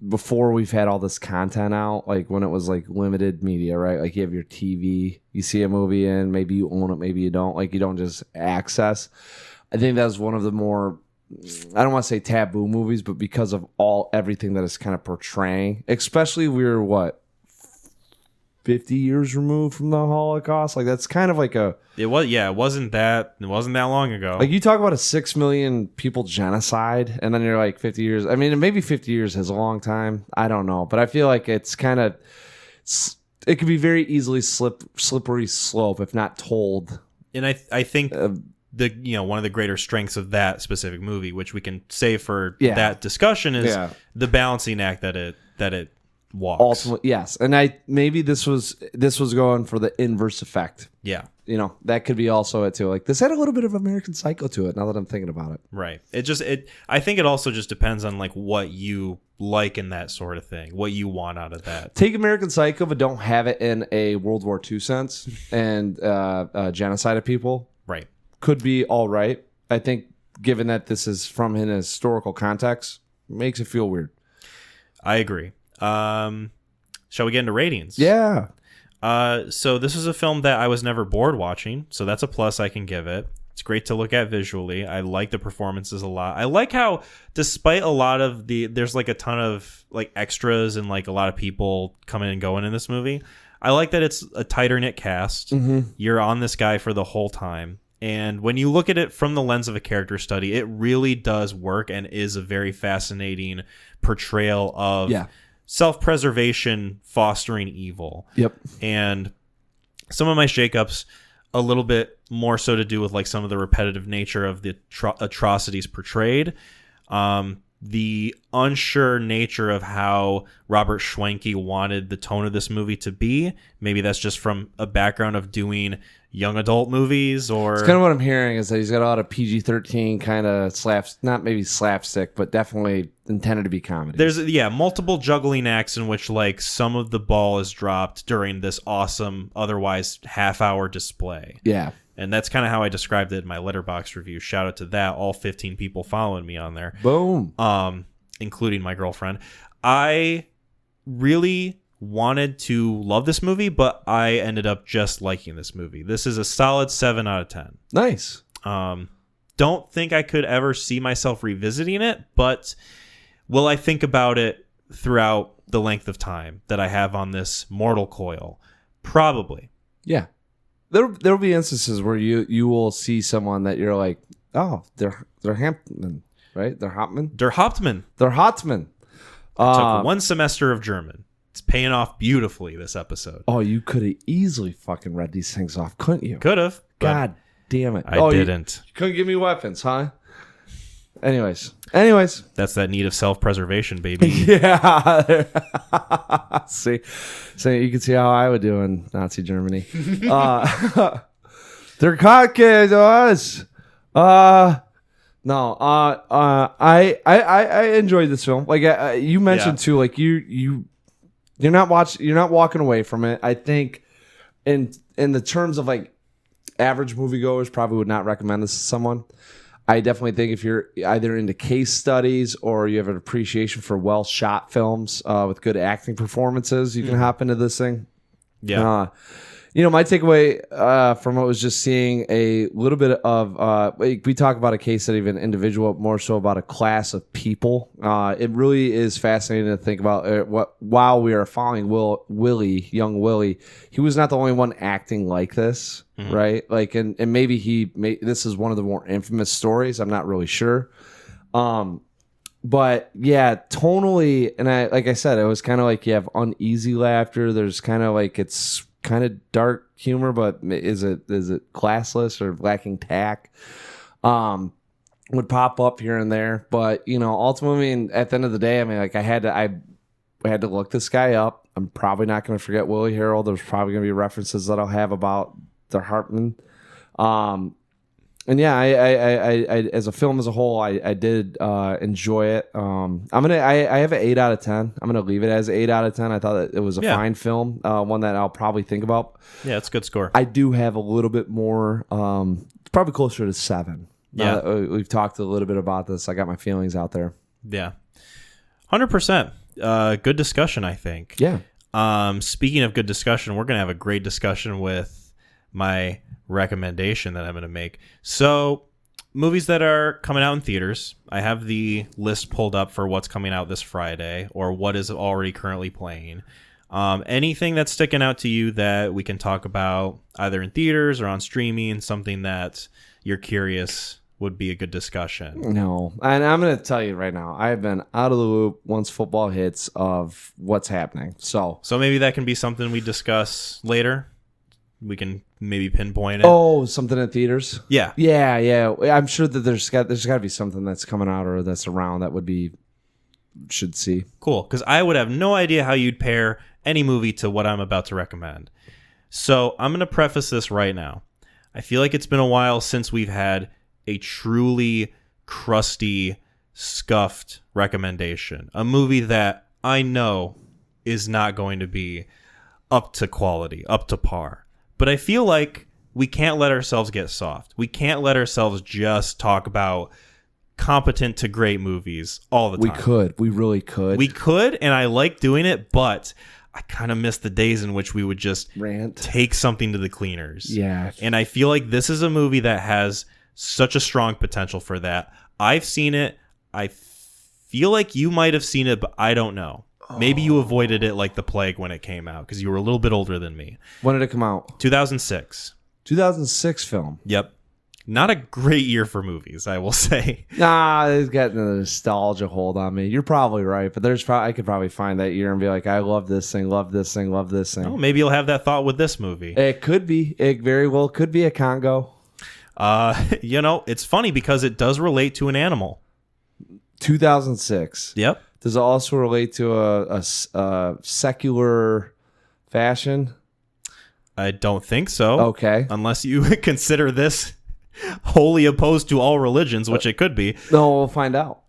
before we've had all this content out, like, when it was, like, limited media, right? Like, you have your TV, you see a movie in, maybe you own it, maybe you don't. Like, you don't just access. I think that was one of the more... I don't want to say taboo movies, but because of everything that it's kind of portraying, especially we're 50 years removed from the Holocaust. Like that's kind of like it wasn't that long ago. Like you talk about a 6 million people genocide, and then you're like 50 years. I mean, maybe 50 years is a long time. I don't know, but I feel like it's kind of it could be very easily slippery slope if not told. And I think. One of the greater strengths of that specific movie, which we can save for that discussion, is the balancing act that it walks. Ultimately, yes, and maybe this was going for the inverse effect. Yeah, that could be also it too. Like this had a little bit of American Psycho to it. Now that I'm thinking about it, right? I think it also just depends on like what you like in that sort of thing, what you want out of that. Take American Psycho, but don't have it in a World War II sense and genocide of people. Right. Could be all right. I think given that this is from an historical context, makes it feel weird. I agree. Shall we get into ratings? Yeah. So this is a film that I was never bored watching, so that's a plus I can give it. It's great to look at visually. I like the performances a lot. I like how, despite a lot of there's like a ton of like extras and like a lot of people coming and going in this movie. I like that it's a tighter knit cast. Mm-hmm. You're on this guy for the whole time. And when you look at it from the lens of a character study, it really does work and is a very fascinating portrayal of self-preservation fostering evil. Yep. And some of my shakeups, a little bit more so to do with like some of the repetitive nature of the atrocities portrayed. The unsure nature of how Robert Schwenke wanted the tone of this movie to be. Maybe that's just from a background of doing young adult movies, or... It's kind of what I'm hearing is that he's got a lot of PG-13 kind of not maybe slapstick, but definitely intended to be comedy. There's, multiple juggling acts in which like some of the ball is dropped during this awesome, otherwise half-hour display. Yeah. And that's kind of how I described it in my Letterboxd review. Shout out to that. All 15 people following me on there. Boom. Including my girlfriend. I really wanted to love this movie, but I ended up just liking this movie. This is a solid 7 out of 10. Nice. Don't think I could ever see myself revisiting it, but will I think about it throughout the length of time that I have on this mortal coil? Probably. Yeah. There'll be instances where you will see someone that you're like, oh, they're Hampton, right? They're Hauptmann. Der Hauptmann. I took 1 semester of German. It's paying off beautifully this episode. Oh, you could have easily fucking read these things off, couldn't you? Could have. God damn it. I didn't. You couldn't give me weapons, huh? Anyways. That's that need of self-preservation, baby. Yeah. See, so you can see how I would do in Nazi Germany. Der Kacke us. No. I enjoyed this film. Like you mentioned too. Like you're not walking away from it. I think in the terms of like average moviegoers, probably would not recommend this to someone. I definitely think if you're either into case studies or you have an appreciation for well shot films with good acting performances, you can hop into this thing. Yeah. My takeaway from it was just seeing a little bit of we talk about a case study of an individual, more so about a class of people. It really is fascinating to think about while we are following young Willie, he was not the only one acting like this, right? Like, and maybe this is one of the more infamous stories. I'm not really sure. But yeah, tonally, and like I said, it was kind of like you have uneasy laughter. There's kind of like it's kind of dark humor, but is it classless or lacking tact? Would pop up here and there, but ultimately, and at the end of the day, I mean, like I had to look this guy up. I'm probably not going to forget Willie Harold. There's probably going to be references that I'll have about the Hartman. And yeah, I as a film as a whole, I did enjoy it. I have an 8 out of 10. I'm gonna leave it as 8 out of 10. I thought that it was a fine film, one that I'll probably think about. Yeah, it's a good score. I do have a little bit more, probably closer to 7. Yeah, we've talked a little bit about this. I got my feelings out there. Yeah, 100%. Good discussion, I think. Yeah. Speaking of good discussion, we're gonna have a great discussion with my recommendation that I'm going to make. So, movies that are coming out in theaters. I have the list pulled up for what's coming out this Friday or what is already currently playing. Anything that's sticking out to you that we can talk about either in theaters or on streaming, something that you're curious would be a good discussion. No. And I'm going to tell you right now, I've been out of the loop once football hits of what's happening. So maybe that can be something we discuss later. We can maybe pinpoint it. Oh, something in theaters? Yeah. I'm sure that there's got to be something that's coming out or that's around that should see. Cool, because I would have no idea how you'd pair any movie to what I'm about to recommend. So I'm going to preface this right now. I feel like it's been a while since we've had a truly crusty, scuffed recommendation. A movie that I know is not going to be up to quality, up to par. But I feel like we can't let ourselves get soft. We can't let ourselves just talk about competent to great movies all the time. We really could. We could, and I like doing it, but I kind of miss the days in which we would just rant, take something to the cleaners. Yeah. And I feel like this is a movie that has Such a strong potential for that. I've seen it. I feel like you might have seen it, but I don't know. Maybe you avoided it like the plague when it came out because you were a little bit older than me. When did it come out? 2006. 2006 film. Yep. Not a great year for movies, I will say. Nah, it's getting a nostalgia hold on me. You're probably right, but I could probably find that year and be like, I love this thing, love this thing, love this thing. Oh, maybe you'll have that thought with this movie. It could be. It very well could be a Congo. It's funny because it does relate to an animal. 2006. Yep. Does it also relate to a secular fashion? I don't think so. Okay. Unless you consider this wholly opposed to all religions, which it could be. No, we'll find out.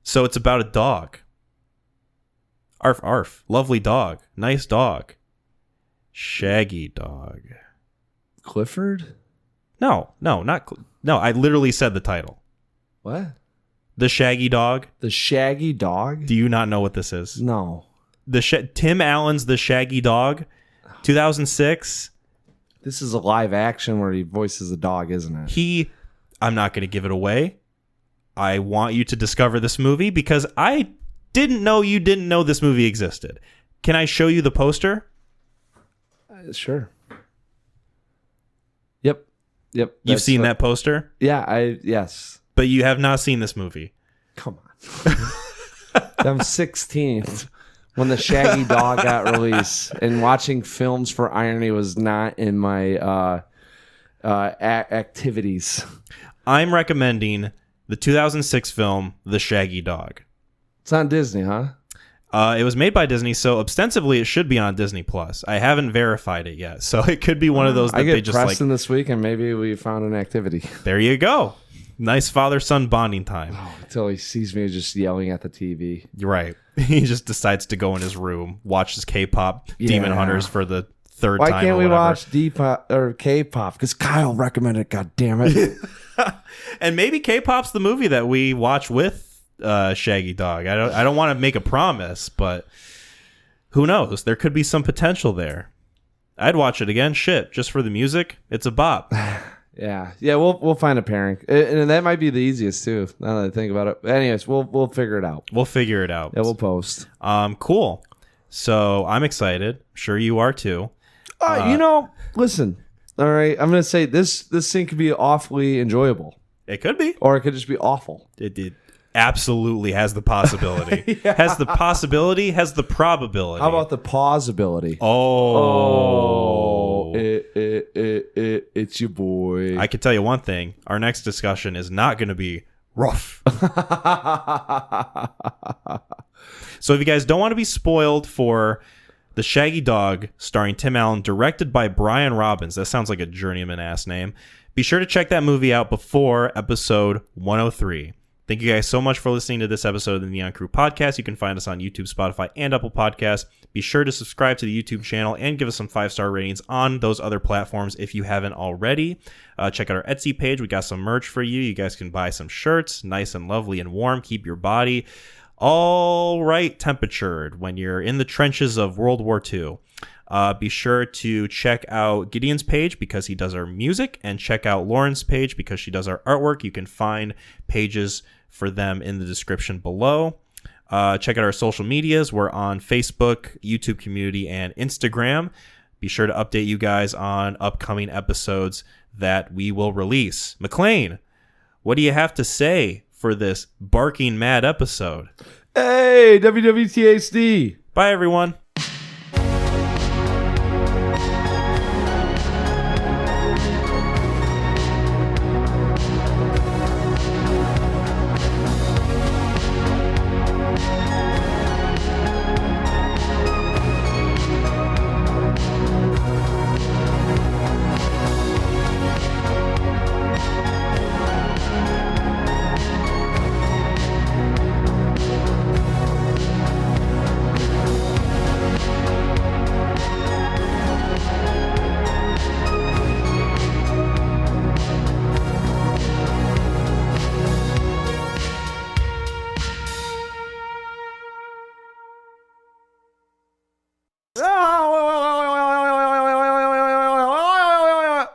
So it's about a dog. Arf, arf. Lovely dog. Nice dog. Shaggy dog. Clifford? No, I literally said the title. What? The Shaggy Dog. The Shaggy Dog? Do you not know what this is? No. Tim Allen's The Shaggy Dog, 2006. This is a live action where he voices a dog, isn't it? I'm not going to give it away. I want you to discover this movie because I didn't know you didn't know this movie existed. Can I show you the poster? Sure. Yep. You've seen that poster? Yeah, yes. But you have not seen this movie. Come on. I'm 16 when the Shaggy Dog got released, and watching films for irony was not in my activities. I'm recommending the 2006 film The Shaggy Dog. It's on Disney, huh? It was made by Disney, so ostensibly it should be on Disney Plus. I haven't verified it yet, so it could be one of those that I get they just Preston this week, and maybe we found an activity. There you go. Nice father-son bonding time. Oh, until he sees me just yelling at the TV. You're right. He just decides to go in his room, watch his K-pop Demon Hunters for the third time. Why can't we watch D-pop or K-pop? Because Kyle recommended it. God damn it! And maybe K-pop's the movie that we watch with Shaggy Dog. I don't want to make a promise, but who knows? There could be some potential there. I'd watch it again. Shit, just for the music, it's a bop. Yeah. We'll find a pairing, and that might be the easiest too. Now that I think about it. Anyways, we'll figure it out. We'll figure it out. Yeah, we'll post. Cool. So I'm excited. Sure, you are too. Listen. All right, I'm gonna say this thing could be awfully enjoyable. It could be, or it could just be awful. It absolutely has the possibility. Yeah. Has the possibility. Has the probability. How about the pausability? Oh, it's your boy. I can tell you one thing. Our next discussion is not going to be rough. So if you guys don't want to be spoiled for The Shaggy Dog, starring Tim Allen, directed by Brian Robbins. That sounds like a journeyman-ass name. Be sure to check that movie out before episode 103. Thank you guys so much for listening to this episode of the Neon Crew Podcast. You can find us on YouTube, Spotify, and Apple Podcasts. Be sure to subscribe to the YouTube channel and give us some 5-star ratings on those other platforms if you haven't already. Check out our Etsy page. We got some merch for you. You guys can buy some shirts, nice and lovely and warm. Keep your body all right temperatured when you're in the trenches of World War II. Be sure to check out Gideon's page because he does our music, and check out Lauren's page because she does our artwork. You can find pages for them in the description below. Check out our social medias. We're on Facebook, YouTube community, and Instagram. Be sure to update you guys on upcoming episodes that we will release. McLean, what do you have to say for this barking mad episode? Hey, WWTHD. Bye, everyone.